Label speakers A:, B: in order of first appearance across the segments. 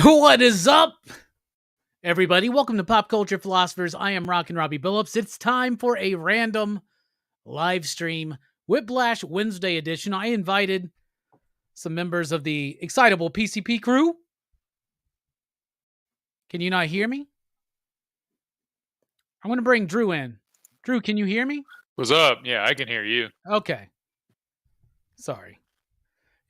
A: What is up, everybody? Welcome to Pop Culture Philosophers. I am Rockin' Robbie Billups. It's time for a random live stream Whiplash Wednesday edition. I invited some members of the excitable PCP crew. Can you not hear me? I'm going to bring Drew in. Drew, can you hear me?
B: What's up? Yeah, I can hear you.
A: Okay. Sorry.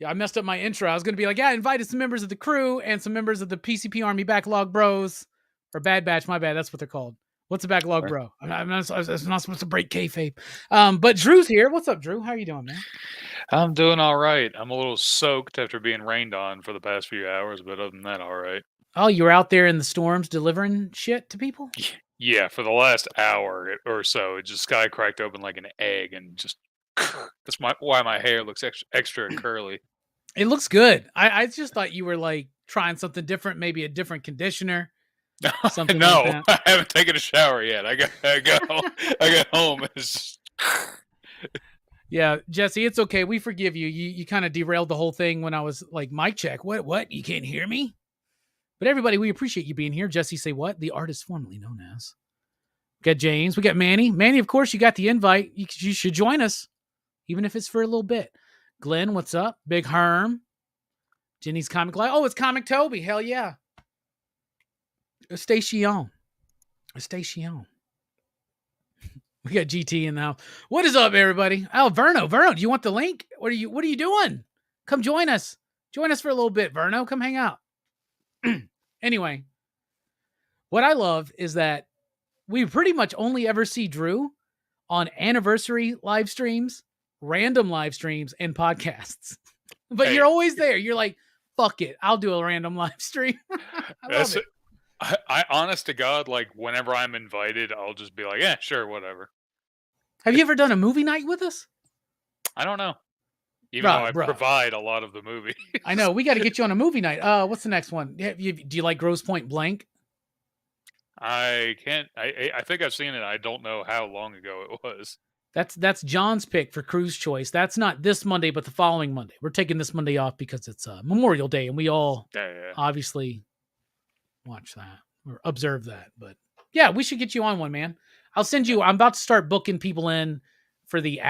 A: Yeah, I messed up my intro. I was going to be like, I invited some members of the crew and some members of the PCP Army Backlog Bros. Or Bad Batch, my bad. That's what they're called. What's a backlog bro? I'm not supposed to break kayfabe. But Drew's here. What's up, Drew? How are you doing, man?
B: I'm doing all right. I'm a little soaked after being rained on for the past few hours, but other than that, all right.
A: Oh, you were out there in the storms delivering shit to people?
B: Yeah, for the last hour or so, it just sky cracked open like an egg, and just that's why my hair looks extra curly.
A: It looks good. I just thought you were like trying something different, maybe a different conditioner. Something
B: No,
A: like that.
B: I haven't taken a shower yet. I got home.
A: Yeah, Jesse, it's okay. We forgive you. You kind of derailed the whole thing when I was like, mic check. What? You can't hear me? But everybody, we appreciate you being here. Jesse, say what? The artist formerly known as. We got James. We got Manny. Manny, of course, you got the invite. You should join us, even if it's for a little bit. Glenn, what's up? Big Herm. Jenny's Comic Live. Oh, it's Comic Toby. Hell yeah. Station. We got GT in the house. What is up, everybody? Oh, Verno, do you want the link? What are you doing? Come join us. Join us for a little bit, Verno. Come hang out. Anyway, what I love is that we pretty much only ever see Drew on anniversary live streams, random live streams, and podcasts. But you're always there. You're like, fuck it. I'll do a random live stream. I love it.
B: I honest to God, like whenever I'm invited, I'll just be like, yeah, sure, whatever.
A: Have you ever done a movie night with us?
B: I don't know. Even though I provide a lot of the movie.
A: I know. We got to get you on a movie night. What's the next one? Do you like Grosse Point Blank?
B: I can't. I think I've seen it. I don't know how long ago it was.
A: That's John's pick for Crew's Choice. That's not this Monday, but the following Monday. We're taking this Monday off because it's Memorial Day, and we all obviously watch that or observe that. But yeah, we should get you on one, man. I'll send you. I'm about to start booking people in for the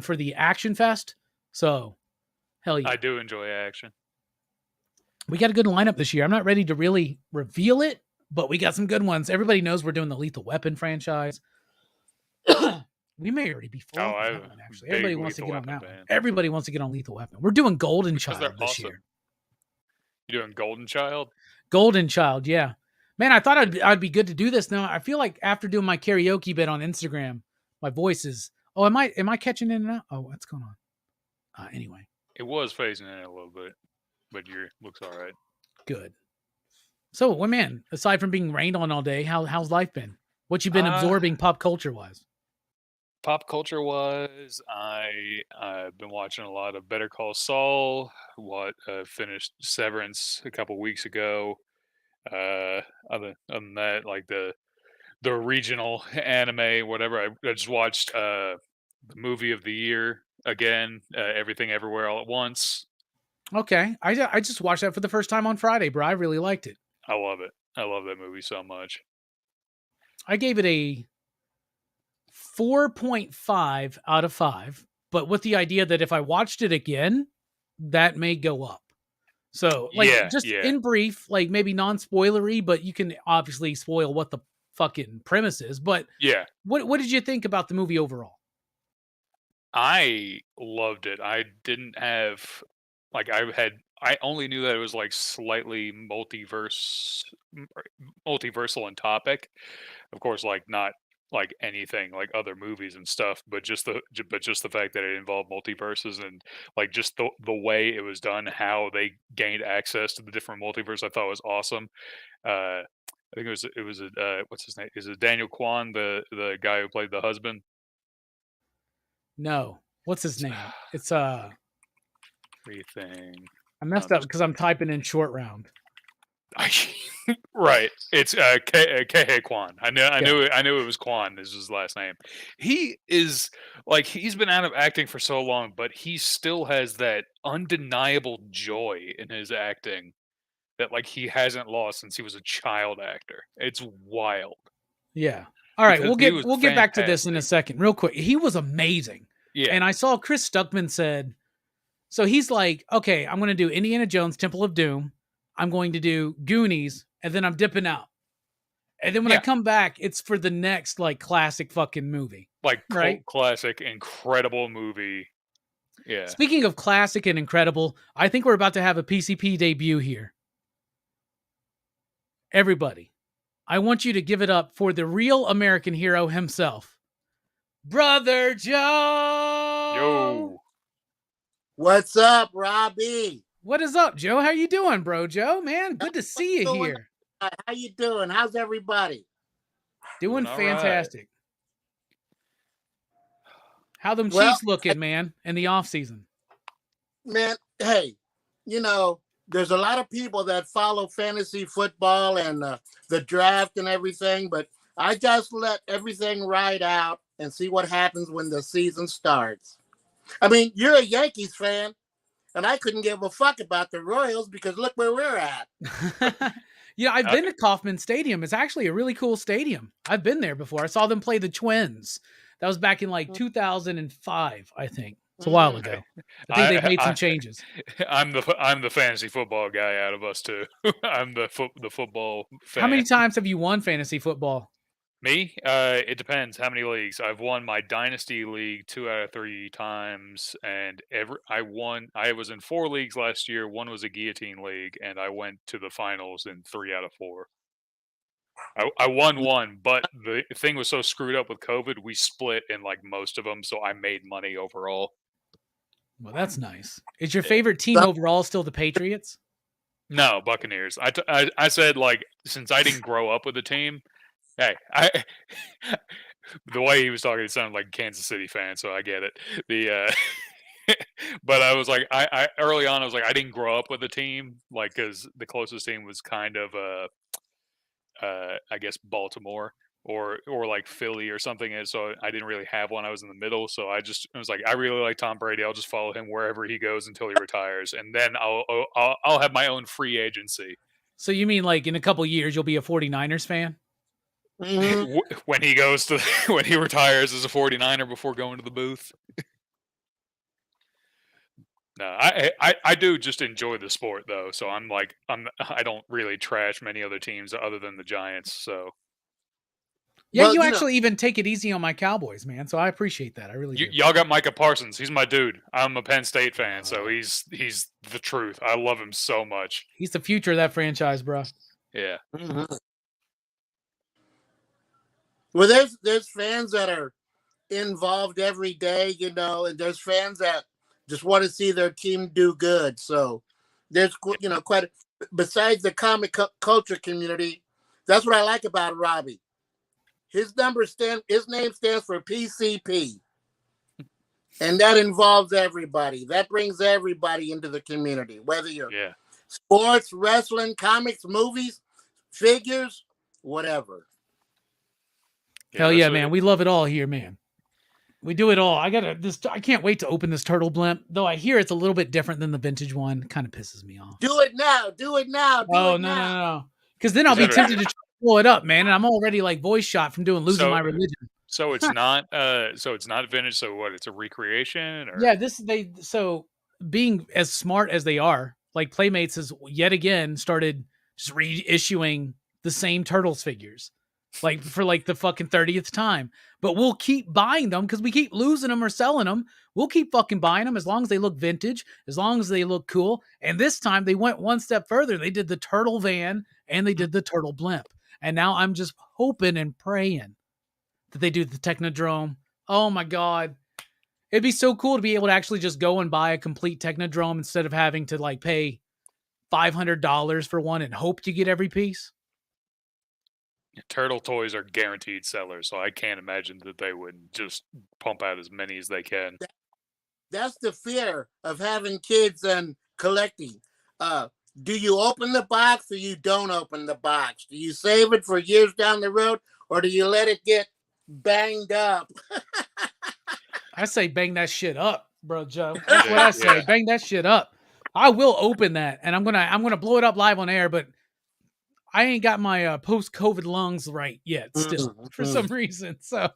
A: for the Action Fest. So, hell yeah.
B: I do enjoy action.
A: We got a good lineup this year. I'm not ready to really reveal it, but we got some good ones. Everybody knows we're doing the Lethal Weapon franchise. We may already be full. Actually, everybody wants to get on that one. Everybody wants to get on Lethal Weapon. We're doing Golden Child this year.
B: You doing Golden Child?
A: Golden Child, yeah. Man, I thought I'd be good to do this. Now I feel like after doing my karaoke bit on Instagram, my voice is. Oh, am I catching in and out? Oh, what's going on? Anyway,
B: it was phasing in a little bit, but your looks all right.
A: Good. So, well, man, aside from being rained on all day, how's life been? What you been absorbing pop culture wise?
B: Pop culture wise, I've been watching a lot of Better Call Saul. Finished Severance a couple weeks ago. Other than that, like the regional anime, whatever. I just watched the movie of the year again. Everything Everywhere All at Once.
A: Okay, I just watched that for the first time on Friday, bro. I really liked it.
B: I love it. I love that movie so much.
A: I gave it a 4.5 out of 5, but with the idea that if I watched it again, that may go up. So, like, in brief, like maybe non-spoilery, but you can obviously spoil what the fucking premise is. But
B: yeah,
A: what did you think about the movie overall?
B: I loved it. I didn't have I only knew that it was like slightly multiversal in topic. Of course, like not like anything like other movies and stuff, but just the fact that it involved multiverses and like just the way it was done, how they gained access to the different multiverse, I thought was awesome. I think it was what's his name? Is it Daniel Kwan, the guy who played the husband?
A: No, what's his name? It's
B: everything.
A: I messed up because I'm typing in short round.
B: Right, it's Kehei Kwan. I knew it was Kwan. Is his last name. He is like he's been out of acting for so long, but he still has that undeniable joy in his acting. that like he hasn't lost since he was a child actor. It's wild
A: Yeah. All right,
B: because he was
A: we'll get back to this in a
B: fantastic.
A: second. Real quick. He was amazing.
B: Yeah,
A: And I saw Chris Stuckman said, so he's like, okay, I'm going to do Indiana Jones Temple of Doom. I'm going to do Goonies, and then I'm dipping out. And then when I
B: yeah,
A: come back, it's for the next like classic fucking movie.
B: like
A: Right?
B: cult classic, incredible movie. Yeah,
A: Speaking of classic and incredible, I think we're about to have a PCP debut here. Everybody, I want you to give it up for the real American hero himself, Brother Joe.
B: yo,
C: What's up, Robbie?
A: What is up, Joe? How you doing, bro, Joe? Man, good to
C: What's
A: see you
C: going
A: here.
C: on? How you doing? How's everybody?
A: Doing
B: doing all right.
A: fantastic. How them
C: Well,
A: Chiefs looking, man, in the off season?
C: man, hey, there's a lot of people that follow fantasy football and the draft and everything, but I just let everything ride out and see what happens when the season starts. I mean, you're a Yankees fan, and I couldn't give a fuck about the Royals because look where we're at.
A: Yeah, I've been to Kauffman Stadium. It's actually a really cool stadium. I've been there before. I saw them play the Twins. That was back in like 2005, I think. It's a while ago. I think they've made some changes.
B: I'm the fantasy football guy out of us two. I'm the football fan.
A: How many times have you won fantasy football?
B: Me? It depends how many leagues. I've won my dynasty league 2 out of 3 times, and I was in 4 leagues last year. One was a guillotine league, and I went to the finals in 3 out of 4. I won one, but the thing was so screwed up with COVID, we split in like most of them, so I made money overall.
A: Well, that's nice. Is your favorite team
C: So-
A: overall still the Patriots?
B: No, Buccaneers. I said, like, since I didn't grow up with the team, hey, the way he was talking, it sounded like a Kansas City fan, so I get it. But I was like, I early on, I was like, I didn't grow up with a team, like, because the closest team was kind of I guess Baltimore or like Philly or something. And so I didn't really have one. I was in the middle, so I was like, I really like Tom Brady. I'll just follow him wherever he goes until he retires, and then I'll have my own free agency.
A: So you mean like in a couple years you'll be a 49ers fan?
C: Mhm.
B: When he goes to when he retires as a 49er before going to the booth. No, I do just enjoy the sport though, so I don't really trash many other teams other than the Giants. So
A: Yeah,
C: Well,
A: you
C: you know-
A: actually even take it easy on my Cowboys, man. So I appreciate that. I really do.
B: y'all got Micah Parsons. He's my dude. I'm a Penn State fan, so he's the truth. I love him so much.
A: He's the future of that franchise, bro.
B: Yeah.
C: Mhm. Well, there's fans that are involved every day, and there's fans that just want to see their team do good. So there's quite besides the comic culture community. That's what I like about Robbie. His name stands for PCP, and that involves everybody. That brings everybody into the community, whether you're
B: Yeah.
C: sports, wrestling, comics, movies, figures, whatever.
A: Hell yeah,
B: that's
A: man. We love it all here, man. We do it all. I can't wait to open this turtle blimp. Though I hear it's a little bit different than the vintage one. Kind of pisses me off.
C: Do it now. Do it now.
A: Oh, no. Because then I'll be
B: Is that
A: tempted to try to blow it up, man. And I'm already like voice shot from losing my religion.
B: So it's not vintage. So what? It's a recreation, or
A: Yeah, so being as smart as they are, like Playmates has yet again started just reissuing the same Turtles figures, like for like the fucking 30th time. But we'll keep buying them because we keep losing them or selling them. We'll keep fucking buying them as long as they look vintage, as long as they look cool. And this time they went one step further. They did the turtle van and they did the turtle blimp. And now I'm just hoping and praying that they do the Technodrome. Oh my God. It'd be so cool to be able to actually just go and buy a complete Technodrome instead of having to like pay $500 for one and hope you get every piece.
B: Turtle toys are guaranteed sellers, so I can't imagine that they would just pump out as many as they can.
C: That's the fear of having kids and collecting. Do you open the box or you don't open the box? Do you save it for years down the road or do you let it get banged up?
A: I say bang that shit up, bro, Joe. That's what I say.
B: Yeah.
A: Bang that shit up. I will open that, and I'm gonna blow it up live on air, but I ain't got my post-COVID lungs right yet still for some reason. So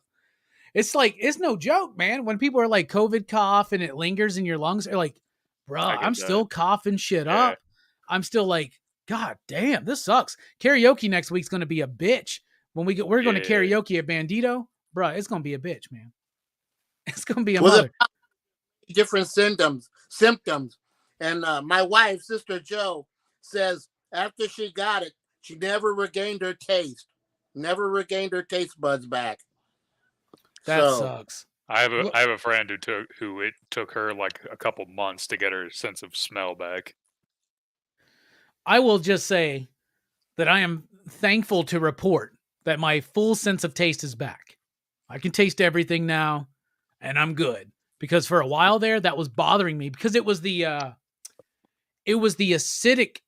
A: it's like, it's no joke, man. When people are like COVID cough and it lingers in your lungs, they're like, bruh,
B: I get
A: I'm
B: that.
A: still coughing shit
B: Yeah.
A: up. I'm still like, God damn, this sucks. Karaoke next week's going to be a bitch. When we're going to karaoke at Bandito, bruh, it's going to be a bitch, man. It's going to be a mother.
C: Different symptoms. And my wife, Sister Joe, says after she got it, she never regained her taste. Never regained her taste buds back.
A: That sucks.
B: I have a friend who it took her like a couple months to get her sense of smell back.
A: I will just say that I am thankful to report that my full sense of taste is back. I can taste everything now, and I'm good. Because for a while there, that was bothering me because it was the acidic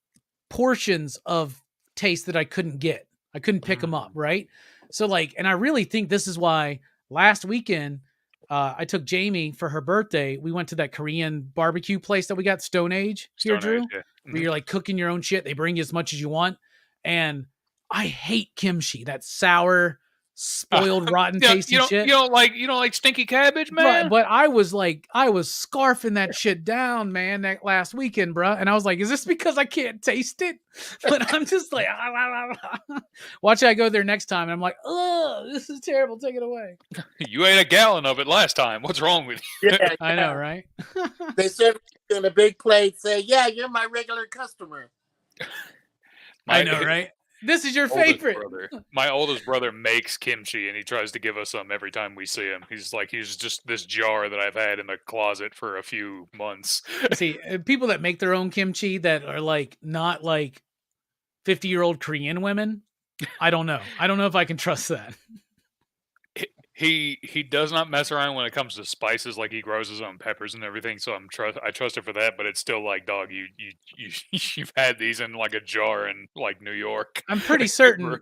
A: portions of taste that I couldn't get. I couldn't pick them up, right? So like, and I really think this is why last weekend I took Jamie for her birthday. We went to that Korean barbecue place that we got, Stone Age here, Drew, where you're like cooking your own shit. They bring you as much as you want. And I hate kimchi, that sour, spoiled, rotten, tasty shit.
B: You don't like stinky cabbage, man.
A: But I was scarfing that shit down, man, that last weekend, bro. And I was like, is this because I can't taste it? But I'm just like, watch I go there next time. And I'm like, oh, this is terrible. Take it away.
B: You ate a gallon of it last time. What's wrong with you?
C: Yeah,
A: I know, right?
C: They serve it in a big plate. Say, yeah, you're my regular customer.
A: I know, right? This is your favorite.
B: My oldest brother makes kimchi, and he tries to give us some every time we see him. He's just this jar that I've had in the closet for a few months.
A: See, people that make their own kimchi that are like not like 50-year-old Korean women, I don't know. I don't know if I can trust that.
B: He does not mess around when it comes to spices. Like he grows his own peppers and everything. So I trust it for that. But it's still like, dog, you've had these in like a jar in like New York.
A: I'm pretty certain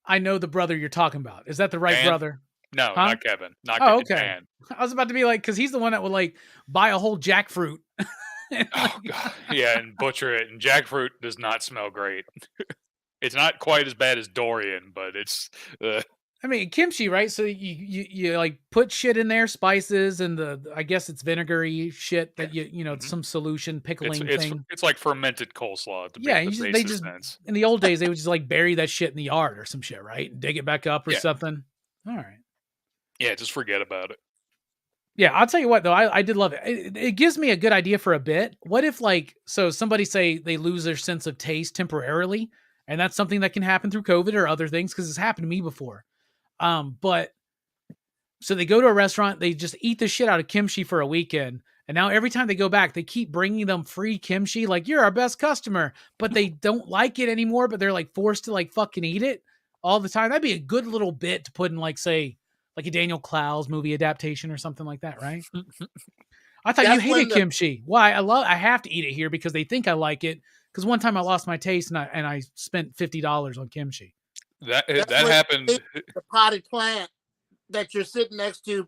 A: I know the brother you're talking about. Is that the right brother?
B: No, not Kevin. Not
A: Kevin.
B: Okay.
A: Man. I was about to be like, because he's the one that would like buy a whole jackfruit.
B: Oh God, yeah, and butcher it. And jackfruit does not smell great. It's not quite as bad as durian, but it's.
A: I mean, kimchi, right? So you like put shit in there, spices, and I guess it's vinegary shit that some solution pickling thing.
B: It's like fermented coleslaw.
A: They just in the old days they would just like bury that shit in the yard or some shit, right? And dig it back up or something. All right.
B: Yeah, just forget about it.
A: Yeah, I'll tell you what though, I did love it. It gives me a good idea for a bit. What if somebody say they lose their sense of taste temporarily, and that's something that can happen through COVID or other things because it's happened to me before. But so they go to a restaurant, they just eat the shit out of kimchi for a weekend. And now every time they go back, they keep bringing them free kimchi. Like, you're our best customer, but they don't like it anymore, but they're like forced to like fucking eat it all the time. That'd be a good little bit to put in like, say, like a Daniel Clowes movie adaptation or something like that. Right. I thought you hated kimchi. Why? I have to eat it here because they think I like it. Cause one time I lost my taste and I spent $50 on kimchi.
B: That happened.
C: The potted plant that you're sitting next to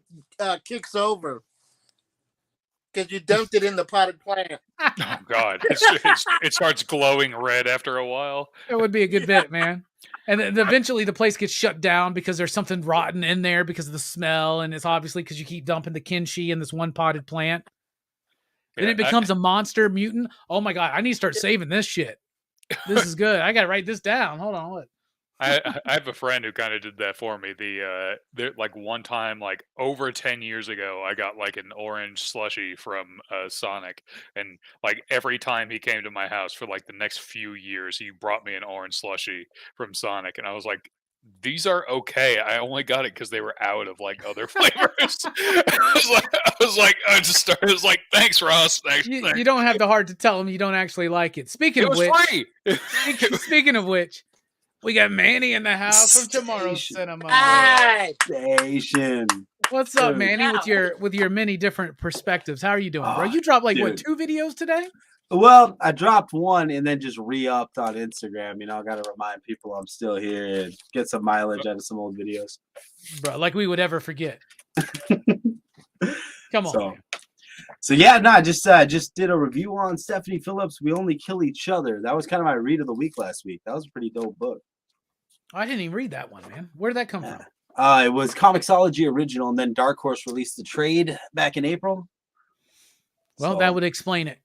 C: kicks over because you dumped it in the potted plant.
B: Oh God, it starts glowing red after a while.
A: That would be a good bit, man. And then eventually the place gets shut down because there's something rotten in there because of the smell, and it's obviously because you keep dumping the kimchi in this one potted plant. Then it becomes a monster mutant. Oh my God, I need to start saving this shit. This is good. I got to write this down. Hold on, what?
B: I have a friend who kind of did that for me. Like one time, like over 10 years ago, I got like an orange slushie from Sonic, and like every time he came to my house for like the next few years, he brought me an orange slushie from Sonic, and I was like, these are okay. I only got it because they were out of like other flavors. I was like, thanks, Ross. Thanks.
A: You don't have the heart to tell him you don't actually like it. Speaking of which. We got Manny in the house from Tomorrow's Cinema.
D: Station.
A: What's up, Manny? With your many different perspectives. How are you doing, bro? You dropped like what, 2 videos today?
D: Well, I dropped one and then just re-upped on Instagram. I got to remind people I'm still here and get some mileage out of some old videos.
A: Bro, like we would ever forget. Come on.
D: So yeah, no, I just did a review on Stephanie Phillips' We Only Kill Each Other. That was kind of my read of the week last week. That was a pretty dope book.
A: I didn't even read that one, man. Where did that come from?
D: It was Comixology original, and then Dark Horse released the trade back in April.
A: Well, that would explain it.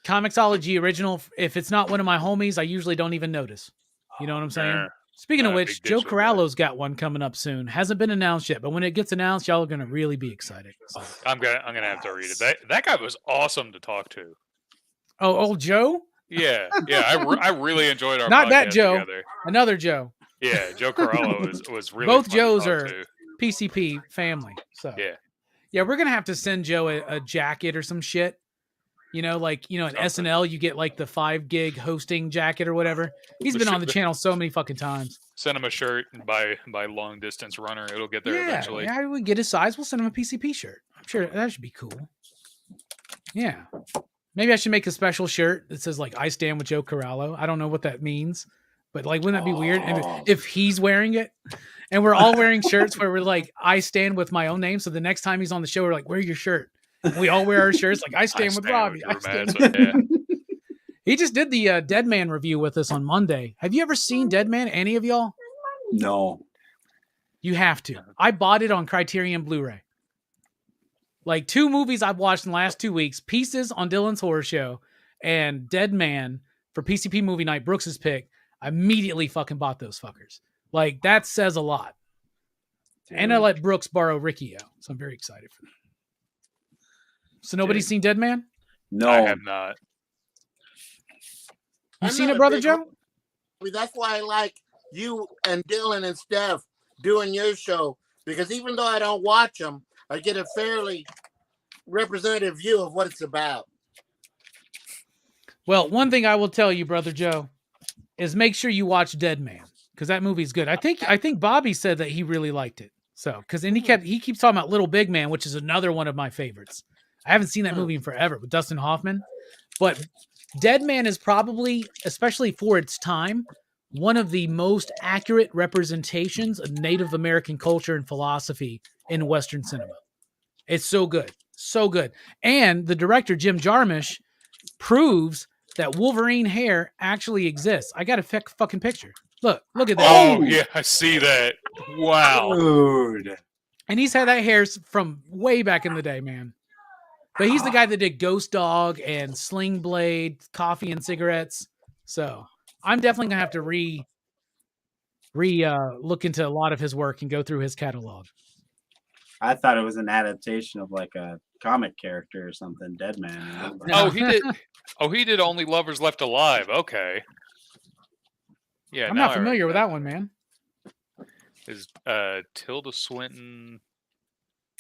A: Comixology original. If it's not one of my homies, I usually don't even notice. You know what I'm saying? Speaking of which, Joe Corallo's got one coming up soon. Hasn't been announced yet, but when it gets announced, y'all are gonna really be excited. So.
B: I'm gonna have to read it. That guy was awesome to talk to.
A: Oh, old Joe?
B: Yeah. I really enjoyed our
A: not
B: podcast
A: that Joe.
B: Together.
A: Another Joe.
B: Yeah, Joe Corallo was really
A: both
B: fun
A: Joes
B: to talk
A: are
B: to.
A: PCP family. So
B: yeah,
A: we're gonna have to send Joe a jacket or some shit. You know, like in SNL, you get like the 5 gig hosting jacket or whatever. He's been on the channel so many fucking times.
B: Send him a shirt by long distance runner. It'll get there eventually.
A: Yeah, we get his size. We'll send him a PCP shirt. I'm sure that should be cool. Yeah. Maybe I should make a special shirt that says like I stand with Joe Corallo. I don't know what that means, but like wouldn't that be weird? And if he's wearing it and we're all wearing shirts where we're like, I stand with my own name. So the next time he's on the show, we're like, wear your shirt. And we all wear our shirts like I stand with Robbie. He just did the Dead Man review with us on Monday. Have you ever seen Dead Man? Any of y'all?
D: No.
A: You have to. I bought it on Criterion Blu-ray. Like 2 movies I've watched in the last 2 weeks, Pieces on Dylan's Horror Show and Dead Man for PCP Movie Night, Brooks's pick. I immediately fucking bought those fuckers. Like that says a lot. Dude. And I let Brooks borrow Ricky out. So I'm very excited for that. So nobody's seen Dead Man?
D: No.
B: I have not.
A: You seen it, Brother Joe?
C: I mean, that's why I like you and Dylan and Steph doing your show, because even though I don't watch them, I get a fairly representative view of what it's about.
A: Well, one thing I will tell you, Brother Joe, is make sure you watch Dead Man, because that movie's good. I think Bobby said that he really liked it. So, he keeps talking about Little Big Man, which is another one of my favorites. I haven't seen that movie in forever with Dustin Hoffman, but Dead Man is probably, especially for its time, one of the most accurate representations of Native American culture and philosophy in Western cinema. It's so good. So good. And the director, Jim Jarmusch, proves that Wolverine hair actually exists. I got a fucking picture. Look at that.
B: Oh, yeah, I see that. Wow.
D: Dude.
A: And he's had that hair from way back in the day, man. But he's the guy that did Ghost Dog and Sling Blade, Coffee and Cigarettes. So I'm definitely gonna have to look into a lot of his work and go through his catalog.
D: I thought it was an adaptation of like a comic character or something, Dead Man.
B: Oh, he did. Oh, he did Only Lovers Left Alive. Okay. Yeah,
A: I'm not familiar with that one, man.
B: Is Tilda Swinton?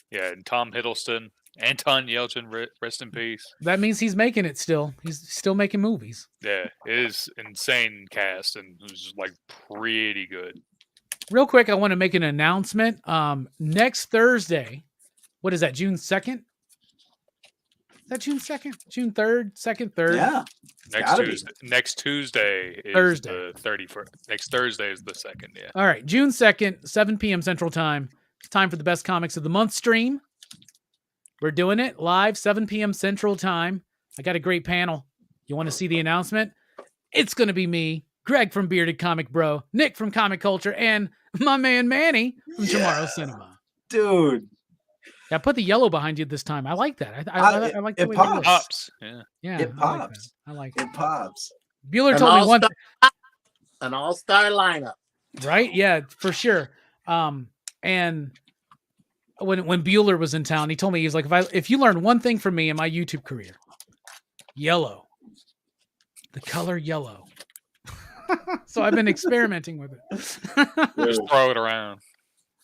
B: Yeah, and Tom Hiddleston. Anton Yelchin, rest in peace.
A: That means he's making it still. He's still making movies.
B: Yeah, it is insane cast and it was like pretty good.
A: Real quick, I want to make an announcement. Next Thursday, what is that, June 2nd? Is that June 2nd? June 3rd? 2nd, 3rd?
D: Yeah.
B: Next Tuesday is
A: Thursday.
B: The 31st. Next Thursday is the 2nd, yeah.
A: All right, June 2nd, 7 p.m. Central Time. It's time for the Best Comics of the Month stream. We're doing it live, 7 p.m. Central Time. I got a great panel. You want to see the announcement? It's going to be me, Greg from Bearded Comic Bro, Nick from Comic Culture, and my man Manny from Tomorrow Cinema.
D: Dude.
A: Yeah, put the yellow behind you this time. I like that. I like the way
D: it
B: pops. Yeah,
D: it pops.
A: I like
D: it. It pops.
A: Bueller told me one
C: an all-star lineup.
A: Right? Yeah, for sure. And when Bueller was in town, he told me, he was like, if you learn one thing from me in my YouTube career, yellow, the color yellow. So I've been experimenting with it.
B: Just throw it around.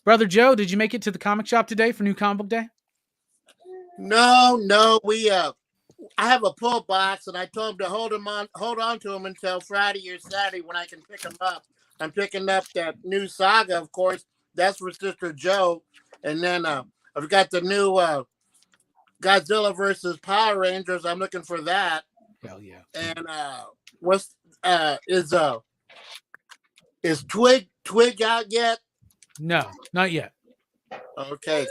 A: Brother Joe, did you make it to the comic shop today for New Comic Book Day?
C: No, we I have a pull box, and I told him to hold on to him until Friday or Saturday when I can pick them up. I'm picking up that new Saga, of course. That's for Sister Joe. And then I've got the new Godzilla versus Power Rangers. I'm looking for that.
A: Hell yeah!
C: And is Twig out yet?
A: No, not yet.
C: Okay,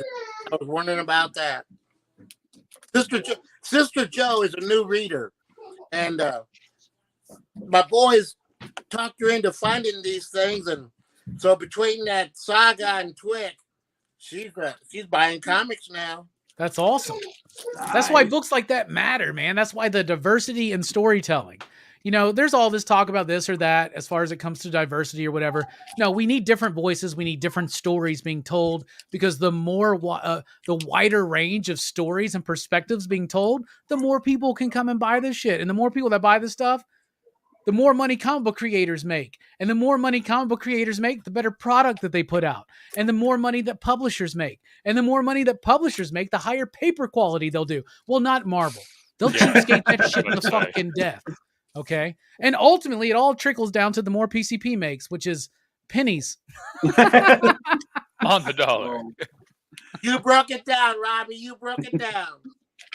C: I was wondering about that. Sister Joe is a new reader, and my boys talked her into finding these things, and so between that Saga and Twig, she's buying comics now.
A: That's awesome. That's why books like that matter, man. That's why the diversity in storytelling. You know, there's all this talk about this or that as far as it comes to diversity or whatever. No, we need different voices. We need different stories being told, because the more the wider range of stories and perspectives being told, the more people can come and buy this shit. And the more people that buy this stuff, the more money comic book creators make. And the more money comic book creators make, the better product that they put out. And the more money that publishers make. And the more money that publishers make, the higher paper quality they'll do. Well, not Marvel. They'll cheapskate that shit to fucking death. Okay? And ultimately, it all trickles down to the more PCP makes, which is pennies.
B: On the dollar.
C: You broke it down, Robbie. You broke it down.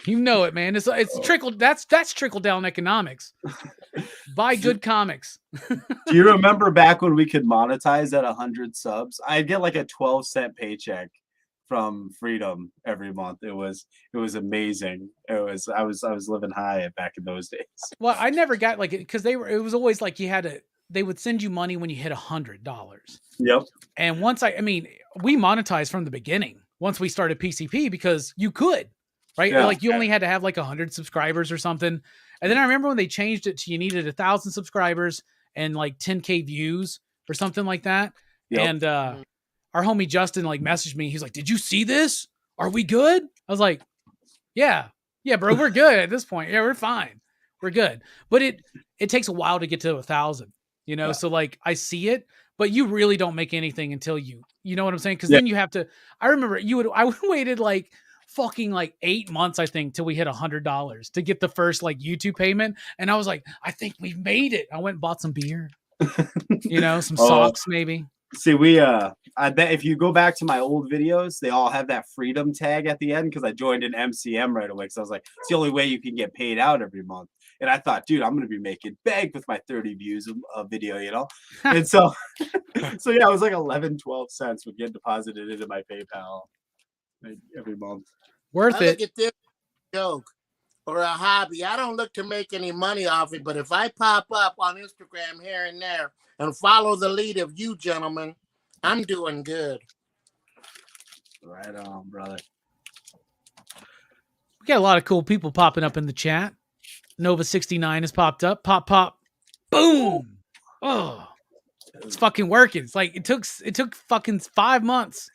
A: You know it, man. It's trickled. That's trickle down economics. Buy good comics.
D: Do you remember back when we could monetize at 100 subs? I'd get like a 12-cent paycheck from Freedom every month. It was amazing. I was living high back in those days.
A: Well, I never got like it because it was always like they would send you money when you hit $100.
D: Yep.
A: And once I mean, we monetized from the beginning once we started PCP because you could. Right?
D: Yeah.
A: Like you only had to have like 100 subscribers or something. And then I remember when they changed it to you needed 1,000 subscribers and like 10K views or something like that.
D: Yep.
A: And our homie Justin like messaged me. He's like, "Did you see this? Are we good?" I was like, yeah, bro, we're good at this point. Yeah, we're fine. We're good. But it takes a while to get to 1,000, you know?
D: Yeah.
A: So like I see it, but you really don't make anything until you know what I'm saying? Cause then you have to, I remember I waited like fucking like 8 months, I think, till we hit $100 to get the first like YouTube payment. And I was like, I think we've made it. I went and bought some beer, you know, some socks maybe.
D: See, I bet if you go back to my old videos, they all have that freedom tag at the end because I joined an MCM right away. So I was like, it's the only way you can get paid out every month. And I thought, dude, I'm going to be making bank with my 30 views of video, you know? And so yeah, it was like 11, 12 cents would get deposited into my PayPal every month.
A: Worth it.
C: Look at this joke or a hobby. I don't look to make any money off it, but if I pop up on Instagram here and there and follow the lead of you gentlemen, I'm doing good.
D: Right on, brother.
A: We got a lot of cool people popping up in the chat. Nova69 has popped up. Pop. Boom. Oh, it's fucking working. It's like it took fucking 5 months.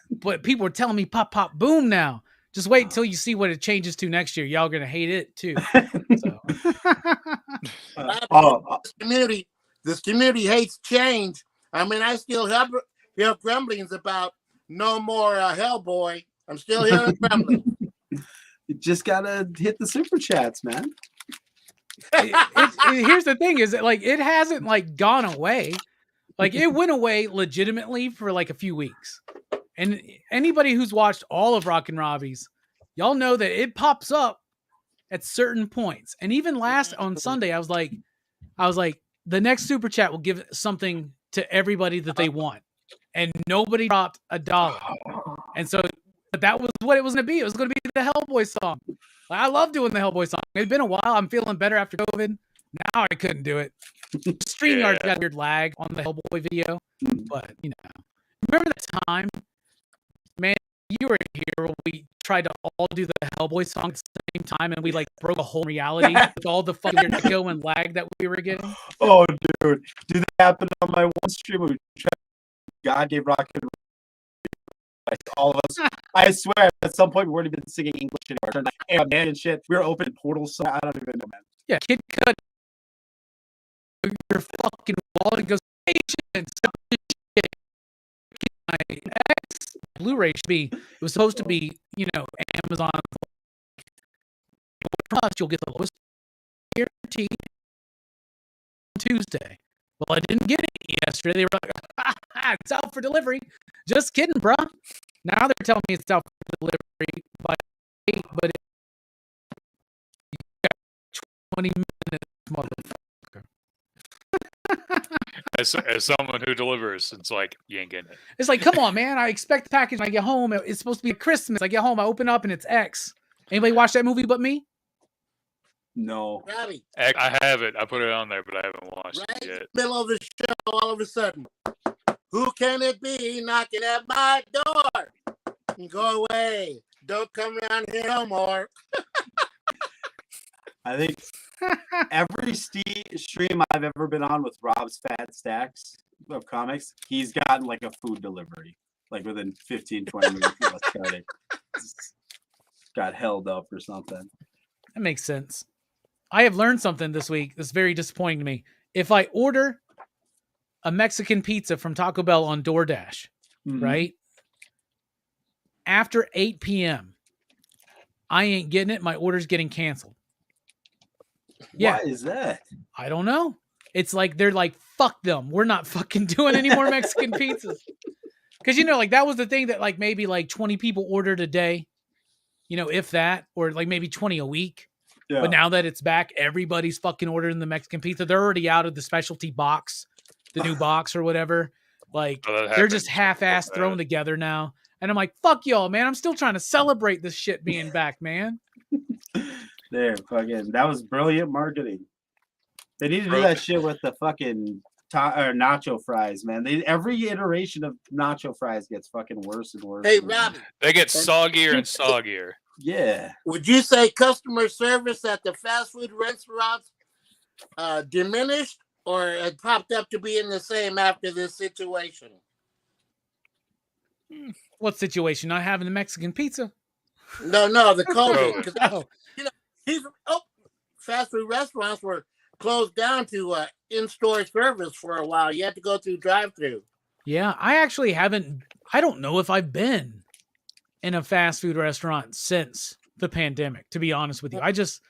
A: But people are telling me pop, boom now. Just wait until you see what it changes to next year. Y'all gonna hate it too.
C: This community hates change. I mean, I still hear grumblings about no more Hellboy. I'm still hearing grumbling.
D: You just gotta hit the super chats, man.
A: Here's the thing: is that like it hasn't like gone away. Like it went away legitimately for like a few weeks. And anybody who's watched all of Rockin' Robbie's, y'all know that it pops up at certain points. And even last on Sunday, I was like, the next super chat will give something to everybody that they want. And nobody dropped $1. And so that was what it was going to be. It was going to be the Hellboy song. I love doing the Hellboy song. It's been a while. I'm feeling better after COVID. Now I couldn't do it. StreamYard's got a weird lag on the Hellboy video. But, you know, remember the time? Man, you were here when we tried to all do the Hellboy song at the same time, and we like broke a whole reality with all the fucking echo and lag that we were getting.
D: Oh, dude, that happened on my one stream? We tried, God gave Rocket like all of us. I swear, at some point we weren't even singing English anymore. Like, man and shit, we were opening portals. So I don't even know, man.
A: Yeah, Kid Cut your fucking wall and goes, patience. My ex Blu-ray should be. It was supposed to be, you know, Amazon. Plus, you'll get the lowest guarantee on Tuesday. Well, I didn't get it yesterday. They were like, it's out for delivery. Just kidding, bruh. Now they're telling me it's out for delivery by 8, but you got 20 minutes, motherfucker.
B: As someone who delivers, it's like, you ain't getting it.
A: It's like, come on, man. I expect the package when I get home. It's supposed to be Christmas. I get home, I open up, and it's X. Anybody watch that movie but me?
D: No.
C: Robbie,
B: I have it. I put it on there, but I haven't watched
C: right
B: it
C: in
B: yet.
C: the middle of the show, all of a sudden, who can it be knocking at my door? Go away. Don't come around here no more.
D: I think every stream I've ever been on with Rob's Fat Stacks of comics, he's gotten like a food delivery, like within 15, 20 minutes of us starting. Got held up or something.
A: That makes sense. I have learned something this week that's very disappointing to me. If I order a Mexican pizza from Taco Bell on DoorDash, right? After 8 p.m., I ain't getting it. My order's getting canceled. Yeah.
D: Why is that?
A: I don't know. It's like they're like, fuck them. We're not fucking doing any more Mexican pizzas. Because, you know, like that was the thing that like maybe like 20 people ordered a day, you know, if that, or like maybe 20 a week.
D: Yeah.
A: But now that it's back, everybody's fucking ordering the Mexican pizza. They're already out of the specialty box, the new box or whatever. Like they're just half-assed thrown together now. And I'm like, fuck y'all, man. I'm still trying to celebrate this shit being back, man.
D: There, fucking, that was brilliant marketing. They need to do that shit with the fucking nacho fries, man. Every iteration of nacho fries gets fucking worse and worse.
C: Hey, Robbie.
B: They get soggier and soggier.
D: Yeah.
C: Would you say customer service at the fast food restaurants diminished or had popped up to be in the same after this situation?
A: What situation? Not having the Mexican pizza?
C: No, the COVID. Because you know, fast food restaurants were closed down to in-store service for a while. You had to go through drive-through.
A: Yeah, I actually haven't. I don't know if I've been in a fast food restaurant since the pandemic, to be honest with you. I just,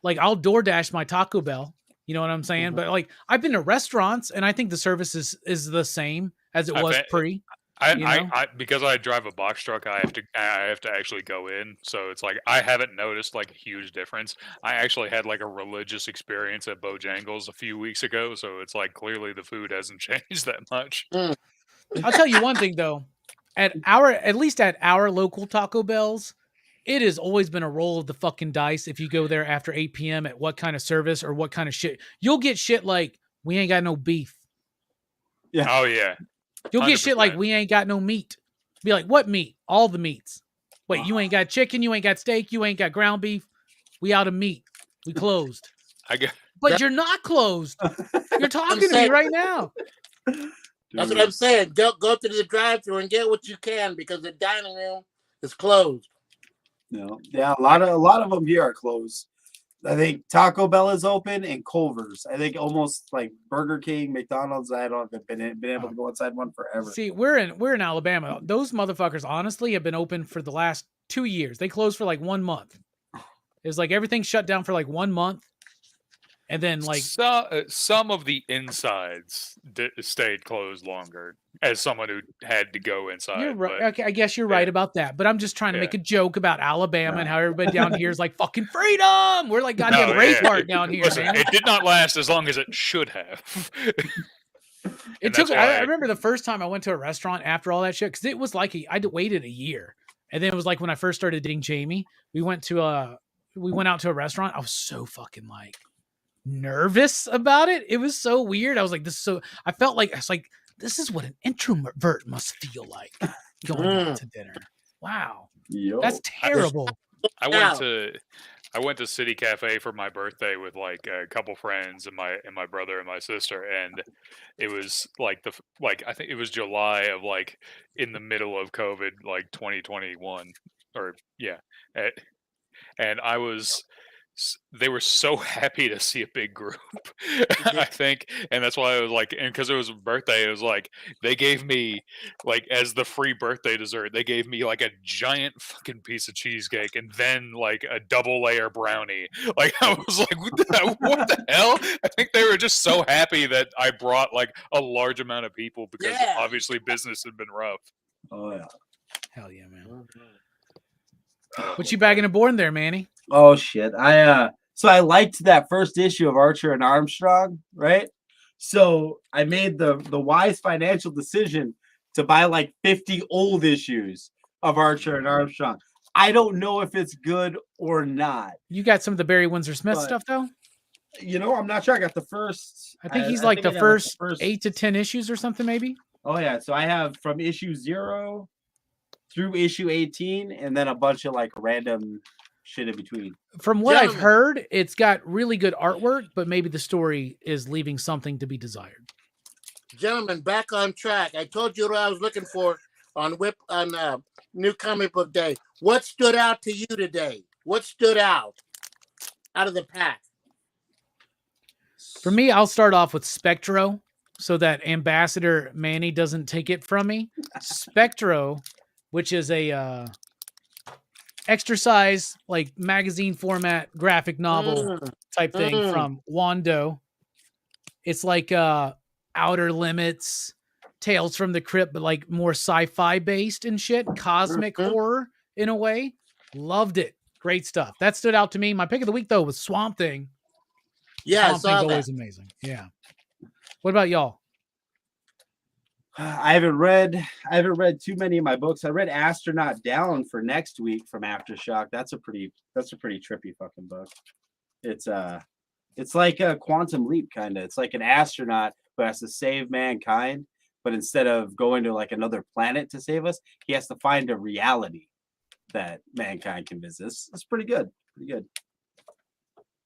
A: like, I'll DoorDash my Taco Bell. You know what I'm saying? But, like, I've been to restaurants, and I think the service is the same as it was pre.
B: I because I drive a box truck, I have to actually go in. So it's like I haven't noticed like a huge difference. I actually had like a religious experience at Bojangles a few weeks ago, so it's like clearly the food hasn't changed that much.
A: I'll tell you one thing though, at least at our local Taco Bells, it has always been a roll of the fucking dice if you go there after 8 p.m. at what kind of service or what kind of shit. You'll get shit like, we ain't got no beef.
D: Yeah.
B: Oh yeah.
A: You'll
B: 100%.
A: get shit like, we ain't got no meat. Be like, what meat? All the meats. Wait, you ain't got chicken, you ain't got steak, you ain't got ground beef. We out of meat. We closed. But you're not closed. You're talking to me right now.
C: That's what I'm saying. Go to the drive-thru and get what you can because the dining room is closed.
D: No, yeah, a lot of them here are closed. I think Taco Bell is open and Culver's. I think almost like Burger King, McDonald's. I don't have been able to go inside one forever.
A: See, we're in Alabama. Those motherfuckers honestly have been open for the last 2 years. They closed for like 1 month. It was like everything shut down for like 1 month. And then like
B: some of the insides stayed closed longer as someone who had to go inside.
A: You're right. Okay, I guess you're right about that. But I'm just trying to make a joke about Alabama and how everybody down here is like fucking freedom. We're like goddamn Braveheart down here.
B: Listen,
A: man.
B: It did not last as long as it should have.
A: It took. I remember the first time I went to a restaurant after all that shit because it was like I'd waited a year, and then it was like when I first started dating Jamie, we went out to a restaurant. I was so fucking like nervous about it. It was so weird. I was like, I felt like this is what an introvert must feel like going out to dinner. Wow. That's terrible.
B: I went to City Cafe for my birthday with like a couple friends and my brother and my sister, and it was like I think it was July of like in the middle of COVID, like 2021 or yeah. And they were so happy to see a big group, I think. And that's why I was like, and because it was a birthday, it was like, they gave me, like, as the free birthday dessert, they gave me, like, a giant fucking piece of cheesecake and then, like, a double layer brownie. Like, I was like, what the hell? I think they were just so happy that I brought, like, a large amount of people because obviously business had been rough.
D: Oh, yeah.
A: Hell yeah, man. What you bagging aboard there, Manny?
D: Oh shit. I liked that first issue of Archer and Armstrong, right? So I made the wise financial decision to buy like 50 old issues of Archer and Armstrong. I don't know if it's good or not.
A: You got some of the Barry Windsor Smith
D: But-
A: stuff though.
D: You know, I'm not sure. I got the first.
A: I think he's like the first 8 to 10 issues or something, maybe.
D: Oh yeah, so I have from issue 0 through issue 18, and then a bunch of like random shit in between.
A: From what I've
C: Gentlemen.
A: heard, it's got really good artwork, but maybe the story is leaving something to be desired.
C: Gentlemen, back on track. I told you what I was looking for on New Comic Book Day. What stood out to you today? What stood out of the pack?
A: For me, I'll start off with Spectro so that Ambassador Manny doesn't take it from me. Spectro, which is a extra size, like magazine format graphic novel type thing from Wando. It's like Outer Limits, Tales from the Crypt, but like more sci-fi based and shit, cosmic horror in a way. Loved it. Great stuff. That stood out to me. My pick of the week though was Swamp Thing.
C: Yeah,
A: Swamp
C: I saw
A: Thing's
C: that.
A: always amazing. Yeah. What about y'all?
D: I haven't read too many of my books. I read Astronaut Down for next week from Aftershock. That's a pretty trippy fucking book. It's like a Quantum Leap kind of. It's like an astronaut who has to save mankind, but instead of going to like another planet to save us, he has to find a reality that mankind can visit. It's pretty good.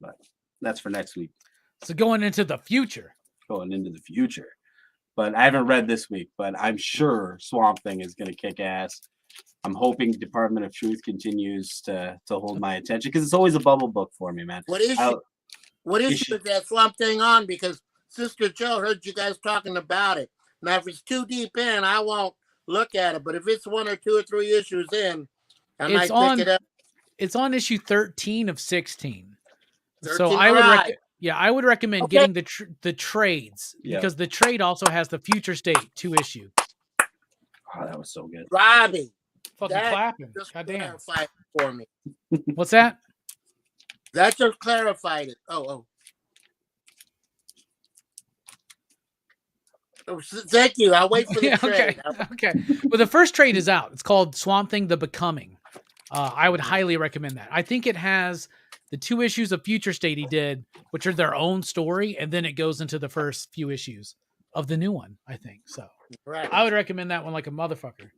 D: But that's for next week.
A: So going into the future.
D: But I haven't read this week, but I'm sure Swamp Thing is going to kick ass. I'm hoping Department of Truth continues to hold my attention because it's always a bubble book for me, man.
C: What issue is that Swamp Thing on? Because Sister Joe heard you guys talking about it. Now, if it's too deep in, I won't look at it. But if it's 1 or 2 or 3 issues in, I might pick it up.
A: It's on issue 13 of 16.
C: 13,
A: So I would recommend getting the trades because the trade also has the Future State 2 issue.
D: Oh, that was so good.
C: Robbie,
A: Fucking
C: that
A: clapping.
C: just
A: Goddamn.
C: clarified it for me.
A: What's that?
C: That just clarified it. Oh, thank you. I'll wait for the trade.
A: Okay. Well, the first trade is out. It's called Swamp Thing: The Becoming. I would highly recommend that. I think it has the 2 issues of Future State he did, which are their own story, and then it goes into the first few issues of the new one, I think. So
C: Right.
A: I would recommend that one like a motherfucker.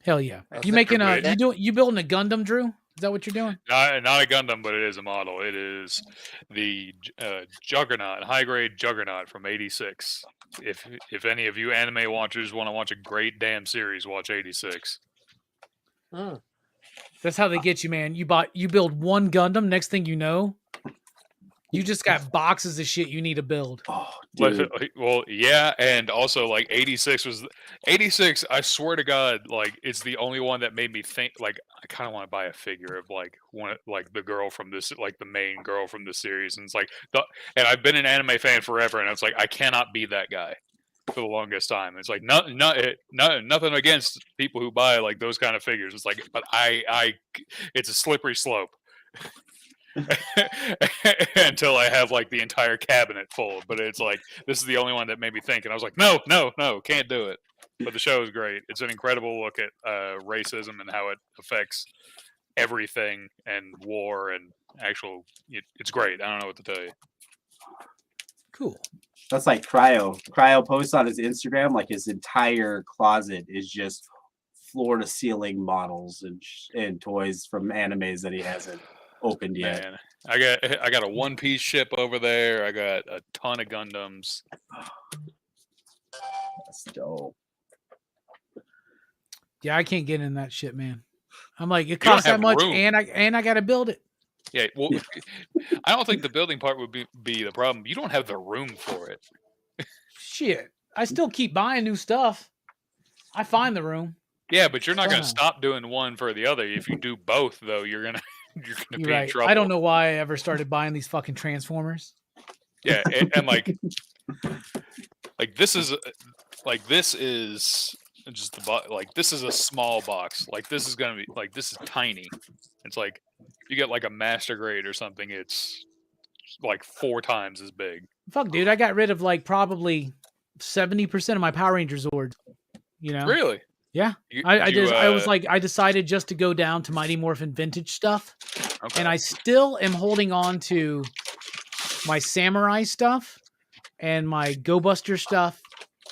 A: Hell yeah. You building a Gundam, Drew? Is that what you're doing?
B: Not a Gundam, but it is a model. It is the Juggernaut, high grade Juggernaut from '86. If any of you anime watchers want to watch a great damn series, watch '86.
A: That's how they get you, man. You build one Gundam. Next thing you know, you just got boxes of shit you need to build.
D: Oh, dude.
B: Well, yeah, and also like '86. I swear to God, like it's the only one that made me think. Like I kind of want to buy a figure of like the girl from this, like the main girl from the series, and it's like and I've been an anime fan forever, and it's like I cannot be that guy for the longest time. It's like nothing against people who buy like those kind of figures. It's like, but it's a slippery slope. Until I have like the entire cabinet full, but it's like this is the only one that made me think, and I was like, no, can't do it. But the show is great. It's an incredible look at racism and how it affects everything and war and it's great. I don't know what to tell you.
A: Cool.
D: That's like Cryo posts on his Instagram, like his entire closet is just floor to ceiling models and toys from animes that he hasn't opened yet.
B: Man, I got a One Piece ship over there. I got a ton of Gundams.
D: That's dope.
A: Yeah, I can't get in that shit, man. I'm like, it costs that much,
B: room.
A: and I got to build it.
B: Yeah, well, I don't think the building part would be the problem. You don't have the room for it.
A: Shit, I still keep buying new stuff. I find the room.
B: Yeah, but you're not going to stop doing one for the other. If you do both, though, you're gonna be in trouble.
A: I don't know why I ever started buying these fucking Transformers.
B: Yeah, and like this is just this is a small box. Like this is gonna be like this is tiny. It's like if you get like a master grade or something, it's like 4 times as big.
A: Fuck, dude, I got rid of like probably 70% of my Power Ranger Zords. You know?
B: Really?
A: Yeah. I decided just to go down to Mighty Morphin vintage stuff.
B: Okay.
A: And I still am holding on to my samurai stuff and my Go Buster stuff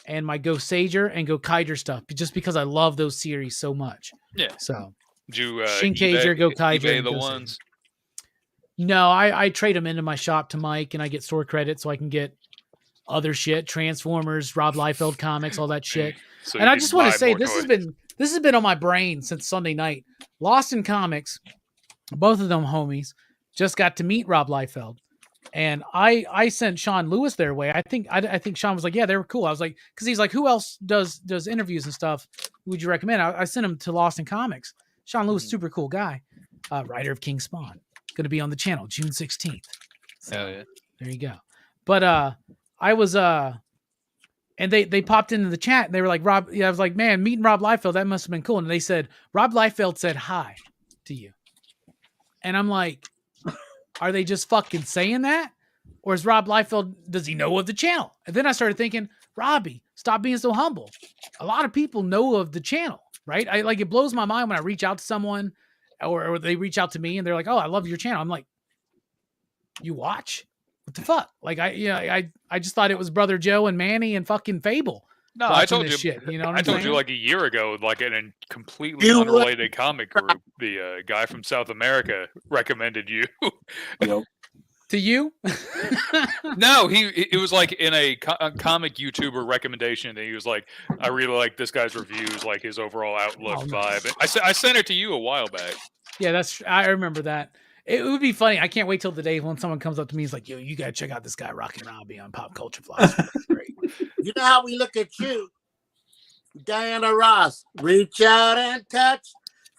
A: and my Go Sager and Go Kaiger stuff just because I love those series so much.
B: Yeah.
A: So
B: Did you
A: Shinkager, Go Kaiger,
B: eBay
A: and
B: the
A: Go
B: ones?
A: Sager. No, I trade them into my shop to Mike and I get store credit so I can get other shit, Transformers, Rob Liefeld comics, all that shit.
B: So
A: And I
B: you
A: just
B: can
A: want to
B: buy
A: say
B: more
A: this
B: toys.
A: has been on my brain since Sunday night. Lost in Comics, both of them homies, just got to meet Rob Liefeld. And I sent Sean Lewis their way. I think Sean was like, yeah, they were cool. I was like, because he's like, who else does interviews and stuff? Who would you recommend? I sent him to Lost in Comics. Sean Lewis, super cool guy, writer of King Spawn, going to be on the channel June 16th. So,
B: Hell yeah.
A: there you go. But I was and they popped into the chat and they were like, Rob, I was like, man, meeting Rob Liefeld, that must have been cool. And they said, Rob Liefeld said hi to you. And I'm like, are they just fucking saying that? Or is Rob Liefeld, does he know of the channel? And then I started thinking, Robbie, stop being so humble. A lot of people know of the channel, right? It blows my mind when I reach out to someone or they reach out to me and they're like, oh, I love your channel. I'm like, you watch? What the fuck? Like I just thought it was Brother Joe and Manny and fucking Fable.
B: No, I
A: watching
B: told
A: this
B: you.
A: shit. You know what
B: I
A: I'm
B: told you
A: saying?
B: like a year ago, like in a completely
C: You-
B: unrelated comic group, the guy from South America recommended you.
D: Yep.
A: To you?
B: No, it was like in a comic YouTuber recommendation that he was like, I really like this guy's reviews, like his overall outlook
A: Oh,
B: vibe.
A: nice.
B: I sent it to you a while back.
A: Yeah, I remember that. It would be funny. I can't wait till the day when someone comes up to me and is like, yo, you gotta check out this guy Rocky Robbie on Pop Culture Philosophy. It's great.
C: You know how we look at you, Diana Ross. Reach out and touch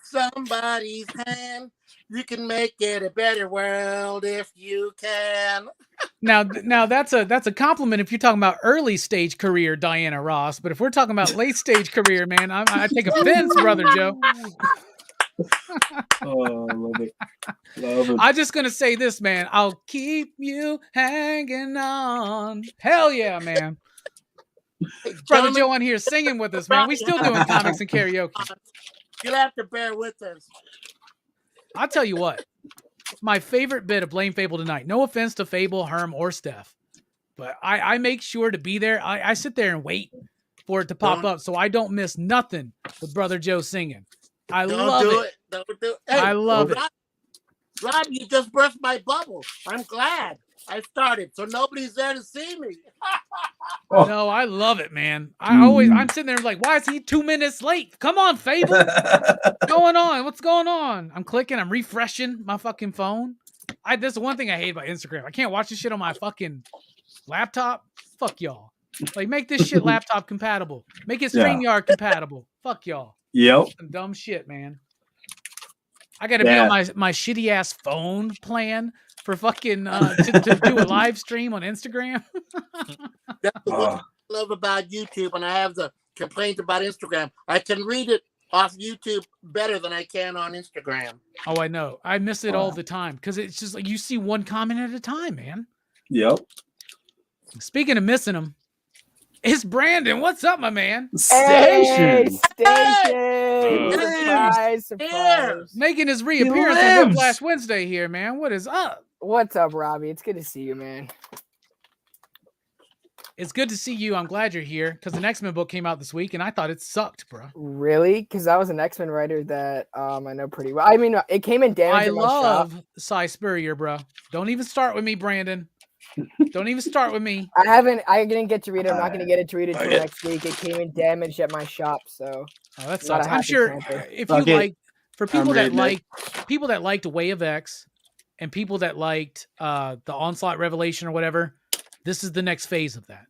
C: somebody's hand. You can make it a better world if you can.
A: Now that's a compliment if you're talking about early stage career, Diana Ross. But if we're talking about late stage career, man, I take offense, Brother Joe.
D: Oh, I love it. Love it.
A: I'm just gonna say this, man. I'll keep you hanging on. Hell yeah, man. Brother
C: Gentlemen,
A: Joe on here singing with us, man. We still doing comics and karaoke.
C: you'll have to bear with us.
A: I'll tell you what. My favorite bit of Blame Fable tonight. No offense to Fable, Herm, or Steph, but I make sure to be there. I sit there and wait for it to pop up so I don't miss nothing with Brother Joe singing. I love it.
C: Don't do it. Hey,
A: I love it.
C: Rob, you just burst my bubble. I'm glad I started, so nobody's there to see me.
D: Oh.
A: No, I love it, man. I'm sitting there like, why is he 2 minutes late? Come on, Fable. What's going on? What's going on? I'm clicking, I'm refreshing my fucking phone. That's the one thing I hate about Instagram. I can't watch this shit on my fucking laptop. Fuck y'all. Like, make this shit laptop compatible. Make it StreamYard compatible. Fuck y'all.
D: Yep.
A: Some dumb shit, man. I gotta be on my shitty ass phone plan for fucking to do a live stream on Instagram.
C: That's what I love about YouTube, and I have the complaint about Instagram. I can read it off YouTube better than I can on Instagram.
A: Oh, I know. I miss it all the time because it's just like you see one comment at a time, man.
D: Yep.
A: Speaking of missing them, it's Brandon. What's up, my man?
E: Hey,
D: Station.
E: Surprise, surprise.
A: Making his reappearance on
D: lives.
A: Whiplash Wednesday here, man. What is up?
E: What's up, Robbie? It's good to see you, man.
A: It's good to see you. I'm glad you're here because the X-Men book came out this week, and I thought it sucked, bro.
E: Really? Because I was an X-Men writer that I know pretty well. I mean, it came in damage
A: I
E: in my shop.
A: love Cy Spurrier, bro. Don't even start with me, Brandon. Don't even start with me.
E: I didn't get to read it. I'm not going to get it to read it until next week. It came in damaged at my shop, so.
A: Oh, that
E: Not
A: sucks.
E: a
A: I'm
E: happy
A: sure
E: camper.
A: if you like, for people that
D: reading it.
A: liked Way of X and people that liked the Onslaught Revelation or whatever, this is the next phase of that.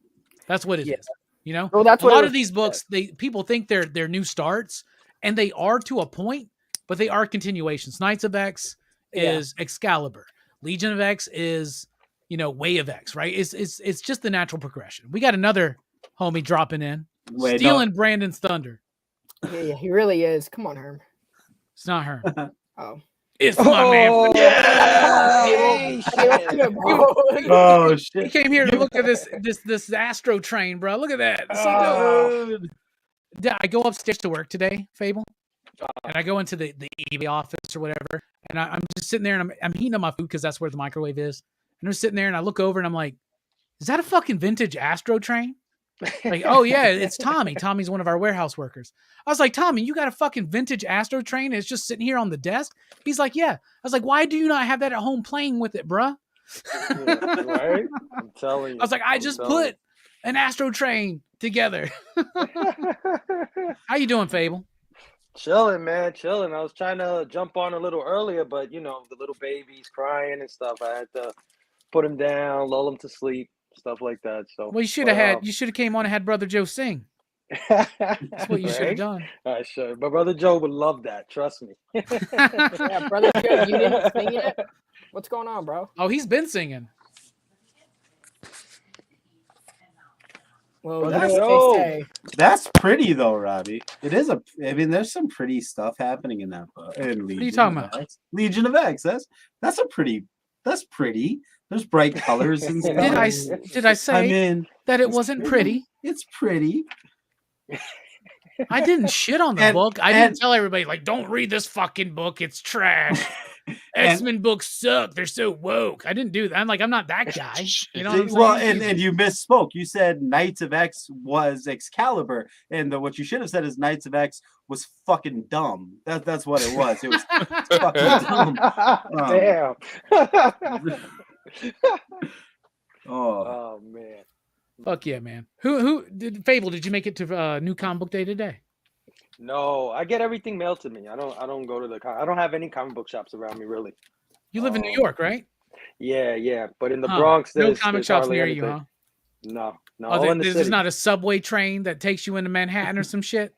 A: That's what it is. You know,
E: Well, that's
A: a
E: what
A: lot
E: it
A: of these books, people think they're new starts, and they are to a point, but they are continuations. Knights of X is Excalibur. Legion of X is, Way of X, right? It's just the natural progression. We got another homie dropping in, stealing Brandon's thunder.
E: Yeah, he really is. Come on, Herm.
A: It's not her.
E: Oh.
A: It's my man.
D: Oh
A: He
D: shit.
A: came here to look at this Astro train, bro. Look at that. It's so dope. I go upstairs to work today, Fable, and I go into the eBay office or whatever, and I'm just sitting there and I'm heating up my food because that's where the microwave is. And I'm sitting there and I look over and I'm like, is that a fucking vintage Astro train? Like, oh yeah, it's Tommy. Tommy's one of our warehouse workers. I was like, Tommy, you got a fucking vintage Astro train? And it's just sitting here on the desk. He's like, yeah. I was like, why do you not have that at home playing with it, bruh?
F: Yeah, right? I'm telling you.
A: I was like, I just put an Astro train together. How you doing, Fable?
F: Chilling, man, chilling. I was trying to jump on a little earlier, but the little baby's crying and stuff. I had to put him down, lull him to sleep, stuff like that. So
A: Well, you should have came on and had Brother Joe sing. That's what you should have done.
F: I should. But Brother Joe would love that. Trust me.
E: Yeah, Brother Joe, you didn't sing yet? What's going on, bro?
A: Oh, he's been singing.
E: Well,
F: Brother
E: that's what
F: Joe.
E: they say.
D: That's pretty though, Robbie. It is a. I mean, there's some pretty stuff happening in that book. In Legion
A: are you talking
D: of
A: about?
D: X. Legion of X. That's a pretty. That's pretty. There's bright colors and stuff.
A: Did I say
D: I mean,
A: that it wasn't pretty?
D: It's pretty.
A: I didn't shit on the book. I didn't tell everybody like, don't read this fucking book. It's trash. X-Men books suck. They're so woke. I didn't do that. I'm not that guy. You know what I'm saying?
D: Well, and you misspoke. You said Knights of X was Excalibur, and what you should have said is Knights of X was fucking dumb. That's what it was. It was fucking dumb.
F: Damn.
D: Oh
F: man.
A: Fuck yeah, man. Who did Fable? Did you make it to New Comic Book Day today?
F: No, I get everything mailed to me. I don't go to I don't have any comic book shops around me really.
A: You live in New York, right?
F: Yeah. But in the Bronx,
A: no
F: there's
A: comic
F: there's
A: shops
F: hardly
A: near
F: anything.
A: you, huh?
F: No.
A: Oh,
F: All in the
A: there's
F: city.
A: not a subway train that takes you into Manhattan or some shit?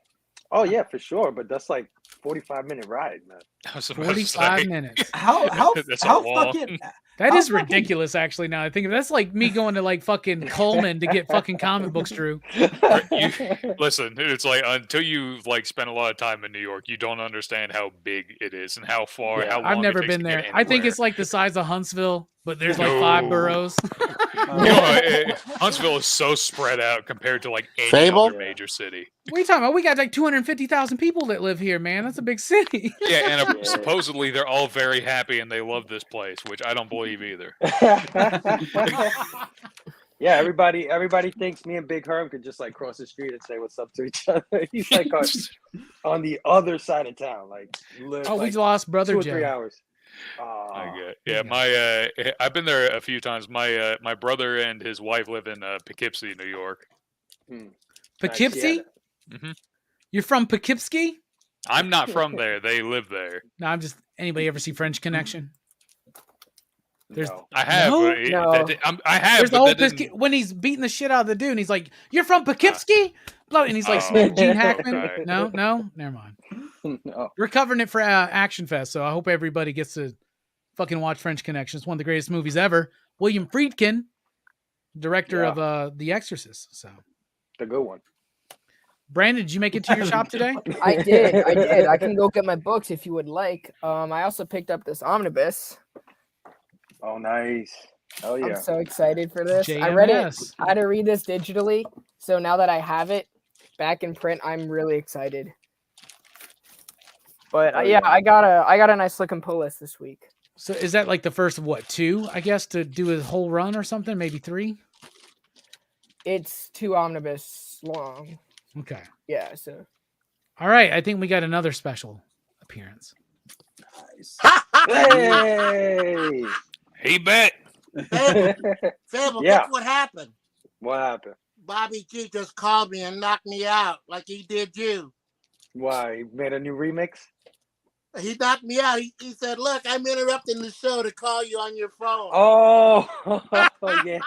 F: Oh yeah, for sure. But that's like 45-minute ride, man.
A: 45 minutes.
D: How
B: That's a long-
D: fucking
A: That
D: How
A: is
D: fucking-
A: ridiculous, actually, now I think of it. That's like me going to like fucking Coleman to get fucking comic books, Drew.
B: Listen, it's like until you like spend a lot of time in New York, you don't understand how big it is and how far.
F: Yeah.
B: How long
A: I've never
B: it takes
A: been
B: to get
A: there. I think
B: anywhere.
A: it's like the size of Huntsville, but there's like 5
B: No.
A: boroughs.
B: Huntsville is so spread out compared to like any
C: Fable?
B: other major city.
A: What are you talking about? We got like 250,000 people that live here, man. That's a big city.
B: Yeah, and
F: Yeah.
B: supposedly they're all very happy and they love this place, which I don't believe either.
F: Yeah, everybody thinks me and Big Herm could just like cross the street and say what's up to each other. He's like on the other side of town, like live,
A: Oh, we
F: like
A: lost Brother
F: 2 or 3
A: Joe.
F: hours.
B: I get. Yeah, I've been there a few times. My brother and his wife live in Poughkeepsie, New York.
A: Poughkeepsie?
B: Mhm.
A: You're from Poughkeepsie?
B: I'm not from there. They live there.
A: No, I'm just. Anybody ever see French Connection? There's-
F: No.
B: I have.
A: No?
B: but I have.
A: There's the
B: but
A: whole
B: that didn't-
A: when he's beating the shit out of the dude, and he's like, "You're from Poughkeepsie?" Blah, and he's like,
B: Oh.
A: Gene Hackman.
B: Right.
A: No, never mind.
F: No.
A: We're covering it for Action Fest, so I hope everybody gets to fucking watch French Connection. It's one of the greatest movies ever. William Friedkin, director
F: Yeah.
A: of The Exorcist. So,
F: The good one.
A: Brandon, did you make it to your shop today?
E: I did. I can go get my books if you would like. I also picked up this omnibus.
F: Oh, nice. Oh yeah.
E: I'm so excited for this. I read it.
A: JMS.
E: I had to read this digitally, so now that I have it back in print, I'm really excited. But
F: Oh,
E: yeah,
F: yeah.
E: I got a nice looking pull list this week.
A: So is that like the first of what, 2, I guess, to do a whole run or something? Maybe 3?
E: It's 2 omnibus long.
A: Okay.
E: Yeah, so
A: All right. I think we got another special appearance.
D: Nice.
F: Hey.
B: He bet.
C: Fable,
F: Yeah.
C: guess what happened?
F: What happened?
C: Bobby G just called me and knocked me out like he did you.
F: Why? He made a new remix?
C: He knocked me out. He said, "Look, I'm interrupting the show to call you on your phone."
F: Oh, yeah.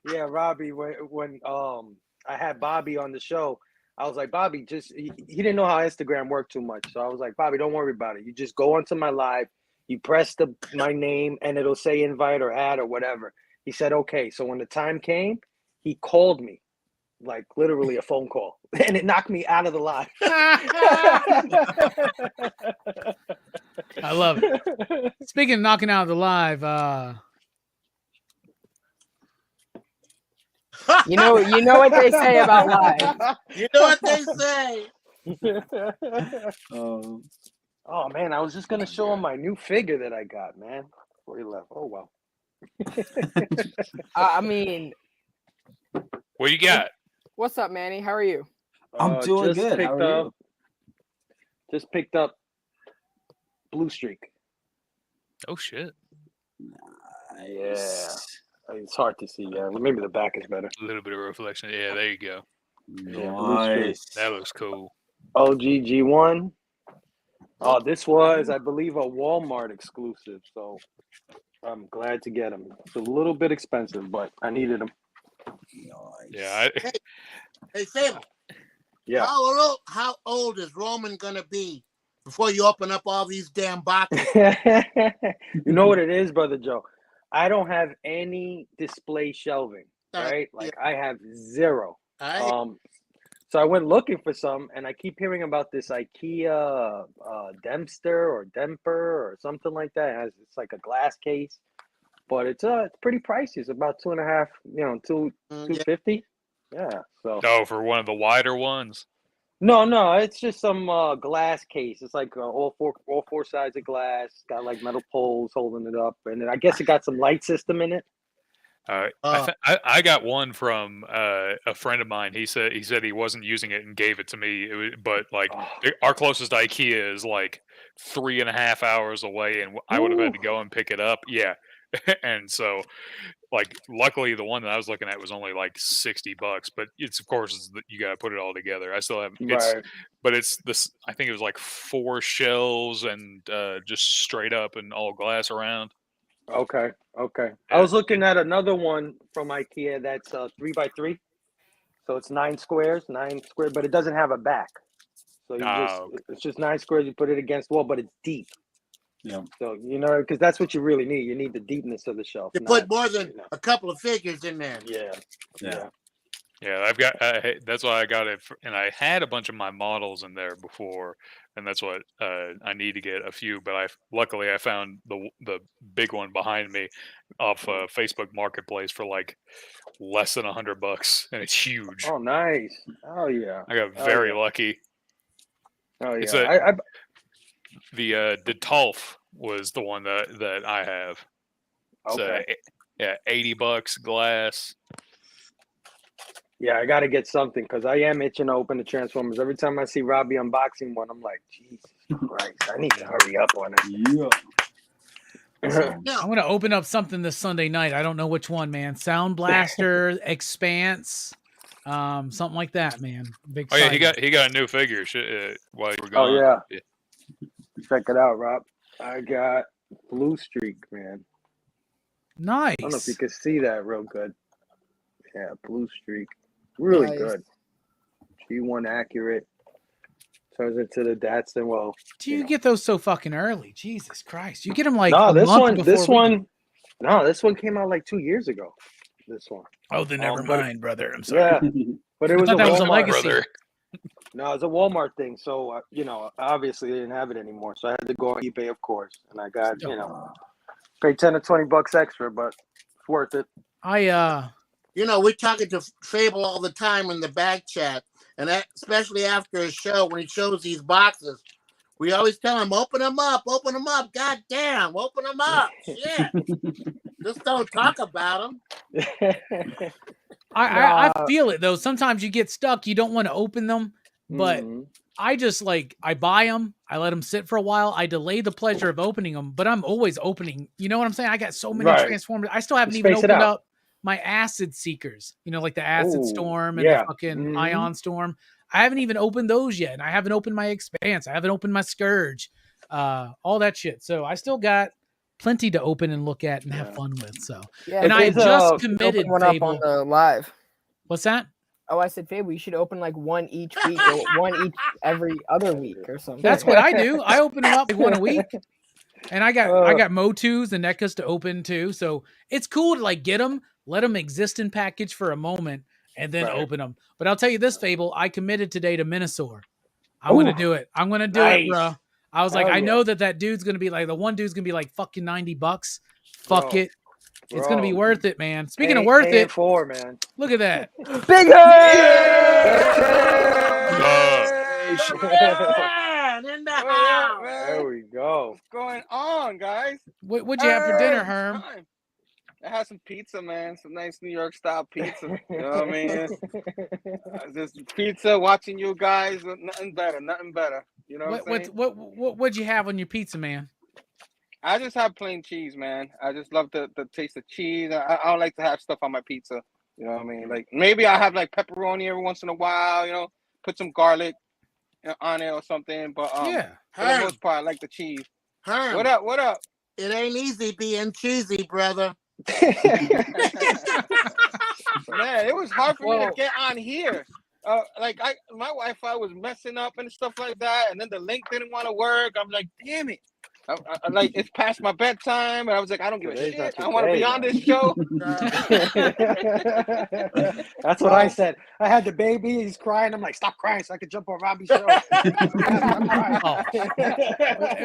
F: Yeah, Robbie, when I had Bobby on the show, I was like, Bobby, he didn't know how Instagram worked too much. So I was like, Bobby, don't worry about it. You just go onto my live, you press my name, and it'll say invite or add or whatever. He said, okay. So when the time came, he called me, like literally a phone call, and it knocked me out of the live.
A: I love it. Speaking of knocking out of the live,
E: You know what they say about live.
C: You know what they say.
F: Oh man, I was just gonna show him my new figure that I got, man. Before he left. Oh well.
E: I mean,
B: What you got?
E: what's up, Manny? How are you?
D: I'm doing
F: just
D: good. How
F: picked
D: are
F: up, Just picked up Blue Streak.
B: Oh shit!
D: you?
F: Yeah.
D: Nice.
F: It's hard to see. Yeah, maybe the back is better.
B: A little bit of reflection. Yeah, there you go.
F: Yeah, Blue Streak.
D: Nice.
B: That looks cool.
F: OGG1. Oh, this was, I believe, a Walmart exclusive. So I'm glad to get them. It's a little bit expensive, but I needed them.
D: Nice.
B: Yeah.
C: Hey, Fable.
F: Yeah.
C: How old is Roman gonna be before you open up all these damn boxes?
F: You know what it is, Brother Joe? I don't have any display shelving, right? Like I have zero. So I went looking for some, and I keep hearing about this IKEA Dempster or Demper or something like that. It's like a glass case, but it's pretty pricey. It's about $250. Yeah. So.
B: Oh, for one of the wider ones.
F: No, it's just some glass case. It's like all four sides of glass. Got like metal poles holding it up, and I guess it got some light system in it.
B: I got one from a friend of mine. He said he wasn't using it and gave it to me. But like our closest IKEA is like 3.5 hours away, and I would have had to go and pick it up. Yeah, and so like luckily the one that I was looking at was only like $60, but it's of course you got to put it all together. I still have but it's this. I think it was like 4 shelves and just straight up and all glass around.
F: Okay. I was looking at another one from IKEA that's 3x3, so it's 9 squares, but it doesn't have a back. So it's just 9 squares. You put it against the wall, but it's deep.
D: Yeah.
F: So because that's what you really need. You need the deepness of the shelf.
C: You put more than a couple of figures in there.
F: Yeah.
B: Yeah, I've got. That's why I got it, and I had a bunch of my models in there before, and that's what I need to get a few. But luckily I found the big one behind me off Facebook Marketplace for like less than $100, and it's huge.
F: Oh, nice! Oh yeah,
B: I got very lucky.
F: Oh yeah,
B: the Detolf was the one that I have.
F: Okay.
B: So, $80 glass.
F: Yeah, I got to get something because I am itching to open the Transformers. Every time I see Robbie unboxing one, I'm like, Jesus Christ, I need to hurry up on it.
A: I'm going to open up something this Sunday night. I don't know which one, man. Sound Blaster, Expanse, something like that, man. Big.
B: Oh yeah, he got a new figure while you were gone.
F: Oh yeah. Check it out, Rob. I got Blue Streak, man.
A: Nice.
F: I don't know if you can see that real good. Yeah, Blue Streak. Really good. G1 accurate. Turns into the Datsun. Well,
A: do you get those so fucking early? Jesus Christ. You get them like
F: this one came out like 2 years ago. This one.
A: Oh, then never mind, brother. I'm sorry.
F: Yeah. But it was
A: that was a legacy.
B: Brother.
F: No, it's a Walmart thing. So, obviously they didn't have it anymore. So I had to go on eBay, of course. And I got, paid $10 or $20 extra, but it's worth it.
C: We're talking to Fable all the time in the back chat, and especially after a show when he shows these boxes, we always tell him, open them up. God damn, open them up. Shit. Just don't talk about them.
A: I feel it, though. Sometimes you get stuck. You don't want to open them, but I just I buy them. I let them sit for a while. I delay the pleasure of opening them, but I'm always opening. You know what I'm saying? I got so many Transformers. I still haven't even opened up my Acid Seekers, like the Acid Storm and the fucking Ion Storm. I haven't even opened those yet. And I haven't opened my Expanse. I haven't opened my Scourge, all that shit. So I still got plenty to open and look at and have fun with. So, and I just committed
E: one up on the live.
A: What's that?
E: Oh, I said, Fable, you should open like one each week or one each every other week or something.
A: That's what I do. I open them up like one a week. And I got Motus and NECAs to open too. So it's cool to get them, let them exist in package for a moment, and then open them. But I'll tell you this, Fable, I committed today to Minosaur. I'm going to do it. I'm going to do it, bro. I was I know that dude's going to be the one dude's going to be fucking $90. Fuck it. It's gonna be
F: Bro.
A: worth it, man. Speaking of worth it,
F: 4, man.
A: look at that.
E: Big
C: Man, in the house.
F: There we go.
G: What's going on, guys?
A: What'd you have for dinner, Herm?
G: Fine. I had some pizza, man. Some nice New York style pizza. You know what I mean? Just pizza, watching you guys. Nothing better. Nothing better. You know what I'm saying?
A: What'd you have on your pizza, man?
G: I just have plain cheese, man. I just love the taste of cheese. I don't like to have stuff on my pizza. You know what I mean? Like maybe I have like pepperoni every once in a while. You know, put some garlic on it or something. But
A: Yeah.
G: for the most part, I like the cheese.
C: Herm,
G: What up? What up?
C: it ain't easy being cheesy, brother.
G: Man, it was hard for me to get on here. Like my Wi-Fi was messing up and stuff like that, and then the link didn't want to work. I'm like, damn it! I like it's past my bedtime, and I was like, I don't give a
F: Today's
G: shit.
F: not
G: I want to be on this show.
F: That's what I said. I had the baby. He's crying. I'm like, stop crying so I could jump on Robbie's show.
A: Oh.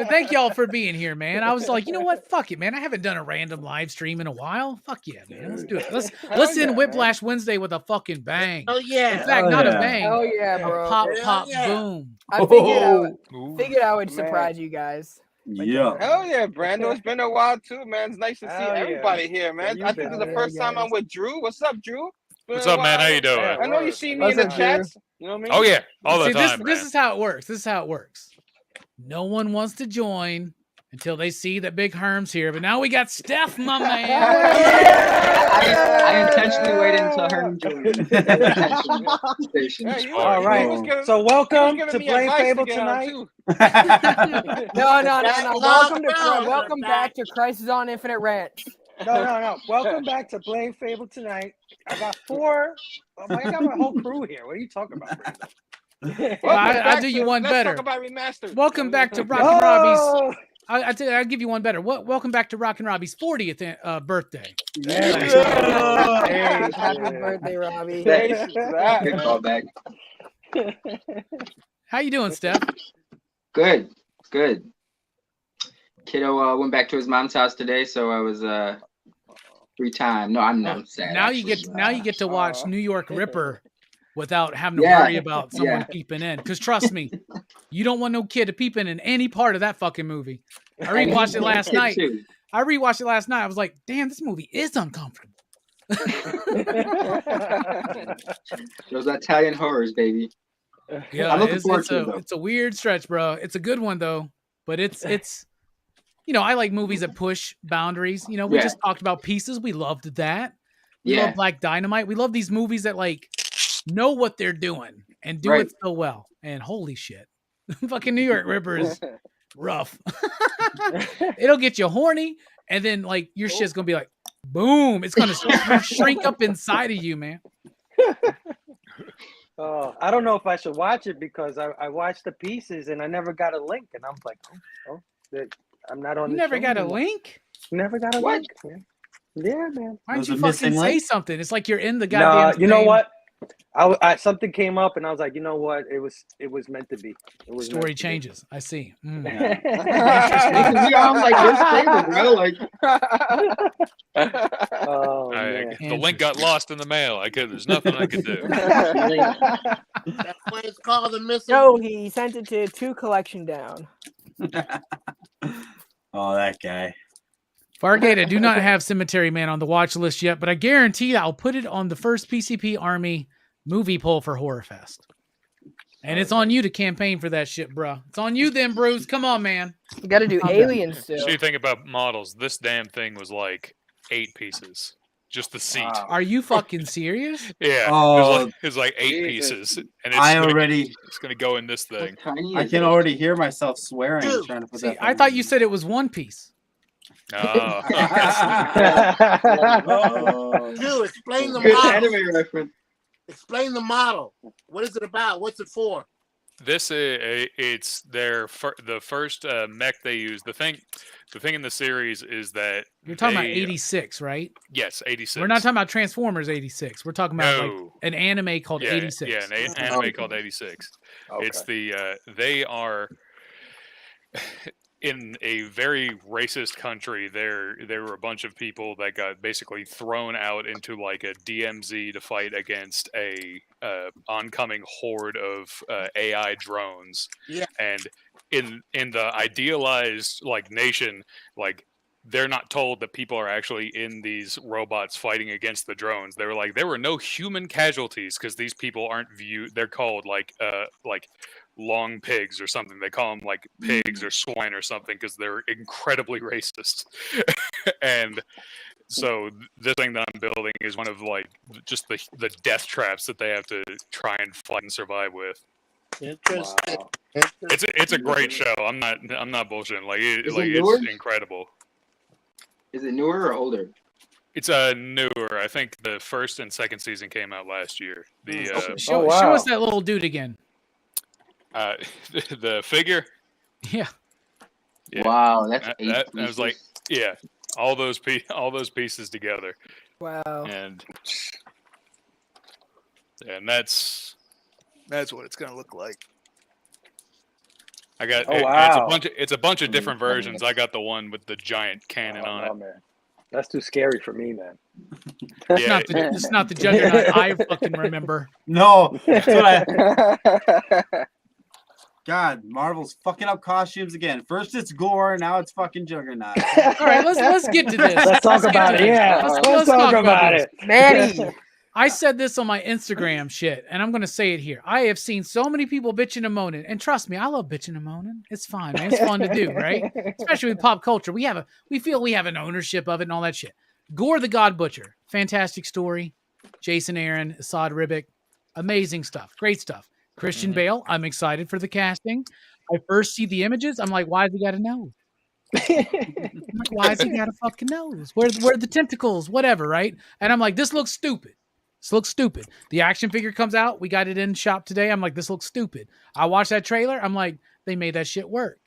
A: Thank y'all for being here, man. I was like, you know what? Fuck it, man. I haven't done a random live stream in a while. Fuck yeah, man. Let's do it. Let's end
G: yeah,
A: Whiplash Wednesday with a fucking bang.
C: Oh
A: In
C: yeah.
A: fact, not a bang.
E: Oh yeah,
A: A
E: bro.
A: pop,
C: Hell
A: pop,
C: yeah.
A: boom.
E: I figured I would
G: Man.
E: surprise you guys.
D: Yeah.
G: Hell yeah, Brando. It's been a while too, man. It's nice to see
F: Hell yeah.
G: everybody here, man.
F: Yeah,
G: I
F: you
G: think
F: bet.
G: this is the first time I'm with Drew. What's up, Drew? Been
B: What's
G: a
B: up, man?
G: while.
B: How you doing?
F: Yeah.
G: I know you see me
E: What's
G: in the
E: up, Drew?
G: chats. You know what I mean?
B: Oh yeah, all the
A: See,
B: time,
A: this
B: man.
A: is how it works. This is how it works. No one wants to join until they see that Big Herm's here. But now we got Steph, my man.
H: I intentionally waited until Herm joined.
G: Yeah, he
F: All
G: was-
F: right.
G: he was giving-
F: So
G: he was
F: welcome
G: giving
F: to
G: me
F: Blame
G: advice to
F: Fable
G: get on,
F: tonight.
G: too.
E: No.
C: Back.
E: Welcome to Crisis on Infinite Rants.
F: No. Welcome back to Blame Fable tonight. I got 4. I got my whole crew here. What are you talking about, Brandon?
A: Well, I'll
G: Back
A: do
G: to-
A: you one
G: let's
A: better.
G: talk about remastered.
A: Welcome back to Rock and Robbie's.
F: Oh,
A: I'll give you one better. Welcome back to Rock and Robbie's 40th birthday.
F: hey,
E: Happy birthday, Robbie.
G: Thanks for that,
H: Good
G: man.
H: callback.
A: How you doing, Steph?
H: Good. Kiddo went back to his mom's house today, so I was free time. No, I'm sad.
A: Now
H: actually.
A: you get to watch New York Ripper without having to
H: Yeah.
A: worry about someone
H: Yeah.
A: peeping in. Because trust me, you don't want no kid to peep in any part of that fucking movie. I
H: And
A: rewatched
H: he's
A: it
H: a
A: last
H: kid,
A: night.
H: too.
A: I was like, damn, this movie is uncomfortable.
H: Those Italian horrors, baby.
A: Yeah,
H: I'm looking forward
A: it's
H: to it, though.
A: it's a weird stretch, bro. It's a good one though, but it's I like movies that push boundaries. We
H: Yeah.
A: just talked about Pieces. We loved that. We
H: Yeah.
A: love Black Dynamite. We love these movies that like know what they're doing and do
H: Right.
A: it so well. And holy shit, fucking New York Ripper is rough. It'll get you horny, and then like your shit's gonna be like, boom. It's gonna shrink up inside of you, man.
F: I don't know if I should watch it because I watched the pieces and I never got a link, and I'm like, I'm not on.
A: You
F: the
A: never
F: show
A: got a
F: anymore.
A: link?
F: Never got a
H: What?
F: link. Man. Yeah, man.
A: Why don't
D: Was
A: you
D: it
A: fucking
D: missing
A: say
D: link?
A: something? It's like you're in the
F: Nah,
A: goddamn.
F: you know
A: thing.
F: what? I something came up and I was like, you know what? It was meant to be. It was
A: Story
F: meant to be.
A: changes. I see. Mm.
H: Because we all like this favorite, bro. Like,
F: Oh
B: I-
F: man.
B: the link got lost in the mail. There's nothing I could do.
C: That's why it's called the missing.
E: No, he sent it to 2 collection down.
D: Oh, that guy.
A: Fargate, I do not have Cemetery Man on the watch list yet, but I guarantee I'll put it on the first PCP Army movie poll for Horror Fest. And it's on you to campaign for that shit, bro. It's on you then, Bruce. Come on, man.
E: You got to do
A: I'm done.
E: Aliens still.
B: So you think about models? This damn thing was like 8 pieces, just the seat.
H: Wow.
A: Are you fucking serious?
B: Yeah,
D: Oh,
B: it was like 8
H: Jesus.
B: pieces, and it's
D: I
B: gonna,
D: already,
B: it's gonna go in this thing.
H: how tiny
D: I
H: is
D: can
H: it?
D: already hear myself swearing
C: Dude,
D: trying to put
A: See,
D: that.
A: I thought you said it was one piece.
B: Oh.
D: Oh.
C: Drew, explain the
H: Good
C: model.
H: anime reference.
C: Explain the model. What is it about? What's it for?
B: This it's the first mech they use. The thing in the series is that
A: You're talking about
B: they-
A: 86, right?
B: Yes, 86.
A: We're not talking about Transformers 86. We're talking about like
B: No.
A: an anime called
B: yeah,
A: 86.
B: Yeah, an anime called 86.
F: Okay.
B: It's the they are. in a very racist country, there were a bunch of people that got basically thrown out into like a DMZ to fight against a oncoming horde of AI drones.
C: Yeah.
B: And in the idealized like nation, like they're not told that people are actually in these robots fighting against the drones. They were like, there were no human casualties because these people aren't viewed. They're called like long pigs or something. They call them like pigs or swine or something because they're incredibly racist. And so this thing that I'm building is one of like just the death traps that they have to try and fight and survive with.
C: Interesting.
F: Wow.
B: It's a great show. I'm not bullshitting. Like
H: Is
B: like
H: it newer?
B: it's incredible.
H: Is it newer or older?
B: It's newer. I think the first and second season came out last year. The
A: Show
F: wow.
A: us that little dude again.
B: the figure.
A: Yeah.
B: Yeah.
H: Wow, that's
B: That-
H: 8
B: that- I was like,
H: pieces.
B: yeah, all those pieces together,
E: Wow.
B: and that's what it's gonna look like. I got
F: Oh,
B: it's
F: wow.
B: a bunch of different versions. I got the one with the giant cannon
F: Oh,
B: on
F: no,
B: it.
F: man. That's too scary for me, man.
B: Yeah,
A: It's not the Juggernaut I fucking remember.
D: No, that's what God, Marvel's fucking up costumes again. First it's gore, now it's fucking Juggernaut.
A: All right, let's get to this.
F: Let's talk about
A: get
F: it.
A: to this.
F: Yeah,
A: Let's
F: talk about
A: this.
F: it.
E: Manny.
A: I said this on my Instagram shit, and I'm gonna say it here. I have seen so many people bitching and moaning, and trust me, I love bitching and moaning. It's fine, man. It's fun to do, right? Especially with pop culture. We feel we have an ownership of it and all that shit. Gore the God Butcher, fantastic story. Jason Aaron, Assad Ribic, amazing stuff, great stuff. Christian Bale, I'm excited for the casting. I first see the images, I'm like, why has he got a nose? I'm like, why has he got a fucking nose? Where are the tentacles? Whatever, right? And I'm like, this looks stupid. This looks stupid. The action figure comes out. We got it in shop today. I'm like, this looks stupid. I watched that trailer. I'm like, they made that shit work.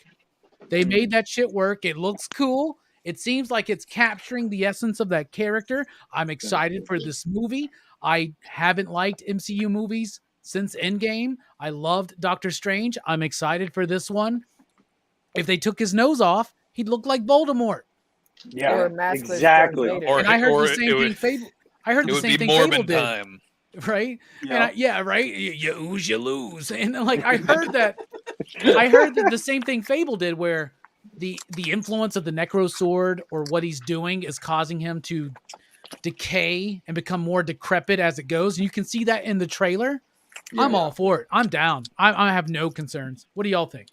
A: They made that shit work. It looks cool. It seems like it's capturing the essence of that character. I'm excited for this movie. I haven't liked MCU movies since Endgame. I loved Doctor Strange. I'm excited for this one. If they took his nose off, he'd look like Voldemort.
F: Yeah,
E: Or maskless
F: exactly.
E: Darth Vader.
B: Or
A: And I heard
B: or
A: the same
B: it
A: thing.
B: would,
A: Fable. I heard
B: it
A: the
B: would
A: same
B: be
A: thing. Fable
B: Morbin
A: did.
B: time.
A: Right?
D: Yeah.
A: And right? You ooze, you lose. And like I heard that the same thing Fable did, where the influence of the Necro Sword or what he's doing is causing him to decay and become more decrepit as it goes. And you can see that in the trailer. I'm all for it. I'm down. I have no concerns. What do y'all think?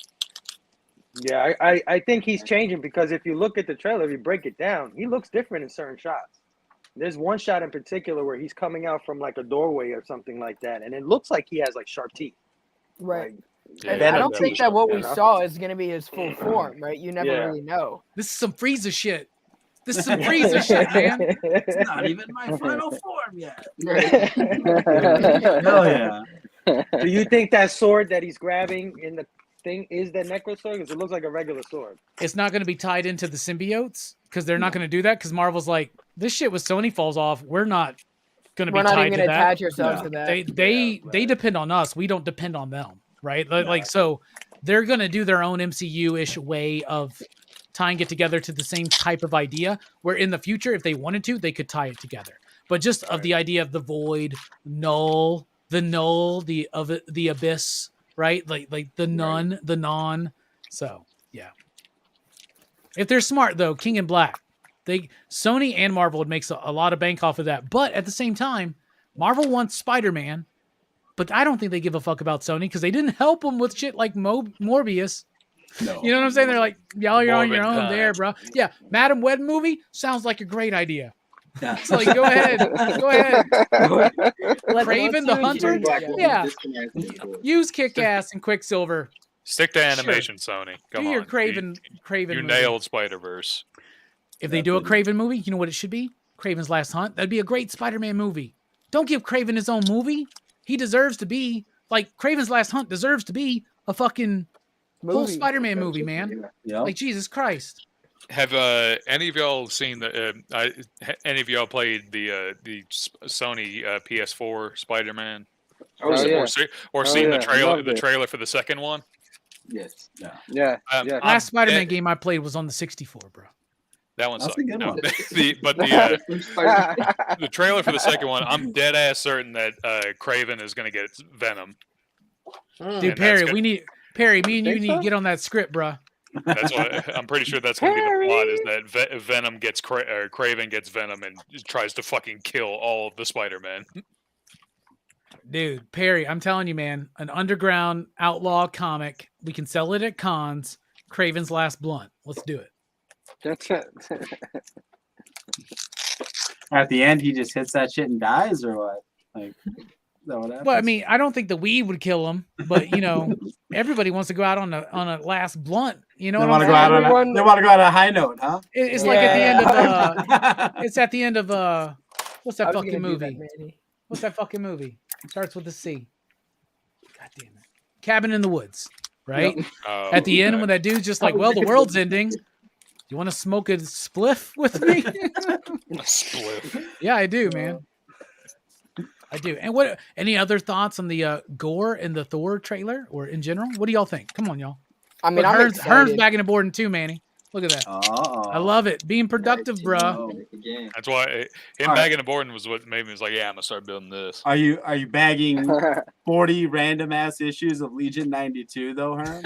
F: Yeah, I think he's changing because if you look at the trailer, if you break it down, he looks different in certain shots. There's one shot in particular where he's coming out from like a doorway or something like that, and it looks like he has like sharp teeth.
E: Right.
F: Like,
E: And
F: Venom
E: I don't think
F: teeth,
E: that what
F: you
E: we
F: know?
E: saw is going to be his full form, right? You never
F: Yeah.
E: really know.
A: This is some Frieza shit. This is some Frieza shit, man.
D: It's not even my final form yet.
H: Right.
D: Hell yeah.
F: Do you think that sword that he's grabbing in the thing is the Necro sword? Because it looks like a regular sword.
A: It's not going to be tied into the symbiotes because they're not going to do that because Marvel's like, this shit with Sony falls off. We're not going to be
E: We're not
A: tied
E: even
A: to
E: going to
A: that.
E: attach ourselves
D: Yeah.
E: to that.
A: They depend on us. We don't depend on them, right? Like so they're going to do their own MCU-ish way of tying it together to the same type of idea where in the future, if they wanted to, they could tie it together. But just of the idea of the void, null, the abyss, right? Like the nun, the non. So yeah. If they're smart though, King and Black, Sony and Marvel would make a lot of bank off of that. But at the same time, Marvel wants Spider-Man, but I don't think they give a fuck about Sony because they didn't help them with shit like Morbius.
D: No.
A: You know what I'm saying? They're like, y'all, you're on your
B: Morbin
A: own
B: time.
A: there, bro. Yeah, Madam Web movie sounds like a great idea.
D: Yeah.
A: So like, go ahead. Craven the Hunter?
H: Black Widow,
A: Yeah.
H: this can add to it.
A: Use Kick-Ass and Quicksilver.
B: Stick to animation, Sony. Come
A: Do
B: on.
A: your Craven
B: You
A: movie.
B: nailed Spider-Verse.
A: If they do a Craven movie, you know what it should be? Craven's Last Hunt. That'd be a great Spider-Man movie. Don't give Craven his own movie. He deserves to be like Craven's Last Hunt deserves to be a fucking whole
E: Movie.
A: Spider-Man movie, man.
D: Yeah.
A: Like Jesus Christ.
B: Have any of y'all seen any of y'all played the Sony PS4 Spider-Man?
H: Oh,
G: Oh,
H: yeah.
G: yeah.
B: Or
G: Oh,
B: seen
G: yeah.
B: the
G: Loved
B: trailer
G: it.
B: for the second one?
H: Yes.
F: Yeah. Yeah.
A: Last Spider-Man game I played was on the 64, bro.
B: That one
D: That's
B: sucked.
D: a good one.
B: The trailer for the second one, I'm dead ass certain that Craven is going to get Venom.
C: Mm.
A: Dude,
B: And
A: Perry,
B: that's
A: me and you
F: Think
A: need
F: so?
A: to get on that script, bro.
B: That's what I'm pretty sure that's going to be the plot. Is that Venom gets Craven gets Venom and tries to fucking kill all of the Spider-Man.
A: Dude, Perry, I'm telling you, man, an underground outlaw comic. We can sell it at cons. Craven's Last Blunt. Let's do it.
D: At the end, he just hits that shit and dies, or what? Like, is that what happens?
A: Well, I mean, I don't think the weed would kill him, but you know, everybody wants to go out on a last blunt. You know
D: they
A: what
D: want
A: I'm
D: to go out
A: saying?
D: on they want to go out on a high note, huh?
A: It's like at the end of
D: Yeah.
A: it's at the end of what's
E: I
A: that
E: was
A: fucking
E: gonna do that,
A: movie?
E: Manny.
A: What's that fucking movie? It starts with a C. God damn it. Cabin in the Woods, right?
B: Oh,
A: At the end
B: okay.
A: when that dude's just like, well, the world's ending. You want to smoke a spliff with me?
B: A spliff.
A: Yeah, I do, man. I do. And what? Any other thoughts on the gore in the Thor trailer or in general? What do y'all think? Come on, y'all.
E: I mean,
A: Look,
E: I'm
A: Hearn's
E: excited.
A: bagging a board in too, Manny. Look at that. I love it. Being productive, bruh.
B: That's why him bagging a board was what made me was like, yeah, I'm gonna start building this.
D: Are you bagging 40 random ass issues of Legion 92 though, Herm?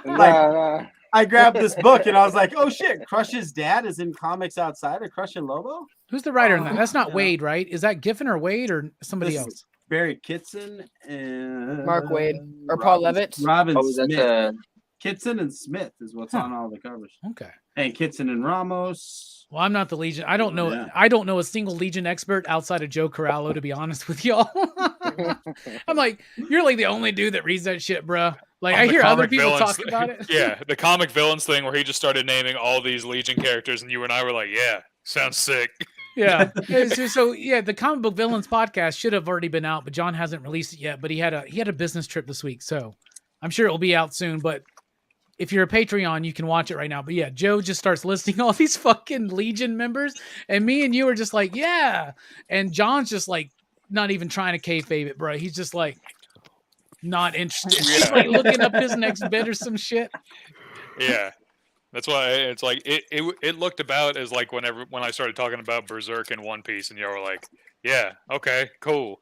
F: Nah.
D: I grabbed this book and I was like, oh shit, Crush's dad is in Comics Outsider, Crush and Lobo?
A: Who's the writer in that? That's not
D: Yeah.
A: Wade, right? Is that Giffen or Wade or somebody
D: This
A: else?
D: is Barry Kitson and
E: Mark Wade or Paul Levitz.
D: Robin
H: Oh, that's
D: Smith. Kitson and Smith is what's on all the covers.
A: Okay.
D: And Kitson and Ramos.
A: Well, I'm not the Legion. I don't know.
D: Yeah.
A: I don't know a single Legion expert outside of Joe Corallo, to be honest with y'all. I'm like, you're like the only dude that reads that shit, bruh. Like
B: On
A: I
B: the
A: hear other
B: comic
A: people
B: villains
A: talk about it.
B: Yeah, the comic villains thing where he just started naming all these Legion characters, and you and I were like, yeah, sounds sick.
A: Yeah. So yeah, the comic book villains podcast should have already been out, but John hasn't released it yet. But he had a business trip this week, so I'm sure it will be out soon. But if you're a Patreon, you can watch it right now. But yeah, Joe just starts listing all these fucking Legion members, and me and you are just like, yeah. And John's just like not even trying to kayfabe it, bro. He's just like not interested. He's like looking up his next bit or some shit.
B: Yeah. That's why it's like it looked about as like when I started talking about Berserk and One Piece, and y'all were like, yeah, okay, cool.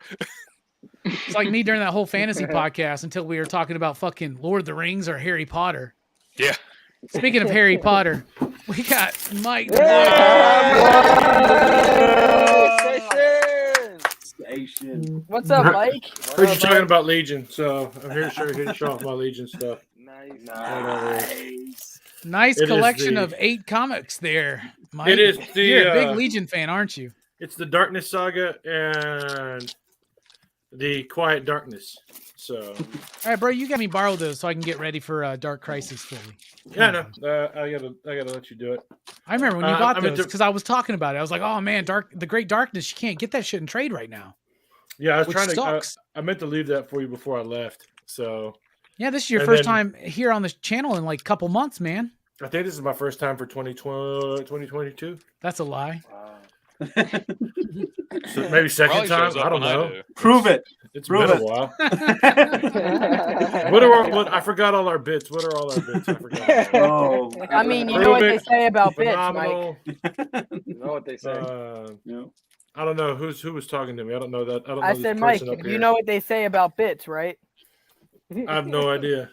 A: It's like me during that whole fantasy podcast until we were talking about fucking Lord of the Rings or Harry Potter.
B: Yeah.
A: Speaking of Harry Potter, we got Mike.
D: Station.
E: What's up, Mike?
I: Heard you talking about Legion, so I'm here to show off my Legion stuff.
A: Nice
I: It is
A: collection
I: the-
A: of 8 comics there, Mike.
I: It is the,
A: You're a big Legion fan, aren't you?
I: It's the Darkness Saga and the Quiet Darkness. So
A: All right, bro, you got me borrow those so I can get ready for Dark Crisis fully.
I: yeah, no, I gotta let you do it.
A: I remember when you got
I: I mean,
A: those because I was talking about it. I was like, "Oh man, the Great Darkness, you can't get that shit in trade right now."
I: Yeah, I was
A: Which
I: trying to.
A: sucks.
I: I meant to leave that for you before I left. So
A: Yeah, this is your
I: And
A: first
I: then-
A: time here on the channel in like a couple months, man.
I: I think this is my first time for 2022.
A: That's a lie.
I: So maybe second
B: Probably
I: time.
B: shows up
I: I don't
B: when
I: know.
B: do.
D: Prove it.
I: It's
D: Prove
I: been
D: it.
I: a while. What I forgot all our bits. What are all our bits? I forgot.
D: Oh,
E: I mean, you
I: Prove
E: know what
I: it.
E: they say about bits, Mike.
I: Phenomenal.
F: You know what they say.
D: no.
I: I don't know who was talking to me. I don't know that. I don't know
E: I
I: this
E: said, Mike,
I: person up
E: you
I: here.
E: know what they say about bits, right?
I: I have no idea.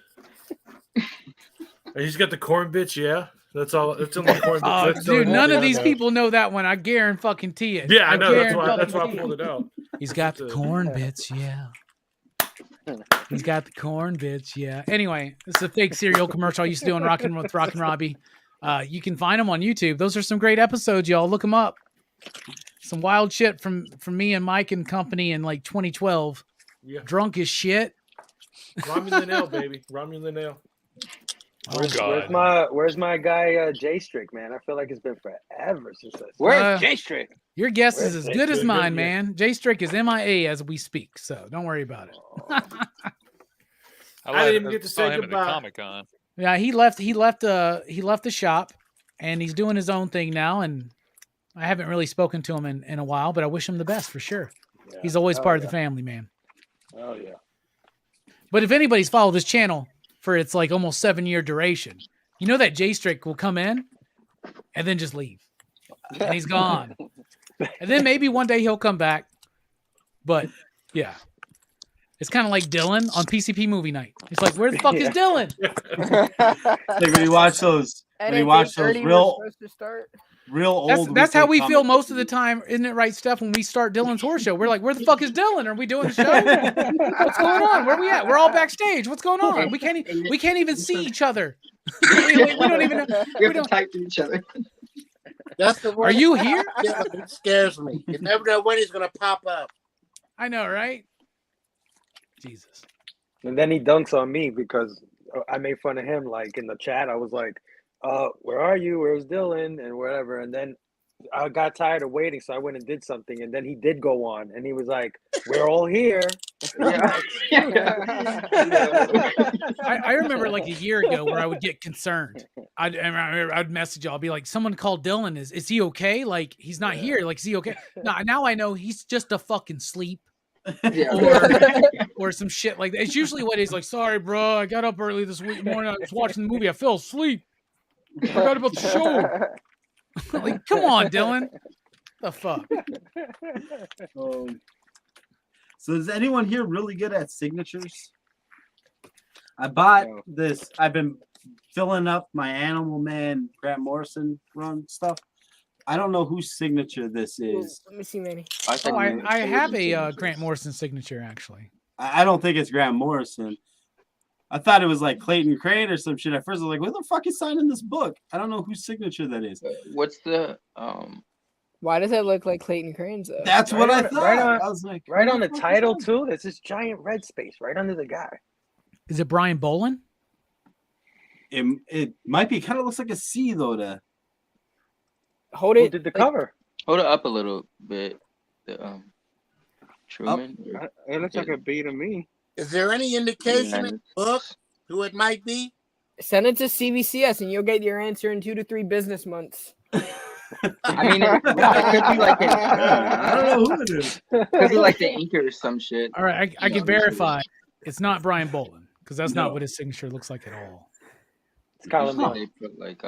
I: He's got the corn bits, yeah. That's all. It's only corn bits.
A: Oh,
I: That's the only
A: dude, none
I: thing
A: of
I: I
A: these
I: know.
A: people know that one. I guarantee it.
I: Yeah, I know. That's why I
A: guarantee
I: pulled it out.
A: He's got the
I: Just,
A: corn bits, yeah. He's got the corn bits, yeah. Anyway, this is a fake cereal commercial I used to do on Rockin' with Rockin' Robbie. You can find them on YouTube. Those are some great episodes, y'all. Look them up. Some wild shit from me and Mike and company in like 2012.
I: Yeah.
A: Drunk as shit.
I: Romulan Ale, baby. Romulan Ale.
A: Oh,
B: God.
F: Where's my guy J Strick, man? I feel like it's been forever since I.
G: Where's J Strick?
A: Your guess is
F: Where's
A: as good as
I: J-Strick?
A: mine,
I: Yeah.
A: man. J Strick is MIA as we speak, so don't worry about it.
I: I didn't even get to say
B: him at the
I: goodbye.
B: Comic-Con.
A: Yeah, he left the shop and he's doing his own thing now, and I haven't really spoken to him in a while, but I wish him the best for sure.
F: Yeah.
A: He's always
F: Oh,
A: part of
F: yeah.
A: the family, man.
F: Oh yeah.
A: But if anybody's followed this channel for its like almost 7-year duration. You know that J-Strick will come in and then just leave. And he's gone. And then maybe one day he'll come back. But yeah. It's kind of like Dylan on PCP movie night. It's like, where the fuck is Dylan?
D: Like when you watch those, real old.
A: That's how we feel most of the time, isn't it right, Steph? When we start Dylan's horror show, we're like, where the fuck is Dylan? Are we doing the show? What's going on? Where are we at? We're all backstage. What's going on? We can't even see each other. we don't even know.
H: We have to type to each other.
C: That's the one.
A: Are you here?
C: It scares me. You never know when he's gonna pop up.
A: I know, right? Jesus.
F: And then he dunks on me because I made fun of him. Like in the chat, I was like, where are you? Where's Dylan? And whatever. And then I got tired of waiting, so I went and did something. And then he did go on, and he was like, we're all here.
H: Yeah.
A: I remember like a year ago where I would get concerned. I'd message y'all, be like, someone called Dylan. Is he okay? Like, he's not here. Like, is he okay? Now I know he's just a fucking sleep. Or some shit like that. It's usually what he's like, sorry, bro, I got up early this morning. I was watching the movie. I fell asleep. I forgot about the show. Like, come on, Dylan. The fuck?
D: So is anyone here really good at signatures? I bought this. I've been filling up my Animal Man Grant Morrison run stuff. I don't know whose signature this is.
E: Let me see, Manny.
A: I have a Grant Morrison signature, actually.
D: I don't think it's Grant Morrison. I thought it was like Clayton Crane or some shit. At first, I was like, "Who the fuck is signing this book?" I don't know whose signature that is.
H: What's the
E: Why does that look like Clayton Crane's?
D: That's what I thought. I was like,
F: right on the title too. There's this giant red space right under the guy.
A: Is it Brian Bolin?
D: It might be. Kind of looks like a C though.
E: Hold it.
F: Who did the cover?
H: Hold it up a little bit. The Truman.
G: It looks like a B to me.
C: Is there any indication in the book who it might be?
E: Send it to CBCS and you'll get your answer in 2 to 3 business months.
H: I mean, it could be like
D: I don't know who it is.
H: Could be like the inker or some shit.
A: All right, I can verify. It's not Brian Bolin because that's not what his signature looks like at all.
F: It's Colin Bond.
H: They put like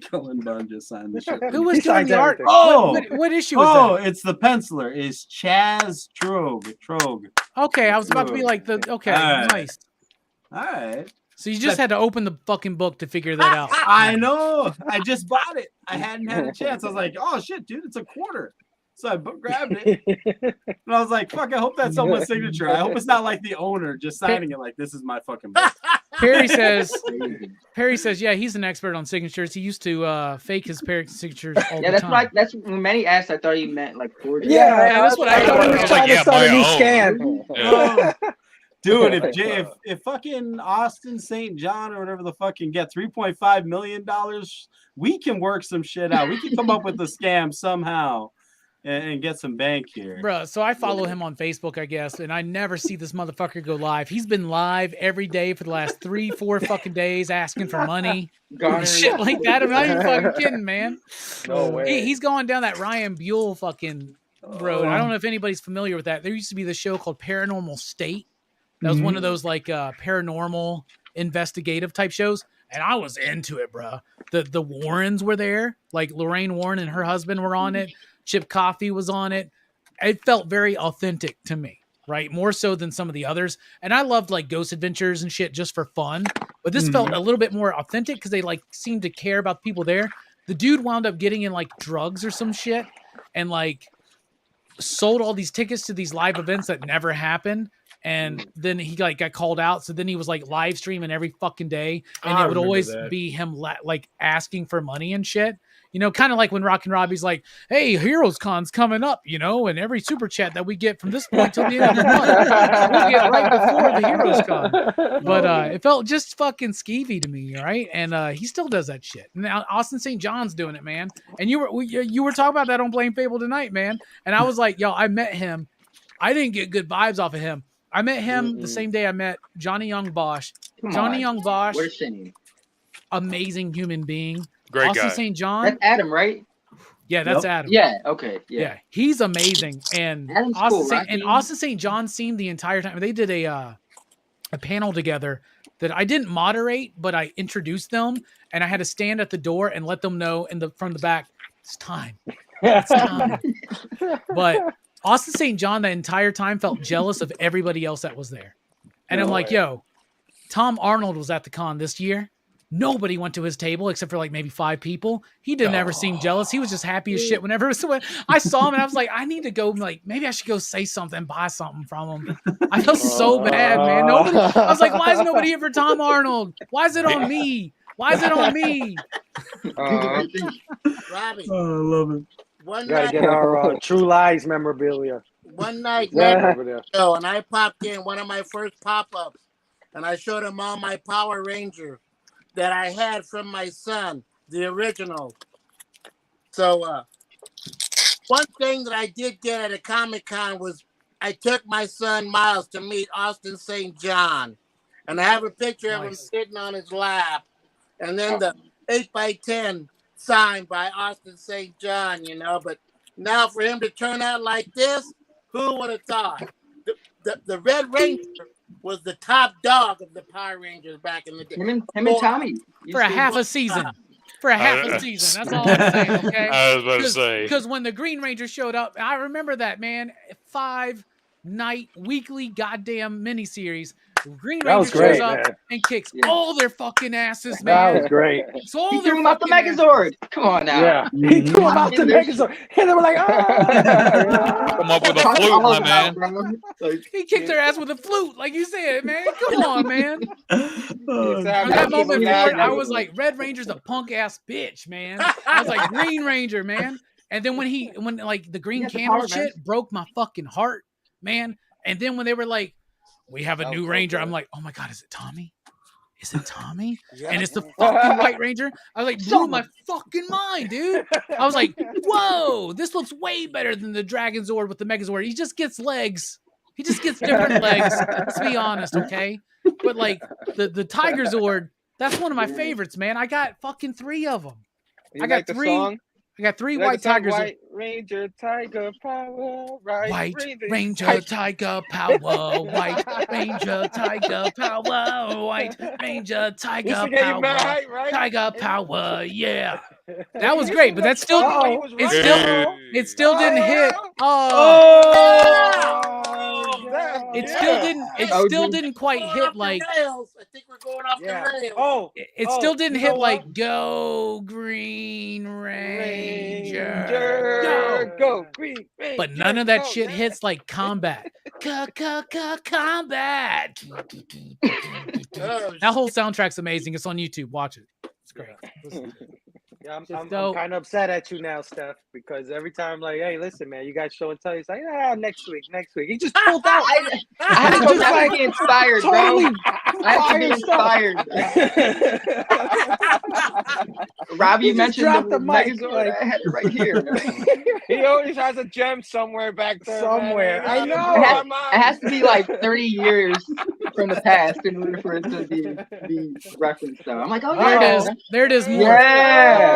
D: Colin Bond just signed the shit.
A: Who was doing the art? What issue was that?
D: It's the penciler. Is Chaz Trogue.
A: Okay, I was about to be like nice.
D: All right.
A: So you just had to open the fucking book to figure that out.
D: I know. I just bought it. I hadn't had a chance. I was like, oh shit, dude, it's a quarter. So I grabbed it. And I was like, fuck, I hope that's someone's signature. I hope it's not like the owner just signing it like this is my fucking book.
A: Perry says, yeah, he's an expert on signatures. He used to fake his parents' signatures all the time.
H: That's when many asked, I thought he meant like forgery.
F: Yeah, that's what I thought. He was trying to start a new scam.
B: Yeah.
D: Dude, if fucking Austin St. John or whatever the fuck can get $3.5 million, we can work some shit out. We can come up with a scam somehow and get some bank here.
A: Bro, so I follow him on Facebook, I guess, and I never see this motherfucker go live. He's been live every day for the last 3-4 fucking days asking for money. Shit like that. I'm not even fucking kidding, man.
F: No way.
A: He's going down that Ryan Buell fucking road. I don't know if anybody's familiar with that. There used to be this show called Paranormal State. That was one of those like paranormal investigative type shows. And I was into it, bro. The Warrens were there. Like Lorraine Warren and her husband were on it. Chip Coffey was on it. It felt very authentic to me, right? More so than some of the others. And I loved like Ghost Adventures and shit just for fun. But this felt a little bit more authentic because they like seemed to care about the people there. The dude wound up getting in like drugs or some shit and like sold all these tickets to these live events that never happened. And then he like got called out. So then he was like live streaming every fucking day. And it would always be him like asking for money and shit. You know, kind of like when Rockin' Robbie's like, hey, Heroes Con's coming up, you know, and every super chat that we get from this point till the end of the month, we'll get right before the Heroes Con. But it felt just fucking skeevy to me, right? And he still does that shit. Now Austin St. John's doing it, man. And you were talking about that on Blame Fable tonight, man. And I was like, yo, I met him. I didn't get good vibes off of him. I met him the same day I met Johnny Young Bosch. Young Bosch,
H: where's Shinny?
A: Amazing human being.
B: Great
A: Austin
B: guy.
A: St. John.
H: That's Adam, right?
A: Yeah, that's Adam.
H: Yeah, okay. Yeah.
A: He's amazing. And
H: Adam's cool, right?
A: Austin St. John seemed the entire time. They did a panel together that I didn't moderate, but I introduced them, and I had to stand at the door and let them know from the back, it's time. It's time. But Austin St. John the entire time felt jealous of everybody else that was there. And I'm like, yo, Tom Arnold was at the con this year. Nobody went to his table except for like maybe 5 people. He didn't ever seem jealous. He was just happy as shit whenever I saw him, and I was like, I need to go. Like, maybe I should go say something, buy something from him. I felt so bad, man. Nobody. I was like, why is nobody here for Tom Arnold? Why is it on me? Why is it on me?
C: Robbie.
D: Oh, I love it.
C: One
F: Gotta
C: night,
F: get our True Lies memorabilia.
C: one night,
F: Yeah.
C: over there. And I popped in one of my first pop-ups, and I showed him all my Power Rangers that I had from my son, the original. So one thing that I did get at a Comic-Con was I took my son Miles to meet Austin St. John, and I have a picture of him sitting on his lap, and then the 8x10 signed by Austin St. John, you know. But now for him to turn out like this, who would have thought? The Red Ranger was the top dog of the Power Rangers back in the day.
H: Him and Tommy.
A: For a half a season. For a half a season. That's all I'm saying, okay?
B: I was about to say.
A: Because when the Green Ranger showed up, I remember that, man. 5-night weekly goddamn miniseries. Green Ranger shows up and kicks all their fucking asses, man.
F: That was great.
A: So all
H: He threw him out the Megazord. Come on now.
F: Yeah, he threw him out the Megazord. And they were like,
B: Come up with a flute, my man.
A: He kicked their ass with a flute, like you said, man. Come on, man.
H: From
A: that moment forward, I was like, Red Ranger's a punk ass bitch, man. I was like, Green Ranger, man. And then when like the green candle shit broke my fucking heart, man. And then when they were like, we have a new Ranger, I'm like, oh my God, is it Tommy? Is it Tommy? And it's the fucking White Ranger. I was like, blew my fucking mind, dude. I was like, whoa, this looks way better than the Dragon Zord with the Megazord. He just gets legs. He just gets different legs. Let's be honest, okay? But like the Tiger Zord, that's one of my favorites, man. I got fucking 3 of them. I got 3.
G: Song?
A: I got 3
G: You
A: White Tigers.
G: White Ranger, Tiger Power,
A: White Ranger, Tiger Power, White Ranger, Tiger Power, White Ranger, Tiger Power, Tiger Power, yeah. That was great, but that still, it still didn't hit. It still didn't quite hit like.
C: I think we're going off the rails.
A: It still didn't hit like Go Green Ranger,
G: go Green Ranger.
A: But none of that shit hits like Combat. Combat. That whole soundtrack's amazing. It's on YouTube. Watch it. It's great.
F: Yeah, I'm kind of upset at you now, Steph, because every time, like, hey, listen, man, you got show and tell. He's like, next week. He just pulled out.
H: I had to just be inspired, bro. I have to be inspired. Robbie, you mentioned the Megazord. I had it right here.
G: He always has a gem somewhere back there.
F: Somewhere.
G: Man.
F: I know.
H: It has to be like 30 years from the past in order for it to be referenced, though. I'm like, oh, yeah.
A: There it is. More.
H: Yeah.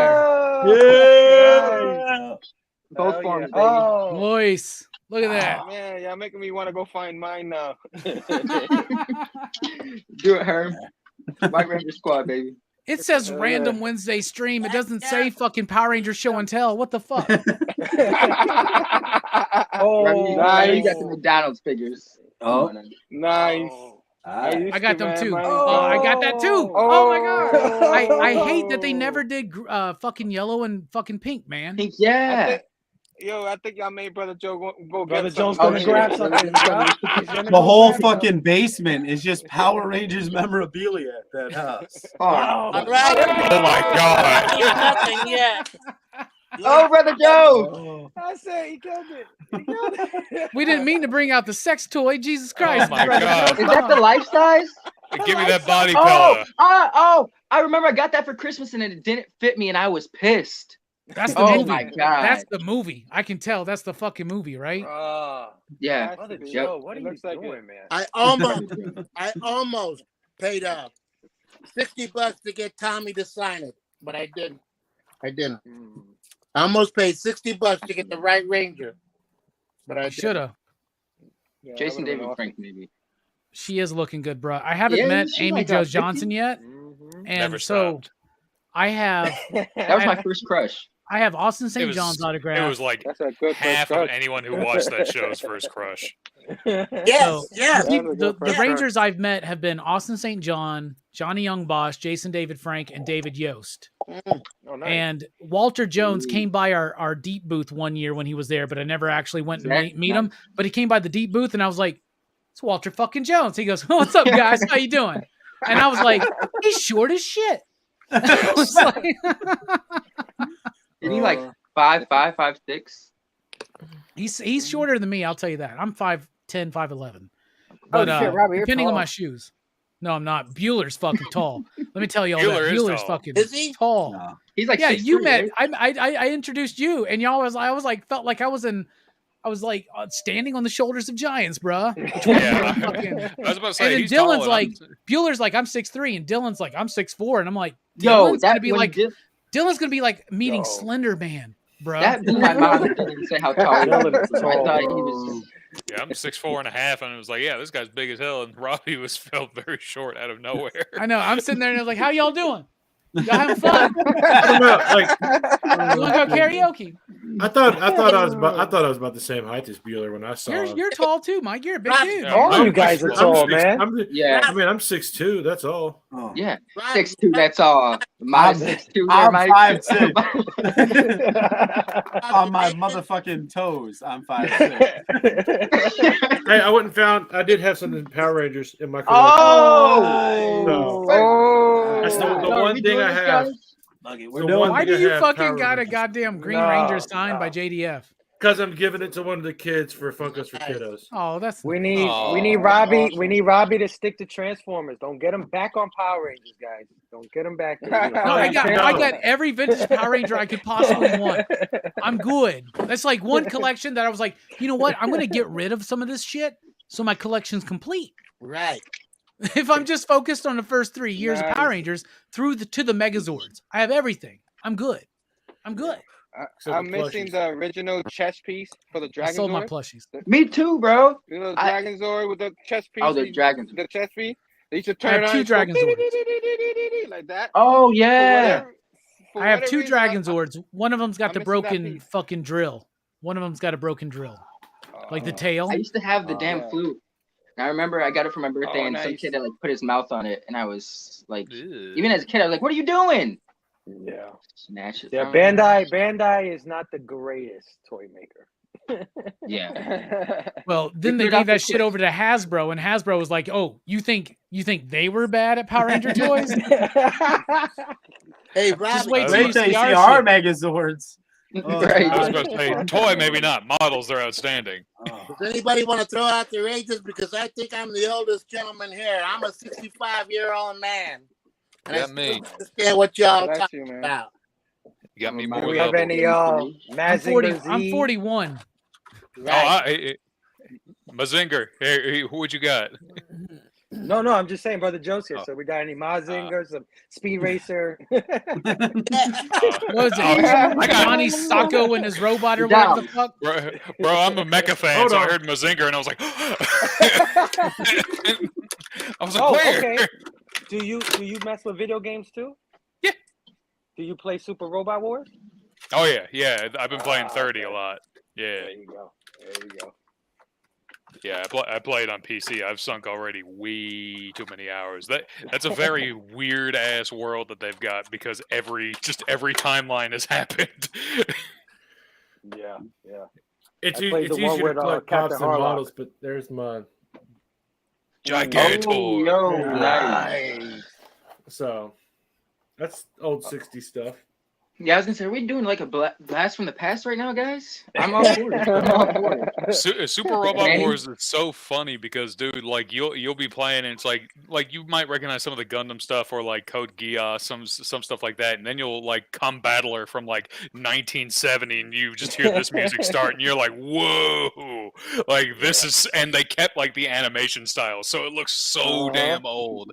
H: Both forms, baby.
A: Moist. Look at that.
G: Man, y'all making me want to go find mine now.
H: Do it, Herm. White Ranger Squad, baby.
A: It says random Wednesday stream. It doesn't say fucking Power Ranger show and tell. What the fuck?
H: Nice. You got the McDonald's figures.
G: Oh, nice.
A: I got them too. I got that too. Oh my God. I hate that they never did fucking yellow and fucking pink, man.
H: Pink, yeah.
G: I think y'all made Brother Joe go
F: Brother
G: get
F: Joe's
G: something.
F: gonna grab something.
D: The whole fucking basement is just Power Rangers memorabilia at that house.
C: All right.
B: Oh my God.
C: Nothing yet.
H: Oh, Brother Joe.
F: I said he killed it.
A: We didn't mean to bring out the sex toy. Jesus Christ.
B: Oh my God.
H: Is that the life size?
B: Give me that body color.
H: I remember I got that for Christmas and it didn't fit me and I was pissed.
A: That's the movie.
H: My God.
A: That's the movie. I can tell. That's the fucking movie, right?
H: Yeah.
F: Brother Joe, what are you doing, man?
C: I almost paid up $60 to get Tommy to sign it, but I didn't. I almost paid $60 to get the right Ranger, but I
A: should have.
H: Jason David Frank, maybe.
A: She is looking good, bro. I haven't
H: Yeah,
A: met
H: she
A: Amy
H: like
A: Jo
H: 50.
A: Johnson yet,
F: Mhm.
A: and
B: Never
A: so
B: stopped.
A: I have
H: That was my first crush.
A: I have Austin
B: It
A: St. John's
B: was
A: autograph.
B: like
F: That's a good
B: half
F: first
B: of
F: crush.
B: anyone who watched that show's first crush.
A: So
C: Yes, yes.
F: That's a good
A: the
F: first crush.
A: Rangers I've met have been Austin St. John, Johnny Young Bosch, Jason David Frank, and David Yost.
C: Mm.
F: Oh, nice.
A: And Walter Jones
H: Ooh.
A: came by our deep booth one year when he was there, but I never actually went and
H: That's
A: meet
H: nice.
A: him. But he came by the deep booth, and I was like, "It's Walter fucking Jones." He goes, "What's up, guys? How you doing?" And I was like, "He's short as shit." I was like,
H: Isn't he like 5'5", 5'6"?
A: he's shorter than me. I'll tell you that. I'm 5'10", 5'11".
E: Oh
A: But
E: shit, Robbie, you're
A: depending on
E: tall.
A: my shoes. No, I'm not. Bueller's fucking tall. Let me tell you all
B: Bueller
A: that.
B: is
A: Bueller's
B: tall.
A: fucking
C: Is he?
A: tall.
D: No.
H: He's like
A: Yeah,
H: 6'3",
A: you met.
H: right?
A: I introduced you, and y'all was. I was like felt like I was like standing on the shoulders of giants, bruh. Which one
B: Yeah,
A: of you fucking-
B: I was about to
A: And
B: say
A: then
B: he's tall.
A: Dylan's
B: And
A: like Bueller's like I'm 6'3", and Dylan's like I'm 6'4", and I'm like
H: Yo,
A: Dylan's gonna
H: that
A: be
H: when
A: like Dylan's gonna be like meeting
F: Yo.
A: Slender Man, bruh.
H: that blew my mind when Dylan said how tall he
F: Dylan
H: was.
F: is
H: I
F: tall,
H: thought he
F: bro.
H: was.
B: yeah, I'm 6'4.5", and it was like, yeah, this guy's big as hell. And Robbie felt very short out of nowhere.
A: I know. I'm sitting there and I was like, "How y'all doing? Y'all having fun?
I: I don't know, like
A: You want to go karaoke?
I: I thought I was about the same height as Bueller when I saw him.
A: You're tall too, Mike. You're a big
C: Rob-
A: dude.
B: Yeah,
F: All
B: I'm
F: you guys are
B: six-
F: tall,
I: six-
F: man.
H: Yeah,
I: I mean, I'm 6'2", that's all.
D: Oh.
H: yeah.
C: Rob,
H: 6'2", that's all. My
D: I'm-
H: 6'2",
D: I'm
H: Mike.
D: 5'6".
C: Rob,
D: On my
C: you make it-
D: motherfucking toes, I'm 5'6".
I: Hey, I went and found. I did have something Power Rangers in my collection.
H: Oh,
I: So, that's the
H: Are
I: one
H: we
I: thing
H: doing
I: I
H: this,
I: have.
H: guys?
D: We're
I: So
D: doing
I: one
A: Why
I: thing
A: do
I: I
A: you
I: have
A: fucking
I: Power
A: got a
I: Rangers.
A: goddamn Green
F: No,
A: Ranger signed by
F: no.
A: JDF?
I: Because I'm giving it to one of the kids for Funkos for Kiddos.
A: Oh, that's
F: We need
B: Aw,
F: Robbie.
G: awesome.
F: We need Robbie to stick to Transformers. Don't get him back on Power Rangers, guys. Don't get him back there.
A: no. I got
I: No.
A: every vintage Power Ranger I could possibly want. I'm good. That's like one collection that I was like, you know what? I'm gonna get rid of some of this shit so my collection's complete.
C: Right.
A: If I'm just focused on the first 3 years of Power
G: Nice.
A: Rangers to the Megazords, I have everything. I'm good. I'm good.
I: Except
G: I'm
I: the
G: missing
I: plushies.
G: the original chest piece for the
A: I
G: Dragon
A: sold my
G: Zord.
A: plushies.
H: Me too, bro.
G: You know the
H: I-
G: Dragon Zord with the chest piece.
H: Oh, the Dragon Zord.
G: The chest piece. They used to
A: I have
G: turn on
A: two
G: and go
A: Dragon Zords.
G: like that.
H: Oh yeah.
G: For
A: I have
G: whatever
A: two
G: reason,
A: Dragon Zords. One of them's got
G: I'm
A: the
G: missing that
A: broken
G: piece.
A: fucking drill. One of them's got a broken drill, like the tail.
H: I used to have the damn
G: yeah.
H: flute. And I remember I got it for my birthday,
G: Oh,
H: and some
G: nice.
H: kid had like put his mouth on it, and I was like,
B: Ew.
H: even as a kid, I was like, "What are you doing?"
F: Yeah.
H: Snatch it.
F: Yeah.
H: from him.
F: Bandai is not the greatest toy maker.
H: Yeah.
A: Well, then
H: They
A: they
H: put it out
A: gave that
H: there
A: shit
H: quick.
A: over to Hasbro, and Hasbro was like, "Oh, you think they were bad at Power Ranger toys?
C: Hey,
A: Just
C: Robbie.
A: wait till
D: Wait
A: you
D: till you
A: see
D: see
A: our
D: our
A: shit."
D: Megazords. Oh,
H: Right.
B: I was
D: God.
B: about to say, toy maybe not. Models, they're outstanding.
D: Oh.
C: Does anybody want to throw out their ages? Because I think I'm the oldest gentleman here. I'm a 65-year-old man. And I
B: Got
C: still
B: me.
C: don't understand what y'all
G: Bless
C: talking
G: you, man.
C: about.
B: You got me
H: Do
F: Do
B: more
F: we have
B: double.
F: any
A: I'm
F: Mazinger Z?
A: I'm 41.
C: Right.
B: Mazinger. Hey, who would you got?
F: No, I'm just saying, Brother Joe's here.
B: Oh.
F: So we got any Mazinger, some Speed Racer?
A: What was it?
B: I got,
A: Johnny Sacco and his robot or
H: Down.
A: whatever the fuck?
B: bro, I'm a mecha fan,
I: Hold
B: so I
I: on.
B: heard Mazinger and I was like, I was like,
F: Oh,
B: where?
F: okay. Do you mess with video games too?
B: Yeah.
F: Do you play Super Robot Wars?
B: Oh yeah. I've been playing 30 a
F: okay.
B: lot. Yeah,
F: There you go.
B: yeah. I played on PC. I've sunk already way too many hours. That's a very weird ass world that they've got because every timeline has happened.
F: Yeah.
I: It's
F: I played the one
I: easier
F: with,
I: to collect
F: Captain
I: pops than
F: Harlock.
I: models, but there's my
B: Gigantor.
H: Oh, yo,
F: Nice.
H: nice.
I: so that's old 60 stuff.
H: Yeah, I was gonna say, are we doing like a blast from the past right now, guys? I'm all for it. I'm all for it.
B: Super Robot
H: Manny?
B: Wars is so funny because, dude, like you'll be playing and it's like you might recognize some of the Gundam stuff or like Code Geass, some stuff like that, and then you'll like come Battler from like 1970, and you just hear this music start, and you're like, whoa, like this is, and they kept like the animation style, so it looks so damn old.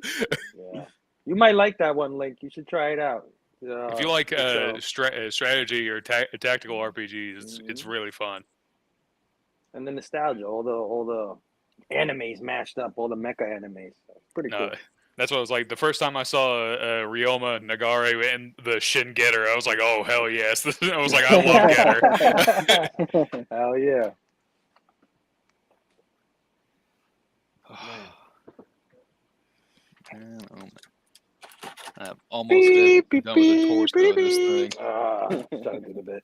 F: Yeah. You might like that one, Link. You should try it out.
B: If you like
F: so-
B: strategy or tactical RPGs, it's really fun.
F: And the nostalgia, all the animes mashed up, all the mecha animes. Pretty cool.
B: That's what I was like. The first time I saw Ryoma Nagare and the Shin Getter, I was like, "Oh hell yes!" I was like, "I love Getter."
F: Hell yeah!
J: I'm almost done with the torso of this thing.
F: Trying to do the bit.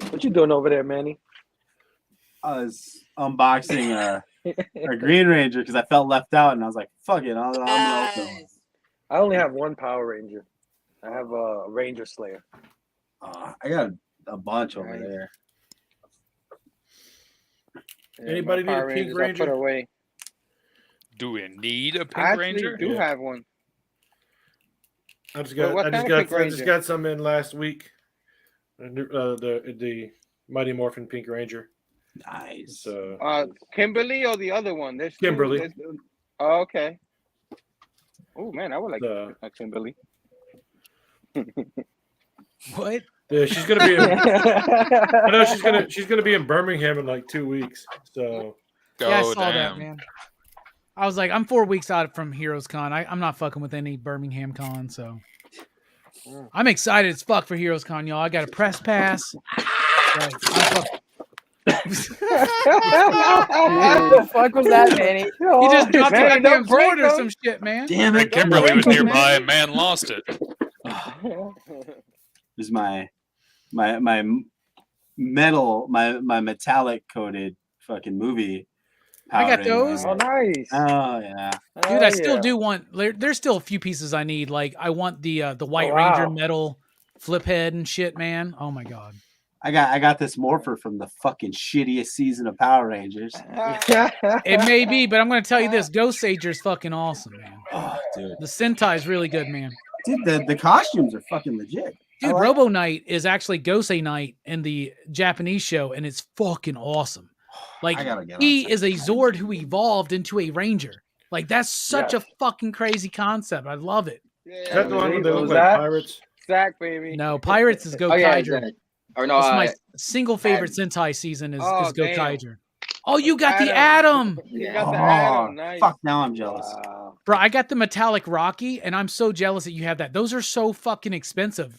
F: What you doing over there, Manny?
D: I was unboxing a Green Ranger because I felt left out, and I was like, "Fuck it, I'm gonna open one."
F: I only have one Power Ranger. I have a Ranger Slayer.
D: I got a bunch over there.
I: Anybody need a Pink Ranger?
G: Put away.
B: Do we need a Pink
G: I actually
B: Ranger?
G: do have one.
I: I just
G: What kind of Pink
I: I just
G: Ranger?
I: got some in last week. The Mighty Morphin Pink Ranger.
D: Nice.
G: Kimberly or the other one? There's
I: Kimberly.
G: Oh, okay. Oh man, I would like a Kimberly.
A: What?
I: Yeah, she's gonna be. I know she's gonna be in Birmingham in like 2 weeks. So.
A: Yeah, I saw that, man. I was like, I'm 4 weeks out from Heroes Con. I'm not fucking with any Birmingham Con, so I'm excited as fuck for Heroes Con, y'all. I got a press pass.
E: What the fuck was that, Manny?
A: He just dropped a
G: Man,
A: goddamn
G: don't break
A: sword or
G: them.
A: some shit, man.
D: Damn it!
B: Kimberly was nearby, and man lost it.
D: This is my metal, my metallic coated fucking movie.
A: I got
D: Power
A: those.
D: Ranger.
F: Oh, nice.
D: Oh yeah.
A: Dude, I still do want. There's still a few pieces I need. Like I want the White Ranger metal flip head and shit, man. Oh my god.
D: I got this morpher from the fucking shittiest season of Power Rangers.
A: It may be, but I'm gonna tell you this: Ghost Sager's fucking awesome, man.
D: Oh, dude.
A: The Sentai is really good, man.
D: Dude, the costumes are fucking legit.
A: Dude, Robo Knight is actually Gosei Knight in the Japanese show, and it's fucking awesome. Like he is a Zord who evolved into a Ranger. Like that's such a fucking crazy concept. I love it.
I: Is that the one where they look like pirates?
G: Zach, baby.
A: No, Pirates is Go
H: Oh, yeah,
A: Kaiger.
H: Zach. Or no,
A: It's my single favorite Sentai season is Go
G: damn.
A: Kaiger. Oh, you got the Atom.
G: You got the Atom. Nice.
D: Fuck, now I'm jealous.
A: Bro, I got the metallic Rocky, and I'm so jealous that you have that. Those are so fucking expensive.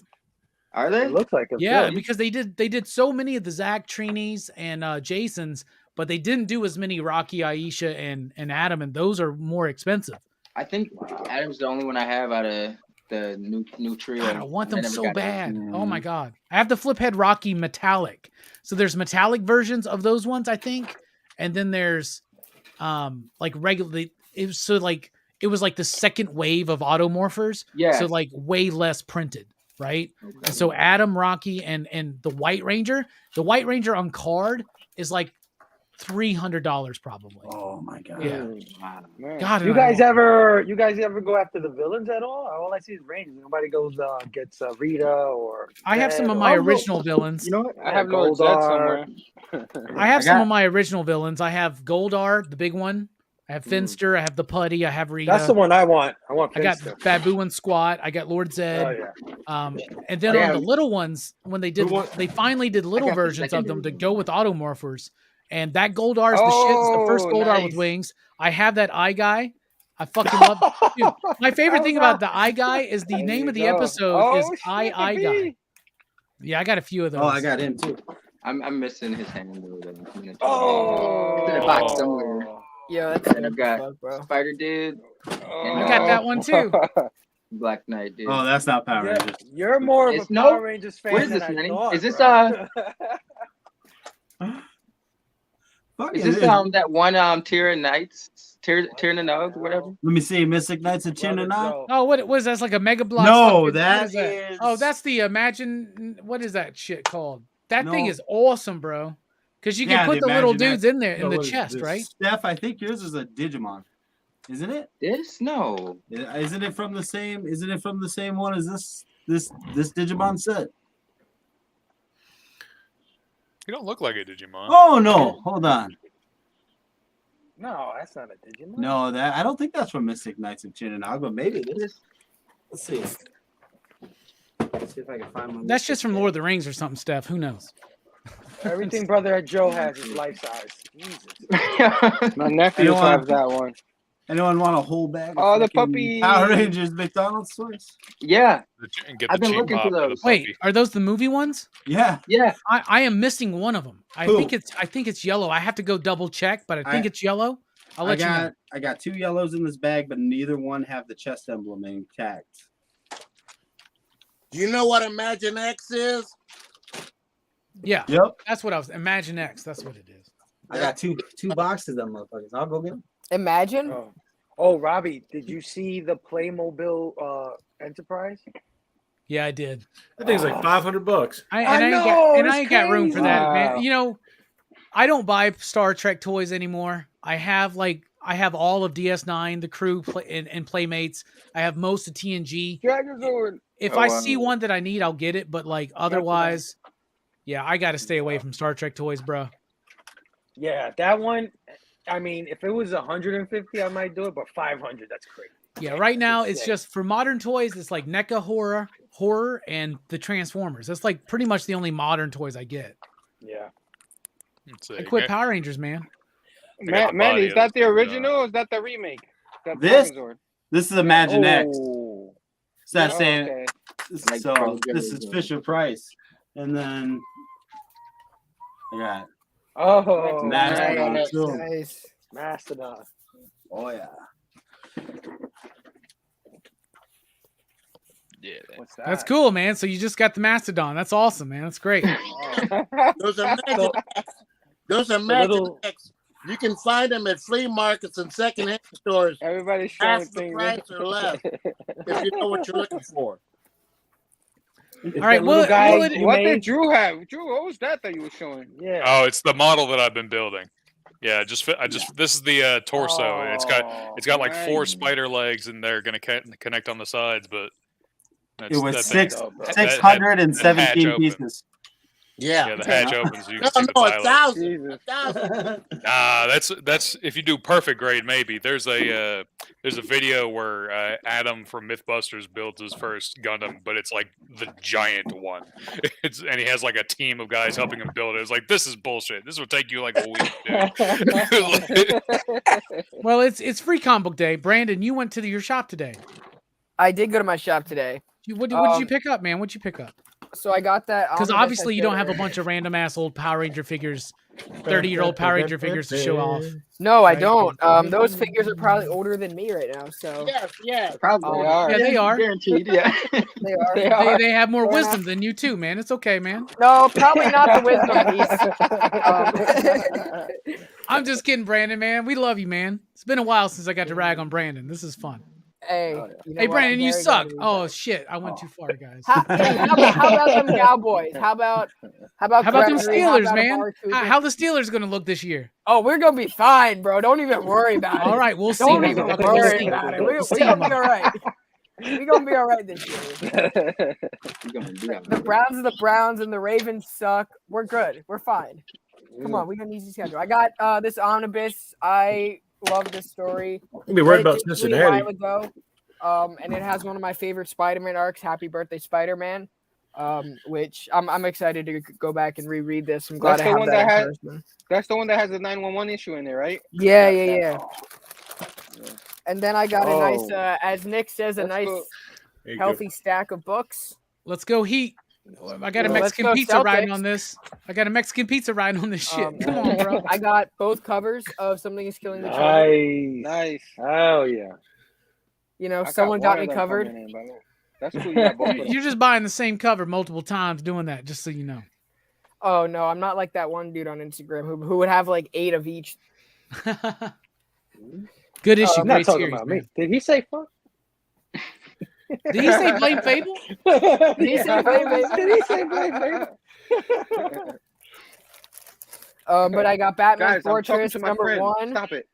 H: Are they?
F: It looks like it's
A: Yeah,
F: good.
A: because they did so many of the Zach Trinis and Jasons, but they didn't do as many Rocky, Aisha, and Adam, and those are more expensive.
H: I think Adam's the only one I have out of the new trio.
A: God, I want them
H: never
A: so
H: got
A: bad.
H: those.
A: Oh my god. I have the flip head Rocky metallic. So there's metallic versions of those ones, I think. And then there's like regularly it was like the second wave of automorphers.
H: Yeah.
A: So like way less printed, right? Okay. And so Adam, Rocky, and the White Ranger on card is like $300 probably.
D: Oh my god.
A: Yeah.
F: Man.
A: God,
F: you guys ever go after the villains at all? All I see is Rangers. Nobody goes gets Rita or.
A: I have some of my original villains.
G: You know what? I have Lord Zed somewhere.
A: I have some of my original villains. I have Goldar, the big one. I have Finster. I have the Putty. I have Rita.
F: That's the one I want. I want
A: Finster. I got Babu and Squat. I got Lord Zed.
F: Oh, yeah.
A: And then on the little ones, when they finally did little versions of them to go with automorphers. And that Goldar is the shit. It's the first Goldar with wings. I have that eye guy. I fucking love it. Dude, my favorite thing about the eye guy is the name of the episode is Eye Guy. Yeah, I got a few of those.
D: Oh, I got him too.
H: I'm missing his hand.
F: Oh,
H: it's in a box somewhere.
E: Yeah, that's
H: and I've got Spider Dude.
A: I got that one too.
H: Black Knight Dude.
D: Oh, that's not Power Rangers.
F: You're more of a Power Rangers fan.
H: What is this,
F: than
H: Manny?
F: I thought,
H: is this Is this that one Tyranid Nog, whatever?
D: Let me see, Mystic Knights of Tyranid.
A: Oh, what was that? Like a Mega Block?
D: No,
A: that is. Oh, that's the Imagine. What is that shit called? That thing is awesome, bro. Because you can put the little dudes in there in the chest, right?
D: Steph, I think yours is a Digimon, isn't it?
H: This no.
D: Isn't it from the same? Isn't it from the same one as this Digimon set?
B: You don't look like a Digimon.
D: Oh no! Hold on.
F: No, that's not a Digimon.
D: No, I don't think that's from Mystic Knights of Tyranid, but maybe it is. Let's see. Let's see if I can find one.
A: That's just from Lord of the Rings or something, Steph. Who knows?
F: Everything brother Joe has is life size. Jesus.
G: My nephews have that one.
D: Anyone want a whole bag of
G: Oh, the
D: fucking
G: puppy.
D: Power Rangers McDonald's toys?
H: Yeah,
B: And get
H: I've
B: the
H: been
B: cheap
H: looking for
B: pop out of
H: those.
B: the
A: Wait,
B: puppy.
A: are those the movie ones?
D: Yeah.
H: Yeah.
A: I am missing one of them. I
D: Who?
A: think it's yellow. I have to go double check, but I think it's yellow. I'll let you know.
D: I got 2 yellows in this bag, but neither one have the chest emblem intact.
C: Do you know what Imagine X is?
A: Yeah.
D: Yep.
A: That's what I was. Imagine X. That's what it is.
D: I got two boxes of them motherfuckers. I'll go get them.
E: Imagine.
F: Oh, Robbie, did you see the Playmobil Enterprise?
A: Yeah, I did.
I: That thing's like $500.
A: I ain't got room for that,
F: Wow.
A: man. You know, I don't buy Star Trek toys anymore. I have all of DS9, the crew and Playmates. I have most of TNG.
G: Dragonzord.
A: If I see one that I need, I'll get it. But like otherwise, yeah, I got to stay away from Star Trek toys, bro.
F: Yeah, that one. I mean, if it was 150, I might do it, but 500, that's crazy.
A: Yeah, right now it's just for modern toys. It's like NECA horror, and the Transformers. That's like pretty much the only modern toys I get.
F: Yeah.
A: I quit Power Rangers, man.
G: Manny, is that the original or is that the remake?
D: This
G: Dragonzord?
D: is Imagine X.
G: Oh.
D: It's that
G: Oh,
D: same.
G: okay.
D: So this is Fisher Price, and then I got
F: Oh,
D: Mastodon
F: nice.
D: too.
E: Nice.
F: Mastodon.
D: Oh yeah.
B: Yeah,
F: What's that?
A: That's cool, man. So you just got the Mastodon. That's awesome, man. That's great.
C: Those Imagine X. You can find them at flea markets and secondhand stores.
G: Everybody's showing
C: half the
G: things.
C: price or less if you know what you're looking for.
A: All right, what
G: did Drew have? Drew, what was that you were showing?
F: Yeah.
B: Oh, it's the model that I've been building. Yeah, this is the torso, and it's got like 4 spider legs, and they're gonna connect on the sides, but
D: It was
B: that
D: 617 pieces.
C: Yeah,
B: the hatch opens. So you can see the
C: 1,000.
B: That's if you do perfect grade, maybe. There's a video where Adam from MythBusters builds his first Gundam, but it's like the giant one. And he has like a team of guys helping him build it. It's like, this is bullshit. This will take you like a week, dude.
A: Well, it's free comic book day. Brandon, you went to your shop today.
E: I did go to my shop today.
A: What did you pick up, man? What'd you pick up?
E: So I got that
A: because obviously you don't have a bunch of random ass old Power Ranger figures, 30-year-old Power Ranger figures to show off.
E: No, I don't. Those figures are probably older than me right now. So
C: yes,
H: probably
E: are.
A: Yeah, they are.
H: Guaranteed. Yeah,
E: they are.
A: They have more wisdom than you too, man. It's okay, man.
E: No, probably not the wisdom piece.
A: I'm just kidding, Brandon, man. We love you, man. It's been a while since I got to rag on Brandon. This is fun.
E: Hey, you know
A: hey,
E: what?
A: Brandon, you suck. Oh shit, I went too far, guys.
E: How about them Cowboys? How about
A: them Steelers,
E: how
A: man? How the Steelers going to look this year?
E: Oh, we're gonna be fine, bro. Don't even worry about it.
A: All right, we'll see.
E: Don't even worry about it. We're gonna be all right. We're gonna be all right this year. The Browns are the Browns, and the Ravens suck. We're good. We're fine. Come on, we got an easy schedule. I got this omnibus. I love this story.
I: You'll be worried about Cincinnati.
E: A while ago, and it has one of my favorite Spider-Man arcs, Happy Birthday Spider-Man, which I'm excited to go back and reread this. I'm glad I have that.
G: That's the one that has the 911 issue in there, right?
E: Yeah. And then I got a nice, as Nick says, a nice, healthy stack of books.
A: Let's go Heat. I got a Mexican pizza riding on this. Shit. Come on, bro.
E: I got both covers of Something Is Killing the
F: Nice.
E: Children.
G: Nice.
F: Oh yeah.
E: You know, someone got me covered.
G: That's cool. You
A: You're just buying the same cover multiple times doing that, just so you know.
E: Oh no, I'm not like that one dude on Instagram who would have like 8 of each.
A: Good issue.
F: I'm not
A: Great
F: talking
A: series,
F: about
A: man.
F: me. Did he say fuck?
A: Did he say blame Fable?
E: Did he say blame Fable?
F: Did he say blame Fable?
E: But I got Batman
G: Guys, I'm talking
E: Fortress
G: to my
E: number
G: friend.
E: 1.
G: Stop it.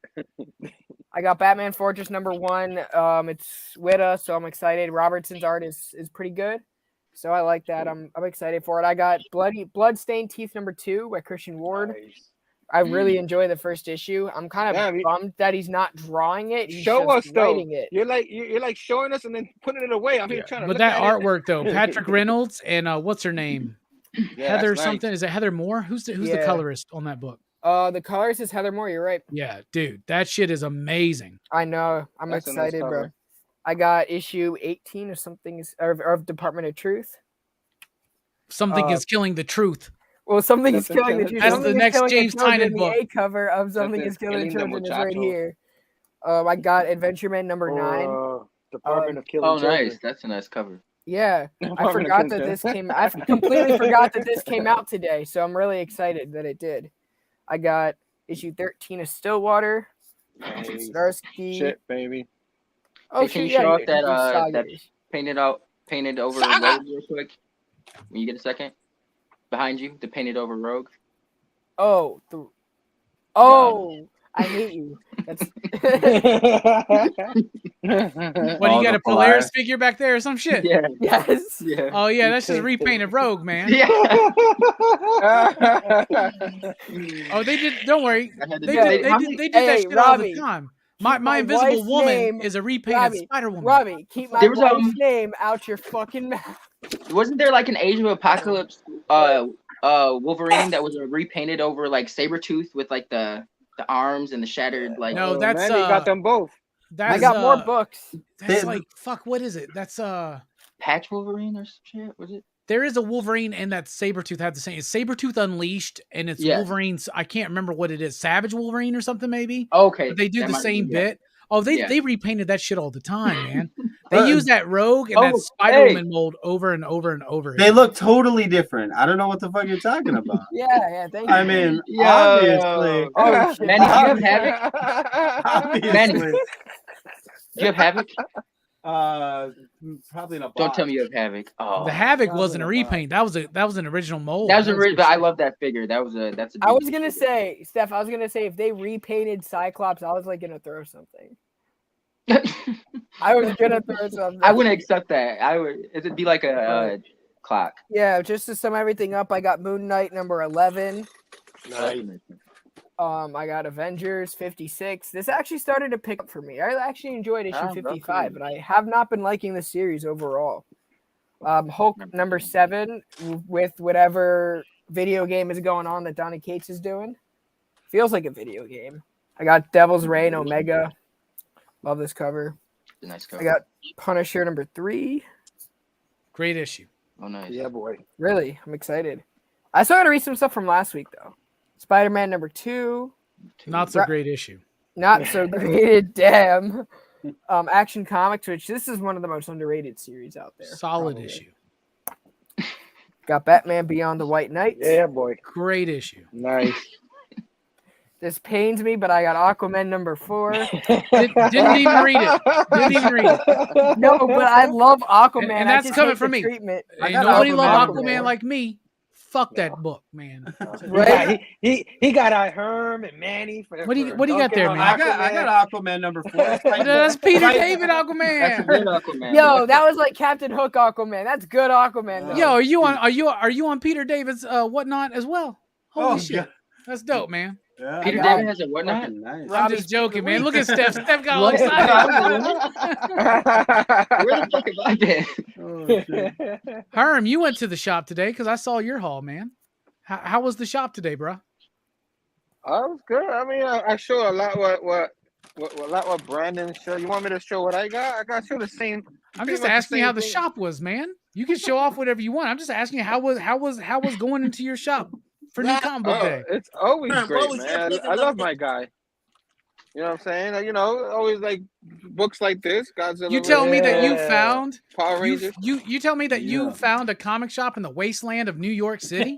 E: I got Batman Fortress number 1. It's Witta, so I'm excited. Robertson's art is pretty good, so I like that. I'm excited for it. I got Bloodstained Teeth number 2 by Christian Ward.
F: Nice.
E: I really enjoy the first issue. I'm kind of bummed that he's not drawing it. He's
G: Show us
E: just
G: though.
E: writing it.
G: You're like showing us and then putting it away. I'm here trying to.
A: But
G: look
A: that
G: at
A: artwork though, Patrick Reynolds and what's her name?
G: Yeah,
A: Heather
G: that's
A: something.
G: nice.
A: Is it Heather Moore? Who's the
E: Yeah.
A: colorist on that book?
E: The colorist is Heather Moore. You're right.
A: Yeah, dude, that shit is amazing.
E: I know. I'm
G: That's a nice
E: excited, bro.
G: cover.
E: I got issue 18 of something of Department of Truth.
A: Something is killing the truth.
E: Well, something is
G: Something
E: killing the
G: killing-
E: truth.
A: That's
E: Something
A: the
E: is
A: next
E: killing
A: James
E: the children.
A: Tynion
E: The
A: book.
E: A cover of Something
G: Something
E: is killing the
G: killing the
E: children is right
G: muchachos.
E: here. I got Adventure Man number 9.
F: Department of Killing
H: Oh,
F: Children.
H: nice. That's a nice cover.
E: Yeah, I
G: Department of
E: forgot that
G: Killing
E: this
G: Children.
E: came. I completely forgot that this came out today, so I'm really excited that it did. I got issue 13 of Stillwater.
F: Nice.
E: Starsky.
G: Shit, baby.
E: Oh,
H: Hey, can you
E: shit,
H: show
E: yeah,
H: off that that
E: Sagas.
H: painted over
G: Saga!
H: rogue real quick? When you get a second, behind you, the painted over rogue.
E: Oh, I hate you. That's
A: What, you got a
H: the
A: Polaris figure back there or some shit?
H: Yeah,
E: yes.
H: yeah,
A: Oh yeah, that's just repainted Rogue, man.
H: yeah.
A: Oh, they did. Don't worry.
H: I had to
A: They
H: do
A: did.
H: it.
A: They did that
E: Hey,
A: shit all the
E: Robbie,
A: time.
E: keep
A: My Invisible
E: wife's
A: Woman
E: name-
A: is a repainted
E: Robbie,
A: Spider Woman.
E: Robbie, keep my
H: There was,
E: wife's name out your fucking mouth.
H: Wasn't there like an Age of Apocalypse Wolverine that was repainted over like Sabretooth with like the arms and the shattered like
A: No, that's
G: man, you got them both.
A: That's,
E: I got more books.
A: That's like fuck. What is it? That's
H: Patch Wolverine or some shit, was it?
A: There is a Wolverine and that Sabretooth had the same. It's Sabretooth Unleashed and it's
H: Yeah.
A: Wolverine's. I can't remember what it is. Savage Wolverine or something maybe.
H: Okay.
A: But they do
H: that
A: the
H: might
A: same
H: be, yeah.
A: bit. Oh, they
H: Yeah.
A: repainted that shit all the time, man. They use that Rogue and that
D: Oh,
A: Spider
D: hey.
A: Woman mold over and over and over
D: They
A: again.
D: look totally different. I don't know what the fuck you're talking about.
E: Yeah, thank you.
D: I mean,
H: Yo.
D: obviously.
E: Oh, shit.
H: Manny, do you have Havoc?
D: Obviously.
H: Manny, do you have Havoc?
D: Probably in a box.
H: Don't tell me you have Havoc. Oh,
A: The Havoc
E: That
A: wasn't a
E: was a
A: repaint. That was an original mold.
H: that was a
A: good
H: but I
A: shit.
H: love that figure. That's a.
E: I was gonna say, Steph. I was gonna say if they repainted Cyclops, I was like gonna throw something. I was gonna throw something.
H: I wouldn't accept that. I would. It'd be like a clock.
E: Yeah, just to sum everything up, I got Moon Knight number 11.
F: Nice.
E: I got Avengers 56. This actually started to pick up for me. I actually enjoyed issue
H: Oh,
E: 55,
H: okay.
E: but I have not been liking the series overall. Hulk number 7 with whatever video game is going on that Donny Cates is doing. Feels like a video game. I got Devil's Reign Omega. Love this cover.
H: It's a nice cover.
E: I got Punisher number 3.
A: Great issue.
H: Oh, nice.
F: Yeah, boy.
E: Really, I'm excited. I still got to read some stuff from last week though. Spider-Man number 2.
A: Not so great issue.
E: Not so great. Damn. Action Comics, which this is one of the most underrated series out there.
A: Solid
E: probably.
A: issue.
E: Got Batman Beyond the White Knight.
F: Yeah, boy.
A: Great issue.
F: Nice.
E: This pains me, but I got Aquaman number 4.
A: Didn't even read it. Didn't even read it.
E: No, but I love Aquaman.
A: And
E: I
A: that's
E: just
A: coming
E: hate
A: from
E: the
A: me.
E: treatment.
A: Ain't
E: got
A: nobody
E: Aquaman
A: love
E: number
A: Aquaman
E: 4.
A: like me. Fuck that book, man.
E: Right?
F: He got Herm and Manny.
A: What do you got there, man?
D: I got Aquaman number 4.
A: That's Peter David
H: That's a
A: Aquaman.
H: good Aquaman.
E: Yo, that was like Captain Hook Aquaman. That's good Aquaman. Though.
A: Yo, are you on Peter David's whatnot as well? Holy shit.
D: God.
A: That's dope, man.
D: Yeah.
H: Peter
E: got
H: David has a whatnot?
D: Fucking nice.
A: I'm just joking, man. Look at Steph. Steph got all excited.
H: Where the fuck am I been?
D: Oh, shit.
A: Herm, you went to the shop today because I saw your haul, man. How was the shop today, bro?
G: I was good. I mean, I show a lot what Brandon showed. You want me to show what I got? I got to show the same.
A: I'm
G: pretty
A: just
G: much
A: asking you how
G: same
A: the
G: thing.
A: shop was, man. You can show off whatever you want. I'm just asking you how was going into your shop for New Comic Book Day.
G: It's always
C: Man, what
G: great,
C: was your
G: man.
C: pick
G: I
C: of
G: love
C: the-
G: my guy. You know what I'm saying? You know, always like books like this. Godzilla.
A: You tell me that you
F: Yeah.
A: found
G: Power Rangers.
A: you tell me that you
D: Yeah.
A: found a comic shop in the wasteland of New York City?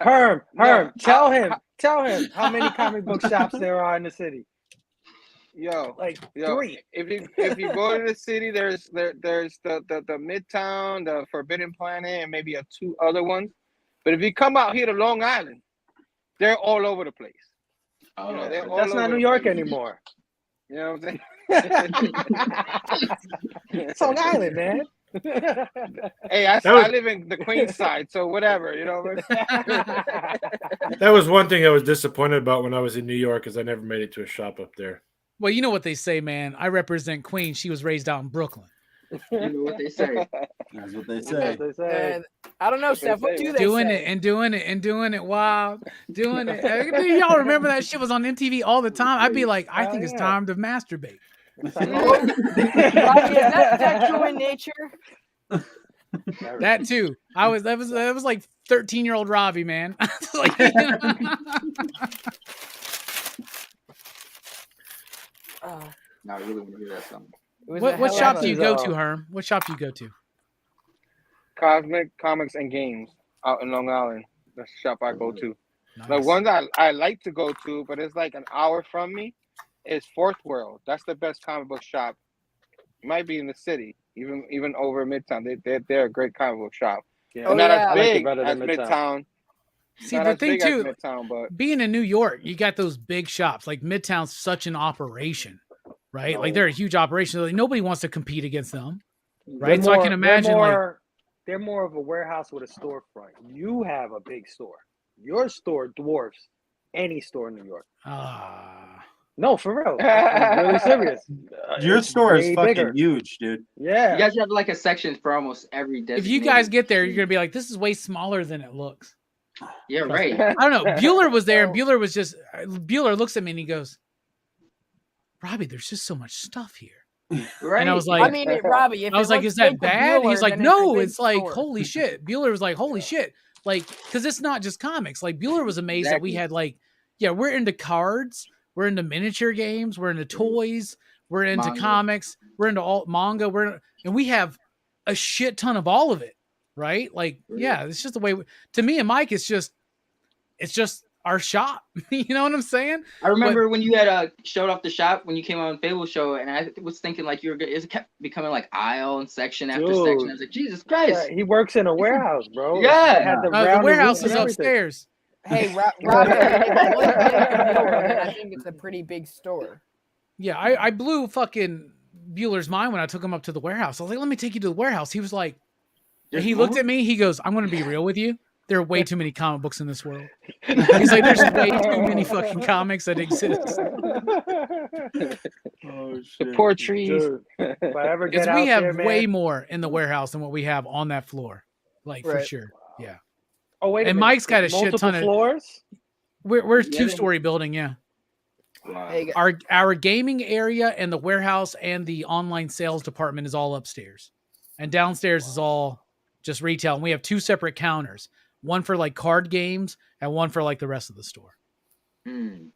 F: Herm,
G: No,
F: tell him how many comic book shops there are in the city.
G: Yo,
F: Like
G: yo,
F: 3.
G: if you go to the city, there's the Midtown, the Forbidden Planet, and maybe 2 other ones. But if you come out here to Long Island, they're all over the place.
H: Oh,
G: You know, they're all
F: That's
G: over
F: not
G: the
F: New York
G: place.
F: anymore.
G: You know what I'm saying?
F: It's Long Island, man.
G: Hey, I
I: was-
G: live in the Queens side, so whatever, you know.
I: That was one thing I was disappointed about when I was in New York, is I never made it to a shop up there.
A: Well, you know what they say, man. I represent Queens. She was raised out in Brooklyn.
H: You know what they say.
D: That's what they
F: That's
D: say.
F: what they say.
E: And I don't know,
F: That's what
E: Steph. What
F: they
E: do
F: say.
E: they
A: Doing
E: say?
A: it and doing it and doing it wild, doing it. Y'all remember that shit was on MTV all the time? I'd be like, I
F: Hell
A: think it's
F: yeah.
A: time to masturbate.
E: Robbie, is that sexual in nature?
A: That too. That was like 13-year-old Robbie, man. Like, you know?
H: No, I really want to hear that song.
E: It was a
A: What
E: hell
A: shop
E: of
A: do
E: a-
A: you go to, Herm? What shop do you go to?
G: Cosmic Comics and Games out in Long Island. That's the shop I go to. The
A: Nice.
G: one that I like to go to, but it's like an hour from me, is Fourth World. That's the best comic book shop. It might be in the city, even over Midtown. They're a great comic book shop.
F: Yeah,
G: They're not
E: yeah.
G: as
F: I like it
G: big
F: better
G: as
F: than
G: Midtown.
A: See,
G: Not
A: the
G: as
A: thing
G: big
A: too,
G: as Midtown, but
A: being in New York, you got those big shops. Like Midtown's such an operation, right? Like they're a huge operation. Like nobody wants to compete against them, right? So I can imagine
F: they're more of a warehouse with a storefront. You have a big store. Your store dwarfs any store in New York. No, for real. I'm really serious.
D: Your
F: It's
D: store is
F: way
D: fucking
F: bigger.
D: huge, dude.
F: Yeah.
H: You guys have like a section for almost every
A: if
H: designated.
A: you guys get there, you're gonna be like, this is way smaller than it looks.
H: Yeah, right.
A: I don't know. Bueller was there, and Bueller was just. Bueller looks at me and he goes, "Robbie, there's just so much stuff here."
H: Right.
A: And I was like,
E: I mean, Robbie, if
A: I was
E: it
A: like,
E: looks
A: is that
E: big to
A: bad?
E: Bueller,
A: He's like,
E: then it's a
A: no,
E: big
A: it's like,
E: store.
A: holy shit. Bueller was like, holy shit. Like, because it's not just comics. Like, Bueller was amazed that we had, like, yeah, we're into cards, we're into miniature games, we're into toys, we're into
H: Manga.
A: comics, we're into all manga, and we have a shit ton of all of it, right? Like, yeah, it's just the way, to me and Mike, it's just our shop. You know what I'm saying?
H: I remember when you had showed off the shop when you came on Fable Show, and I was thinking like you were good. It kept becoming like aisle and section after section. I was like, Jesus Christ!
F: Yeah, he works in a warehouse, bro.
H: Yeah.
F: They had the
A: The
F: rounded
A: warehouse
F: roof
A: is
F: and everything.
A: upstairs.
E: Hey, Robbie, if it looks big to Bueller, then I think it's a pretty big store.
A: Yeah, I blew fucking Bueller's mind when I took him up to the warehouse. I was like, let me take you to the warehouse. He was like, he looked at me. He goes, I'm going to be real with you. There are way too many comic books in this world. He's like, there's way too many fucking comics that exist.
D: Oh shit.
G: the poor trees.
F: Dude, if I ever
A: Because
F: get
A: we
F: out
A: have
F: there, man.
A: way more in the warehouse than what we have on that floor. Like, for
E: Right.
A: sure. Yeah.
F: Oh wait, a
A: And
F: minute.
A: Mike's got a shit
F: Multiple
A: ton of.
F: floors.
A: We're two-story building, yeah.
H: Wow.
E: Hey,
A: Our gaming area and the warehouse and the online sales department is all upstairs. And downstairs is all just retail. And we have two separate counters. One for like card games and one for like the rest of the store.
H: Hmm.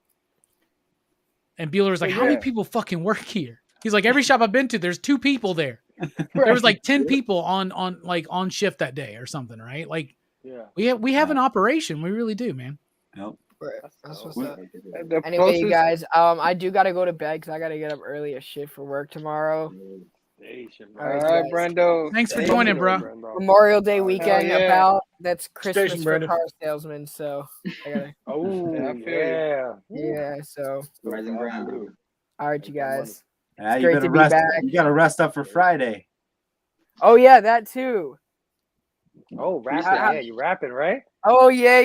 A: And Bueller was like, how many people fucking work here? He's like, every shop I've been to, there's 2 people there. There was like 10 people on shift that day or something, right? Like
F: Yeah.
A: we have an operation. We really do, man.
D: Yep.
E: That's what's
D: What-
E: up.
G: The
E: Anyway, you
G: closest-
E: guys, I do gotta go to bed because I gotta get up early as shit for work tomorrow.
G: All right, Brendo.
A: Thanks for
G: Thank
A: joining,
G: you.
A: bro.
E: Memorial Day weekend
G: yeah.
E: about that's Christmas
I: Station,
E: for
I: Brandon.
E: car salesmen. So I gotta,
F: Oh
G: Yeah, I feel you.
F: yeah.
E: yeah. So
H: Rising ground.
E: all right, you guys.
D: Yeah,
E: It's
D: you
E: great
D: better
E: to be
D: rest.
E: back.
D: You gotta rest up for Friday.
E: Oh yeah, that too.
F: Oh, rapping. Yeah, you rapping, right?
E: Oh yeah.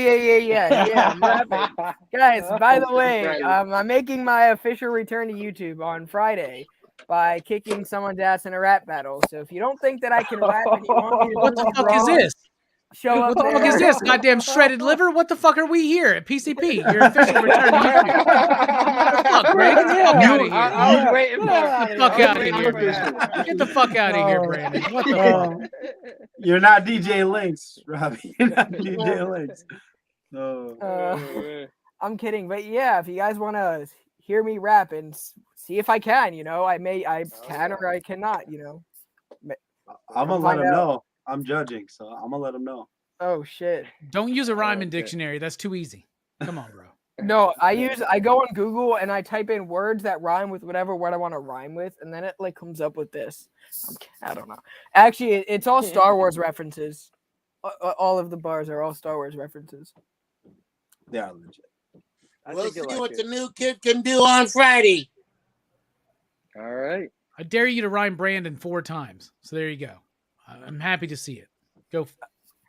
E: I'm rapping. Guys, by the way, I'm making my official return to YouTube on Friday by kicking someone's ass in a rap battle. So if you don't think that I can rap and you want me to
A: What the
E: prove you
A: fuck is
E: wrong,
A: this?
E: show up
A: What the
E: there.
A: fuck is this? Goddamn shredded liver? What the fuck are we here at PCP? Your official return to YouTube. What the fuck, Brandon? Get the fuck out of here.
G: I was waiting for
A: Get the fuck out of here,
G: it.
A: man. Get the fuck out of here, Brandon. What the fuck?
D: You're not DJ Links, Robbie. You're not DJ Links. No.
E: I'm kidding, but yeah, if you guys want to hear me rap and see if I can, I can or I cannot,
D: I'm gonna let him know. I'm judging, so I'm gonna let him know.
E: Oh shit.
A: Don't use a rhyming dictionary. That's too easy. Come on, bro.
E: No, I go on Google and I type in words that rhyme with whatever word I want to rhyme with, and then it like comes up with this. I don't know. Actually, it's all Star Wars references. All of the bars are all Star Wars references.
D: They are legit.
C: We'll see what the new kid can do on Friday.
G: All right.
A: I dare you to rhyme Brandon 4 times. So there you go. I'm happy to see it. Go.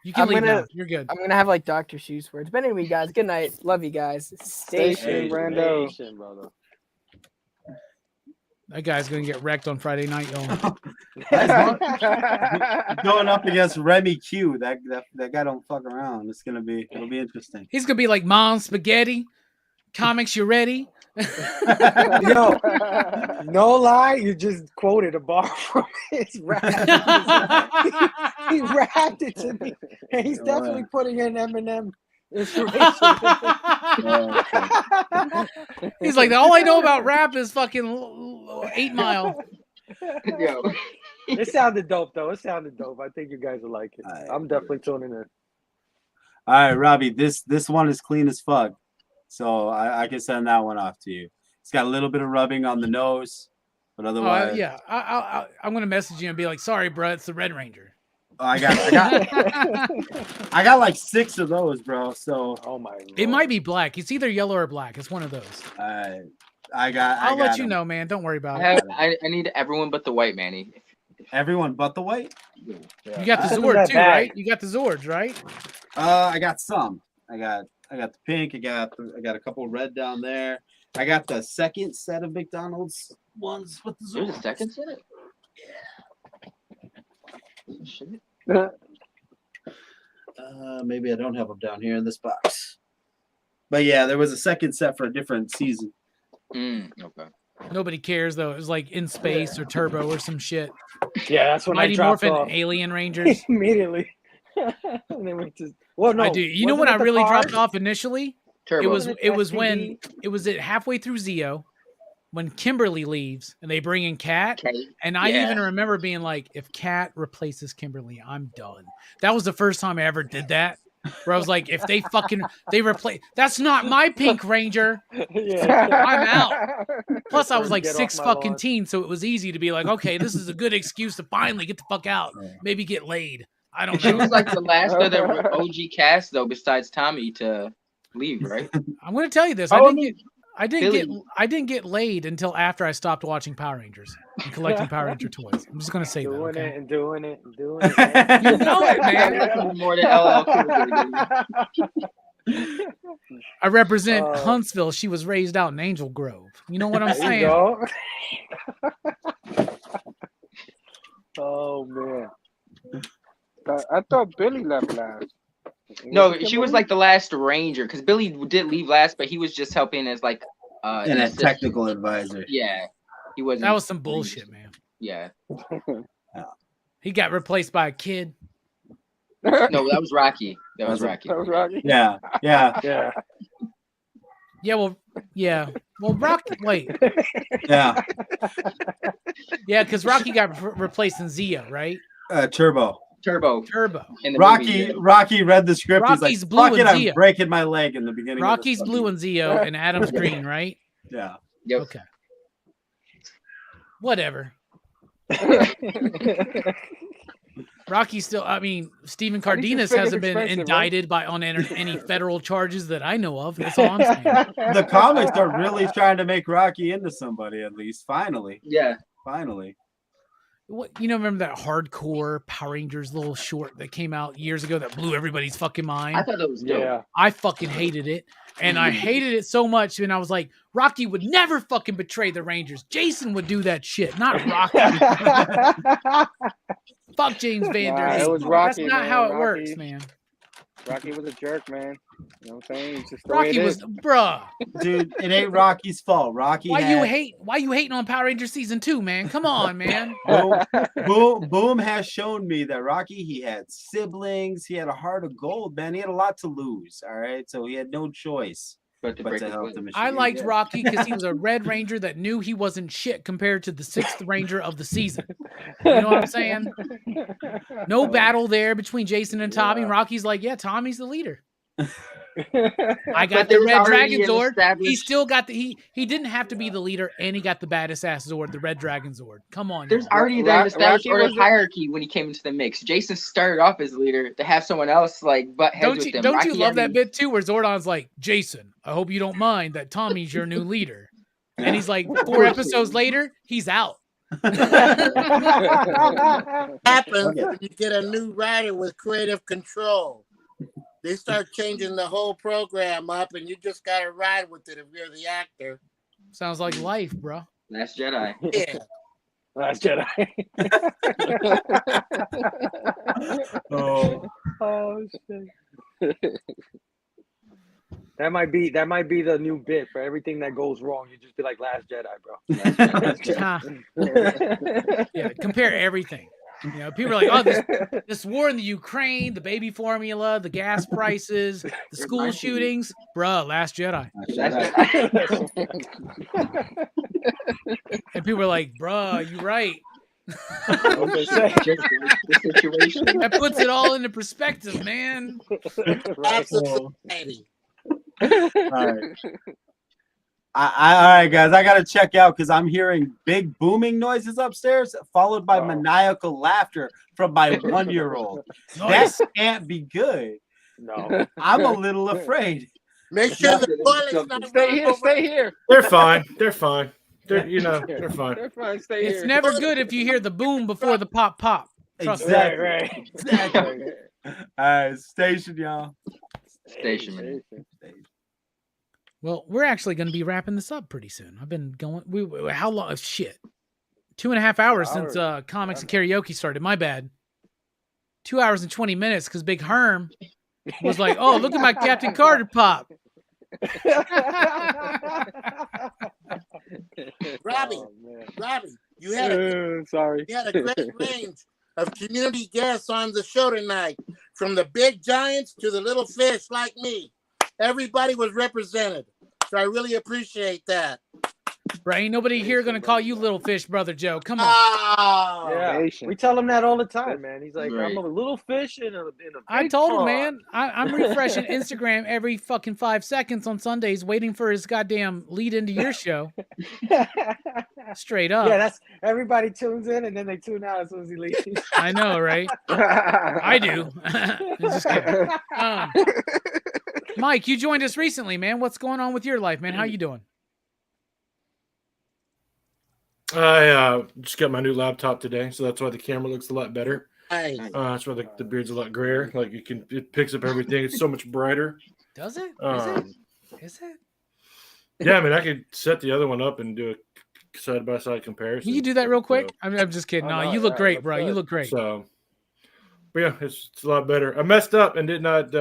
A: You can leave now. You're good.
E: I'm gonna have like Dr. Seuss words. But anyway, guys, good night. Love you guys. Stay
G: Station, Brando.
F: Brando.
A: That guy's gonna get wrecked on Friday night, y'all.
D: Going up against Remy Q. That guy don't fuck around. It'll be interesting.
A: He's gonna be like Mom Spaghetti. Comics, you ready?
F: Yo, no lie, you just quoted a bar from his rap. He rapped it to me, and he's definitely putting in Eminem information.
A: He's like, all I know about rap is fucking 8 Mile.
H: Yo.
F: It sounded dope, though. It sounded dope. I think you guys will like it. I'm definitely tuning in.
D: All right, Robbie, this one is clean as fuck. So I can send that one off to you. It's got a little bit of rubbing on the nose, but otherwise,
A: yeah. I'm gonna message you and be like, sorry, bro, it's the Red Ranger.
D: Oh, I got like 6 of those, bro. So
F: oh my, Lord.
A: It might be black. It's either yellow or black. It's one of those.
D: I'll
A: let you know, man. Don't worry about it.
H: I need everyone but the white, Manny.
D: Everyone but the white.
A: You got the Zord too, right? You got the Zords, right?
D: I got some. I got the pink. I got a couple of red down there. I got the second set of McDonald's ones with the Zords.
H: There's a second set?
D: Shit. Maybe I don't have them down here in this box. But yeah, there was a second set for a different season.
H: Okay.
A: Nobody cares though. It was like In Space or Turbo or some shit.
F: Yeah, that's when
A: Mighty
F: I dropped
A: Morphin
F: off.
A: Alien Rangers.
F: Immediately. And they went to, well, no,
A: I do. You know when I really dropped off initially?
H: Turbo.
A: It was when it was at halfway through Zeo when Kimberly leaves and they bring in Kat. And I even remember being like, if Kat replaces Kimberly, I'm done. That was the first time I ever did that. Where I was like, if they replace, that's not my Pink Ranger. I'm out. Plus, I was like 6 fucking teens, so it was easy to be like, okay, this is a good excuse to finally get the fuck out. Maybe get laid. I don't know.
H: She was like the last other OG cast though, besides Tommy, to leave, right?
A: I'm going to tell you this. I didn't get laid until after I stopped watching Power Rangers and collecting Power Ranger toys. I'm just going to say
F: doing
A: that. Okay?
F: it and doing it.
A: You know it, man.
H: More than LL.
A: I represent Huntsville. She was raised out in Angel Grove. You know what I'm saying?
F: Oh man.
G: I thought Billy left last.
H: No, she was like the last Ranger because Billy did leave last, but he was just helping as like
D: and a technical advisor.
H: Yeah, he wasn't.
A: That was some bullshit, man.
H: Yeah.
A: He got replaced by a kid.
H: No, that was Rocky. That was Rocky.
D: Yeah.
A: Yeah, well, Rocky. Wait.
D: Yeah.
A: Yeah, because Rocky got replaced in Zeo, right?
D: Turbo. Rocky read the script.
A: Rocky's
D: He's like,
A: blue
D: fuck
A: and
D: it,
A: Zeo.
D: I'm breaking my leg in the beginning.
A: Rocky's blue and Zeo, and Adam's green, right?
D: Yeah.
H: Yep.
A: Okay. Whatever. Rocky still. I mean, Stephen Cardenas hasn't been indicted on any federal charges that I know of. That's all I'm saying.
D: The comics are really trying to make Rocky into somebody. At least, finally.
H: Yeah.
D: Finally.
A: What remember that hardcore Power Rangers little short that came out years ago that blew everybody's fucking mind?
H: I thought that was dope.
F: Yeah.
A: I fucking hated it. And I hated it so much. And I was like, Rocky would never fucking betray the Rangers. Jason would do that shit, not Rocky. Fuck James Van Der.
G: It was Rocky.
A: That's not how it works, man.
G: Rocky was a jerk, man. You know what I'm saying? It's just the
A: Rocky
G: way it
A: was,
G: is.
A: bruh.
D: Dude, it ain't Rocky's fault. Rocky.
A: Why you hating on Power Rangers season 2, man? Come on, man.
D: Boom has shown me that Rocky, he had siblings, he had a heart of gold, man. He had a lot to lose. All right. So he had no choice but to help the machine.
A: I liked Rocky because he was a Red Ranger that knew he wasn't shit compared to the 6th Ranger of the season. You know what I'm saying? No battle there between Jason and Tommy. Rocky's like, yeah, Tommy's the leader. I got the Red Dragon Zord. He still got he didn't have to be the leader, and he got the baddest ass Zord, the Red Dragon Zord. Come on.
H: There's already that established order of hierarchy when he came into the mix. Jason started off as leader to have someone else like butt heads with him.
A: Don't you love that bit too, where Zordon's like, Jason, I hope you don't mind that Tommy's your new leader. And he's like, 4 episodes later, he's out.
C: Happens when you get a new writer with creative control. They start changing the whole program up, and you just gotta ride with it if you're the actor.
A: Sounds like life, bro.
H: Last Jedi.
C: Yeah.
F: Last Jedi.
D: Oh,
F: Oh shit. That might be the new bit for everything that goes wrong. You just be like Last Jedi, bro.
H: Last Jedi.
A: Huh. Yeah, compare everything. You know, people are like, "Oh, this war in the Ukraine, the baby formula, the gas prices, the school shootings, bruh, Last Jedi."
H: Last Jedi.
A: And people are like, "Bruh, you're right."
F: What they say.
H: Just like the situation.
A: That puts it all into perspective, man.
F: Right.
C: Absolute society.
D: all right. All right, guys. I gotta check out because I'm hearing big booming noises upstairs, followed by maniacal laughter from my 1-year-old.
A: Nice.
D: That can't be good.
F: No.
D: I'm a little afraid.
C: Make sure the toilet's not
G: Stay
C: running
G: here.
C: over.
G: Stay here.
I: They're fine. They're fine. They're fine.
G: They're fine. Stay
A: It's
G: here.
A: never good if you hear the boom before the pop pop. Trust me.
D: Exactly.
F: Right.
D: Exactly. All right, station, y'all.
H: Station, man.
A: Well, we're actually going to be wrapping this up pretty soon. I've been going. How long? Shit, 2.5 hours since comics and karaoke started. My bad. 2 hours and 20 minutes because Big Herm was like, "Oh, look at my Captain Carter pop."
C: Robbie,
F: Oh, man.
C: Robbie, you had a
F: Sorry.
C: you had a great range of community guests on the show tonight, from the big giants to the little fish like me. Everybody was represented, so I really appreciate that.
A: Right? Ain't nobody here going to call you little fish, brother Joe. Come on.
C: Oh,
F: Yeah,
G: Patient.
F: we tell him that all the time, man. He's like,
H: Right.
F: I'm a little fish in a
A: I
F: big
A: told him,
F: pond.
A: man. I'm refreshing Instagram every fucking 5 seconds on Sundays, waiting for his goddamn lead into your show. Straight up.
F: Yeah, that's everybody tunes in and then they tune out as soon as he leaves.
A: I know, right? I do. Just kidding. Mike, you joined us recently, man. What's going on with your life, man? How you doing?
I: I just got my new laptop today, so that's why the camera looks a lot better.
C: nice.
I: That's why the beard's a lot grayer. Like it picks up everything. It's so much brighter.
A: Does it? Is it?
I: Yeah, I mean, I could set the other one up and do a side-by-side comparison.
A: Can you do that real quick?
I: So,
A: I'm just kidding.
F: Oh,
A: No,
F: no,
A: you look
F: yeah,
A: great,
F: looks
A: bro. You
F: good.
A: look great.
I: but yeah, it's a lot better. I messed up and did not.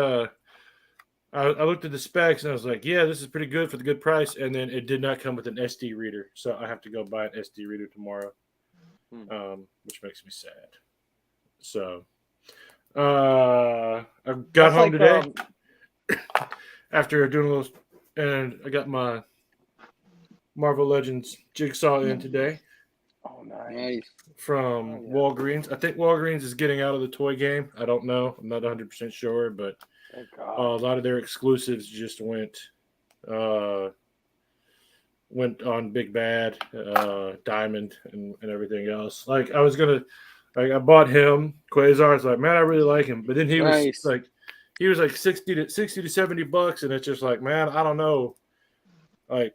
I: I looked at the specs and I was like, yeah, this is pretty good for the good price. And then it did not come with an SD reader. So I have to go buy an SD reader tomorrow, which makes me sad. So I got home today after doing a little, and I got my Marvel Legends Jigsaw in today.
F: Oh,
G: Nice.
I: From Walgreens. I think Walgreens is getting out of the toy game. I don't know. I'm not 100% sure, but
F: Thank
I: a
F: God.
I: lot of their exclusives just went on Big Bad, Diamond, and everything else. Like I bought him Quasar. I was like, man, I really like him, but then he was
G: Nice.
I: like 60 to $70, and it's just like, man, I don't know, like,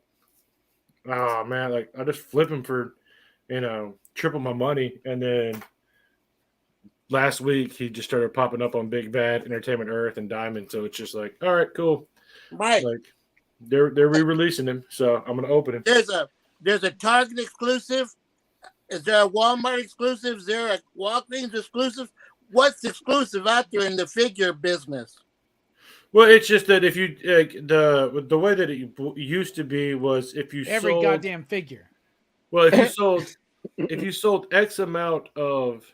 I: oh man, like I just flip him for, triple my money, and then last week he just started popping up on Big Bad, Entertainment Earth, and Diamond. So it's just like, all right, cool.
C: Mike,
I: Like they're re-releasing him, so I'm gonna open him.
C: there's a Target exclusive. Is there a Walmart exclusive? Is there a Walgreens exclusive? What's exclusive out there in the figure business?
I: Well, it's just that if you the way that it used to be was if you
A: Every
I: sold,
A: goddamn figure.
I: well, if you sold X amount of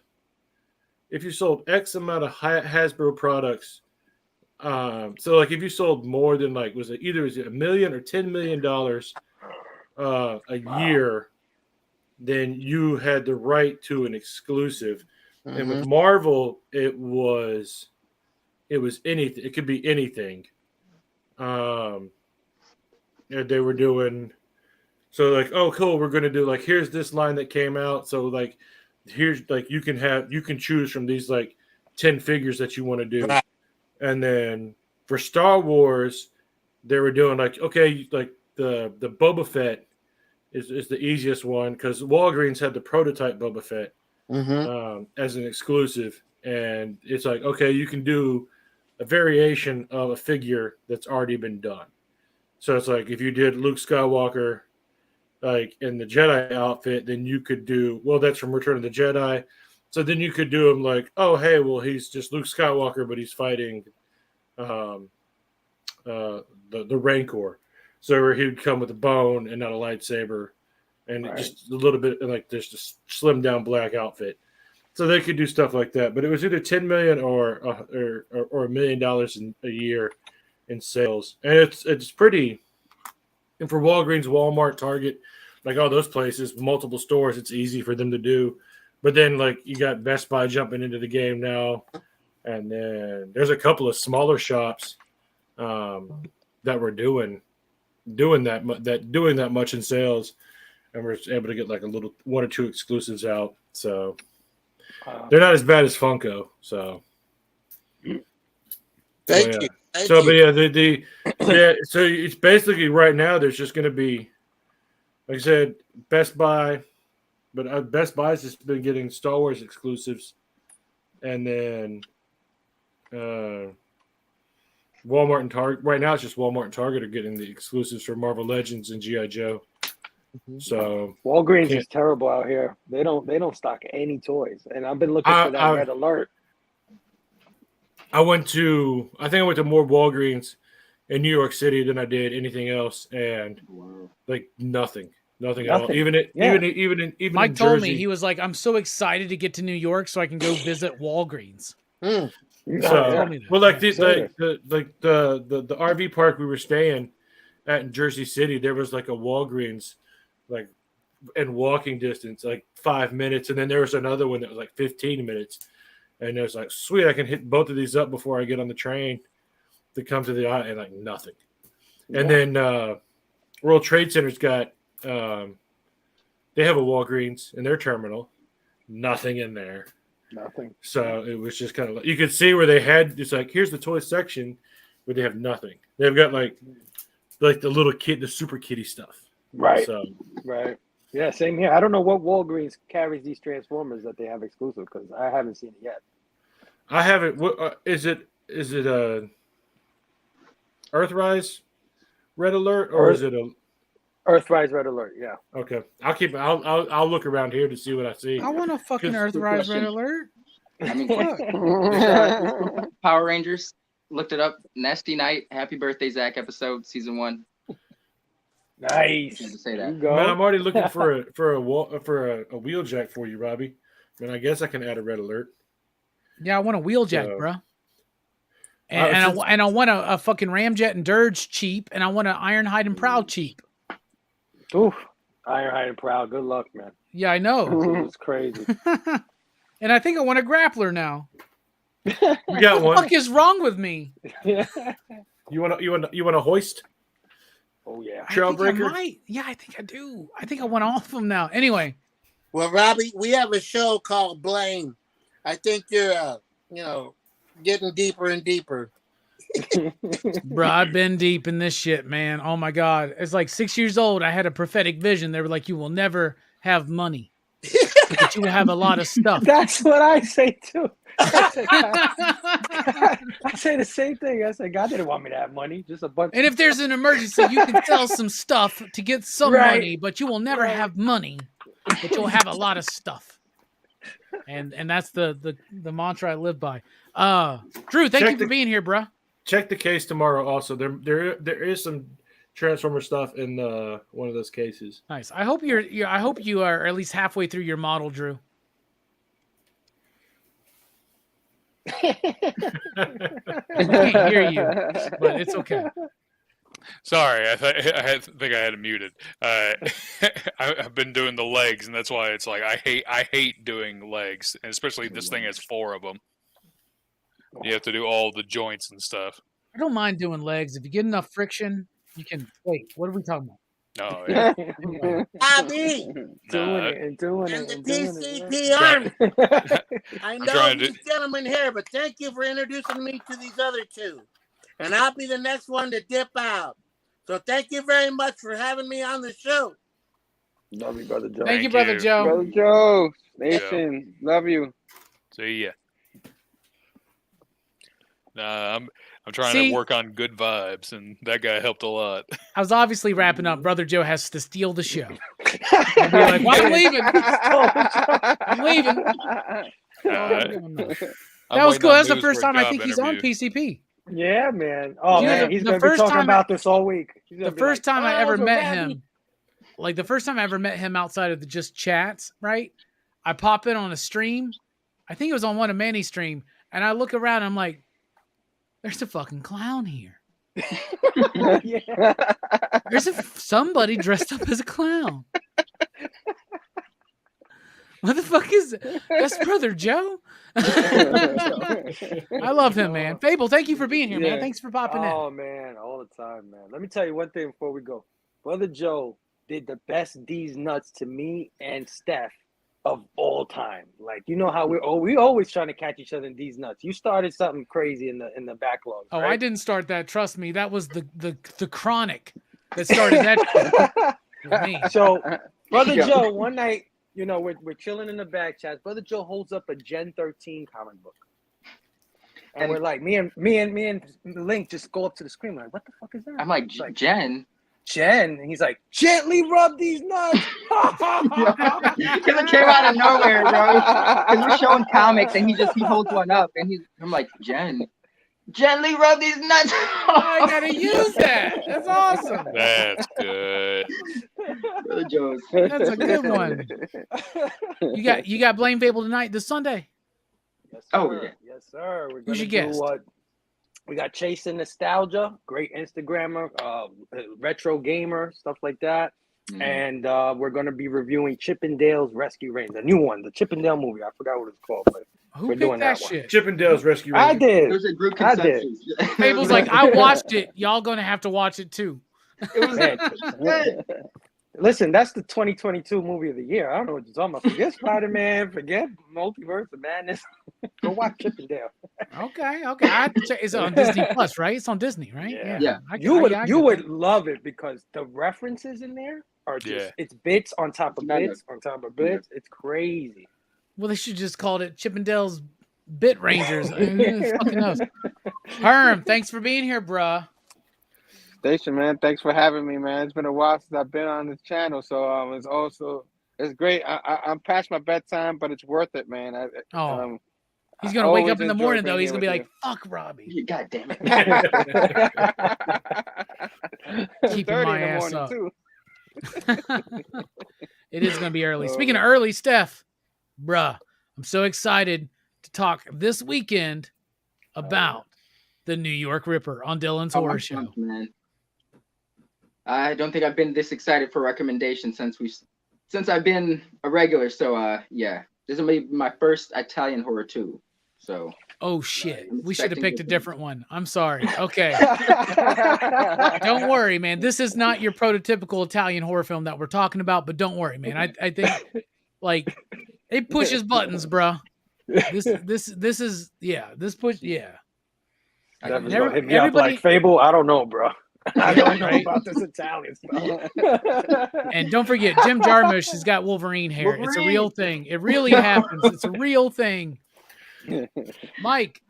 I: Hasbro products, so like if you sold more than like was it $1 million or $10 million a year, then you had the right to an exclusive. And with Marvel, it was anything. It could be anything. And they were doing so like, oh cool, we're gonna do like here's this line that came out. So like here's like you can choose from these like 10 figures that you want to do.
C: Right.
I: And then for Star Wars, they were doing like, okay, like the Boba Fett is the easiest one because Walgreens had the prototype Boba Fett as an exclusive, and it's like, okay, you can do a variation of a figure that's already been done. So it's like if you did Luke Skywalker like in the Jedi outfit, then you could do that's from Return of the Jedi. So then you could do him like, oh hey, well he's just Luke Skywalker, but he's fighting the Rancor. So he would come with a bone and not a lightsaber, and just a little bit like this, just slimmed down black outfit. So they could do stuff like that, but it was either $10 million or $1 million a year in sales, and it's pretty. And for Walgreens, Walmart, Target, like all those places, multiple stores, it's easy for them to do. But then like you got Best Buy jumping into the game now, and then there's a couple of smaller shops that were doing that much in sales, and we're able to get like a little 1 or 2 exclusives out. So they're not as bad as Funko. So
C: Thank you.
I: So it's basically right now there's just going to be, like I said, Best Buy, but Best Buy's just been getting Star Wars exclusives, and then Walmart and Target. Right now it's just Walmart and Target are getting the exclusives for Marvel Legends and G.I. Joe. So
F: Walgreens is terrible out here. They don't stock any toys, and I've been looking for that red alert.
I: I think I went to more Walgreens in New York City than I did anything else, and like nothing at all. Even
A: Mike
I: in
A: told
I: Jersey.
A: me, he was like, "I'm so excited to get to New York so I can go visit Walgreens."
I: Like the RV park we were staying at in Jersey City, there was like a Walgreens, like in walking distance, like 5 minutes, and then there was another one that was like 15 minutes. And it was like, sweet, I can hit both of these up before I get on the train to come to the and like nothing. Yeah. And then World Trade Center's got they have a Walgreens in their terminal, nothing in there.
F: Nothing.
I: So it was just kind of like you could see where they had it's like here's the toy section where they have nothing. They've got like the little kid, the super kitty stuff.
F: Right.
I: So
F: right. Yeah, same here. I don't know what Walgreens carries these Transformers that they have exclusive because I haven't seen it yet.
I: I haven't. What is it Earthrise Red Alert or is it a
F: Earthrise Red Alert? Yeah.
I: Okay, I'll look around here to see what I see.
A: I want a fucking Earthrise Red Alert.
H: I mean, Power Rangers. Looked it up. Nasty Night. Happy birthday, Zach. Episode season 1.
F: Nice.
H: To say that.
I: Man, I'm already looking for a wheel jack for you, Robbie. And I guess I can add a Red Alert.
A: Yeah, I want a wheel jack, bro. And I want a fucking Ramjet and Dirge cheap, and I want an Ironhide and Proud cheap.
F: Oof, Ironhide and Proud. Good luck, man.
A: Yeah, I know.
F: It's crazy.
A: And I think I want a grappler now.
I: We got one.
A: What the fuck is wrong with me?
I: You want a hoist?
F: Oh yeah,
A: Trailbreaker. Yeah, I think I do. I think I want all of them now. Anyway,
C: well, Robbie, we have a show called Blame. I think you're, getting deeper and deeper.
A: Bro, I've been deep in this shit, man. Oh my god, it's like 6 years old. I had a prophetic vision. They were like, "You will never have money, but you will have a lot of stuff."
F: That's what I say too. I say the same thing. I say, God didn't want me to have money, just a bunch.
A: And if there's an emergency, you can sell some stuff to get some money, but you will never have money, but you'll have a lot of stuff. And that's the mantra I live by. Drew, thank you for being here, bro.
I: Check the case tomorrow. Also, there is some Transformer stuff in one of those cases.
A: Nice. I hope I hope you are at least halfway through your model, Drew. I can't hear you, but it's okay.
B: Sorry, I think I had it muted. I've been doing the legs, and that's why it's like I hate doing legs, and especially this thing has 4 of them. You have to do all the joints and stuff.
A: I don't mind doing legs if you get enough friction. You can wait. What are we talking about?
B: No, yeah.
C: Bobby,
F: doing it.
C: the PCP Army. I know these gentlemen here, but thank you for introducing me to these other 2. And I'll be the next one to dip out. So thank you very much for having me on the show.
F: Love you, Brother Joe.
A: Thank you, Brother Joe.
G: Brother Joe. Nation. Love you.
B: See ya. I'm trying
A: See?
B: to work on good vibes, and that guy helped a lot.
A: I was obviously wrapping up. Brother Joe has to steal the show. I'll be like, well, I'm leaving. I'm leaving. That was cool. That's the first time I think he's on PCP.
F: Yeah, man. Oh,
A: You know,
F: man. He's going to be talking about this all week.
A: The first time I ever met him, like the first time I ever met him outside of the just chats, right? I pop in on a stream. I think it was on one of Manny's stream. And I look around and I'm like, there's a fucking clown here. There's somebody dressed up as a clown. What the fuck is it? That's Brother Joe. I love him, man. Fable, thank you for being here, man. Thanks for popping in.
F: Oh, man. All the time, man. Let me tell you one thing before we go. Brother Joe did the best D's nuts to me and Steph of all time. Like, you know how we always trying to catch each other in D's nuts. You started something crazy in the backlog.
A: Oh,
F: right?
A: I didn't start that. Trust me. That was the chronic that started that. Me.
F: So, Brother Joe, one night, you know, we're chilling in the back chat. Brother Joe holds up a Gen 13 comic book. And we're like, me and Link just go up to the screen. We're like, what the fuck is that?
H: I'm like, Jen.
F: And he's like, gently rub these nuts.
H: Because it came out of nowhere, bro. Because we're showing comics and he holds one up and I'm like, Jen, gently rub these nuts.
A: I gotta use that. That's awesome.
B: That's good.
A: That's a good one. You got Blame Fable tonight this Sunday.
F: Yes, sir.
H: Oh yeah.
F: Yes, sir. We're
A: Who's your
F: gonna
A: guest?
F: do we got Chasing Nostalgia, great Instagrammer, retro gamer, stuff like that.
H: Mm-hmm.
F: And we're gonna be reviewing Chippendale's Rescue Rangers, the new one, the Chippendale movie. I forgot what it's called, but
A: Who
F: we're
A: picked
F: doing
A: that
F: that
A: shit?
I: Chippendale's Rescue Rangers.
F: I did.
H: There's a group
F: I did.
H: consensus.
A: Fable's like, I watched it. Y'all gonna have to watch it too.
H: It was good.
F: Listen, that's the 2022 movie of the year. I don't know what you're talking about. Forget Spider-Man. Forget Multiverse of Madness. Go watch Chippendale.
A: Okay. I have to check. It's on Disney Plus, right? It's on Disney, right?
F: Yeah. You would love it because the references in there are just it's bits on top of bits on top of bits. It's crazy.
A: Well, they should just called it Chippendale's Bit Rangers. I mean, who fucking knows? Herm, thanks for being here, bruh.
G: Station, man. Thanks for having me, man. It's been a while since I've been on this channel, so it's great. I'm past my bedtime, but it's worth it, man.
A: He's gonna wake up in the morning though. He's gonna be like, "Fuck Robbie."
H: God damn it.
A: Keeping my ass up. It is gonna be early. Speaking of early, Steph, bruh, I'm so excited to talk this weekend about the New York Ripper on Dylan's Horror Show.
H: Pumped, man. I don't think I've been this excited for recommendations since I've been a regular. So yeah, this will be my first Italian horror too. So.
A: Oh shit, we should have picked a different one. I'm sorry. Okay. Don't worry, man. This is not your prototypical Italian horror film that we're talking about, but don't worry, man. I think like it pushes buttons, bro. This is this push
F: Everybody like Fable. I don't know, bro. I don't know about this Italian stuff.
A: And don't forget, Jim Jarmusch has got Wolverine hair. It's a real thing. It really happens. It's a real thing. Mike,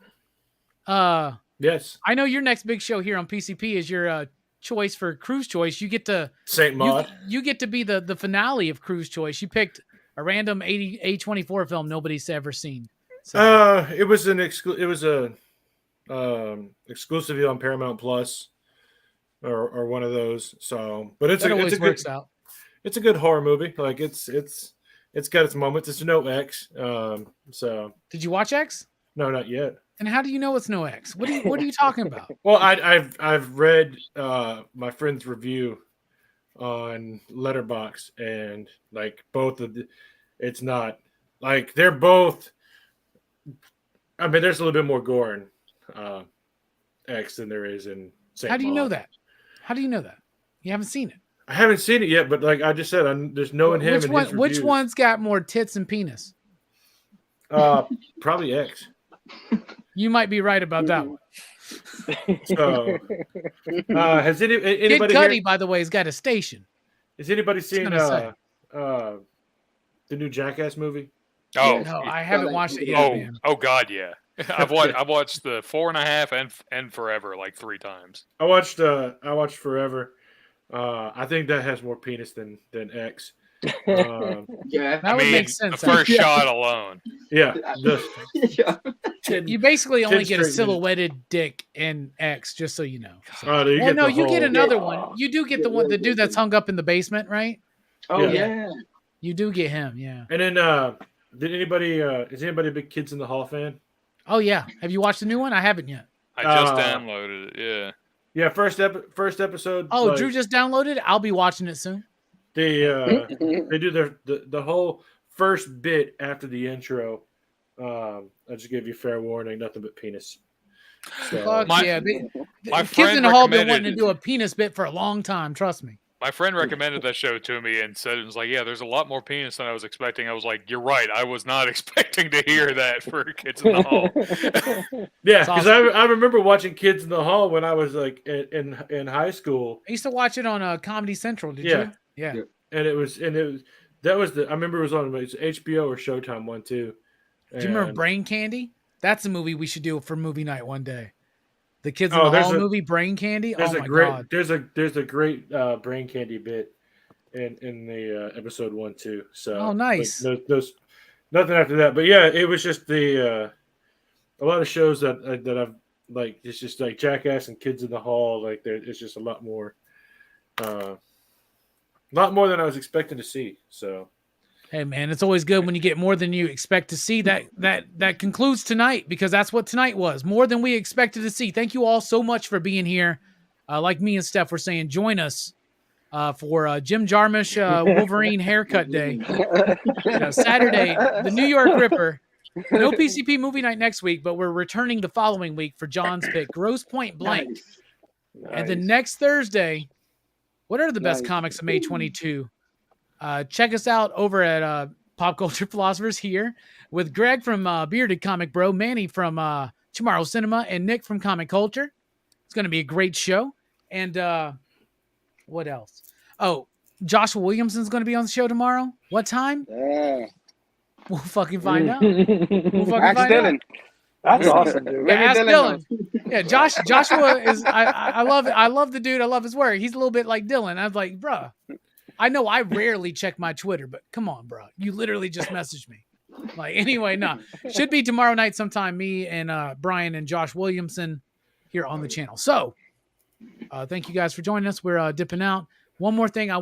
I: yes,
A: I know your next big show here on PCP is your choice for Cruise Choice. You get to
I: Saint Maud.
A: You get to be the finale of Cruise Choice. You picked a random A24 film nobody's ever seen. So.
I: It was a exclusively on Paramount Plus. Or one of those. So, but it's a good horror movie. Like it's got its moments. It's no X. So
A: did you watch X?
I: No, not yet.
A: And how do you know it's no X? What are you talking about?
I: Well, I've read my friend's review on Letterboxd, and like both of it's not like they're both. I mean, there's a little bit more gore in X than there is in Saint
A: How do you know
I: Maud.
A: that? How do you know that? You haven't seen it.
I: I haven't seen it yet, but like I just said, there's knowing him.
A: Which one's got more tits and penis?
I: Probably X.
A: You might be right about that one.
I: So, has anybody?
A: Kid Cudi, by the way, has got a station.
I: Has anybody seen the new Jackass movie?
B: Oh
A: no, I haven't watched it yet.
B: Oh God, yeah. I've watched the 4.5 and Forever like 3 times.
I: I watched Forever. I think that has more penis than X.
H: Yeah.
A: That would make sense.
B: The first
H: Yeah.
B: shot alone.
I: Yeah.
H: Yeah.
A: You basically only
I: 10
A: get a
I: straight minutes.
A: silhouetted dick in X, just so you know. So.
I: Oh, you
A: Well,
I: get
A: no,
I: the
A: you get
I: whole-
A: another one. You do get the one, the dude that's hung up in the basement, right?
H: Oh
I: Yeah.
H: yeah.
A: You do get him, yeah.
I: And then is anybody a big Kids in the Hall fan?
A: Oh yeah. Have you watched the new one? I haven't yet.
B: I just downloaded it. Yeah.
I: Yeah, first episode.
A: Oh,
I: like,
A: Drew just downloaded it. I'll be watching it soon.
I: They do the whole first bit after the intro. I'll just give you fair warning, nothing but penis. So,
A: Fuck
B: My-
A: yeah.
B: my
A: Kids
B: friend
A: in the Hall been wanting
B: recommended-
A: to do a penis bit for a long time. Trust me.
B: My friend recommended that show to me and said it was like, yeah, there's a lot more penis than I was expecting. I was like, you're right. I was not expecting to hear that for Kids in the Hall.
I: yeah,
A: It's
I: because I remember watching Kids in the Hall when I was like in high school,
A: I used to watch it on Comedy Central. Did
I: Yeah.
A: you? Yeah.
H: Yeah.
I: and it was I remember it was on HBO or Showtime one too.
A: Do you remember
I: And-
A: Brain Candy? That's a movie we should do for movie night one day. The Kids in
I: Oh,
A: the
I: there's
A: Hall
I: a-
A: movie, Brain Candy.
I: There's
A: Oh
I: a
A: my
I: great
A: god.
I: there's a great Brain Candy bit in the episode 1 too. So
A: Oh, nice.
I: Like, those nothing after that, but yeah, it was just a lot of shows that I've like. It's just like Jackass and Kids in the Hall. Like it's just a lot more than I was expecting to see. So
A: Hey man, it's always good when you get more than you expect to see. That concludes tonight, because that's what tonight was. More than we expected to see. Thank you all so much for being here. Like me and Steph were saying, join us for Jim Jarmusch Wolverine haircut day. Saturday, the New York Ripper. No PCP movie night next week, but we're returning the following week for John's pick, Gross Point Blank.
H: Nice.
A: And then next Thursday, what are the best
F: Nice.
A: comics of May 22? Check us out over at Pop Culture Philosophers here with Greg from Bearded Comic Bro, Manny from Tomorrow Cinema, and Nick from Comic Culture. It's going to be a great show. And what else? Oh, Joshua Williamson's going to be on the show tomorrow. What time?
G: Yeah.
A: We'll fucking find out. We'll fucking
G: Ask
A: find out.
G: Dylan.
F: That's awesome, dude.
A: Yeah,
G: Maybe
A: ask
G: Dylan
A: Dylan. Yeah, Joshua is. I love it. I love the dude. I love his work. He's a little bit like Dylan. I was like, bruh. I know I rarely check my Twitter, but come on, bro. You literally just messaged me. Like, anyway, no. Should be tomorrow night sometime. Me and Brian and Josh Williamson here on the channel. So, thank you guys for joining us. We're dipping out. One more thing I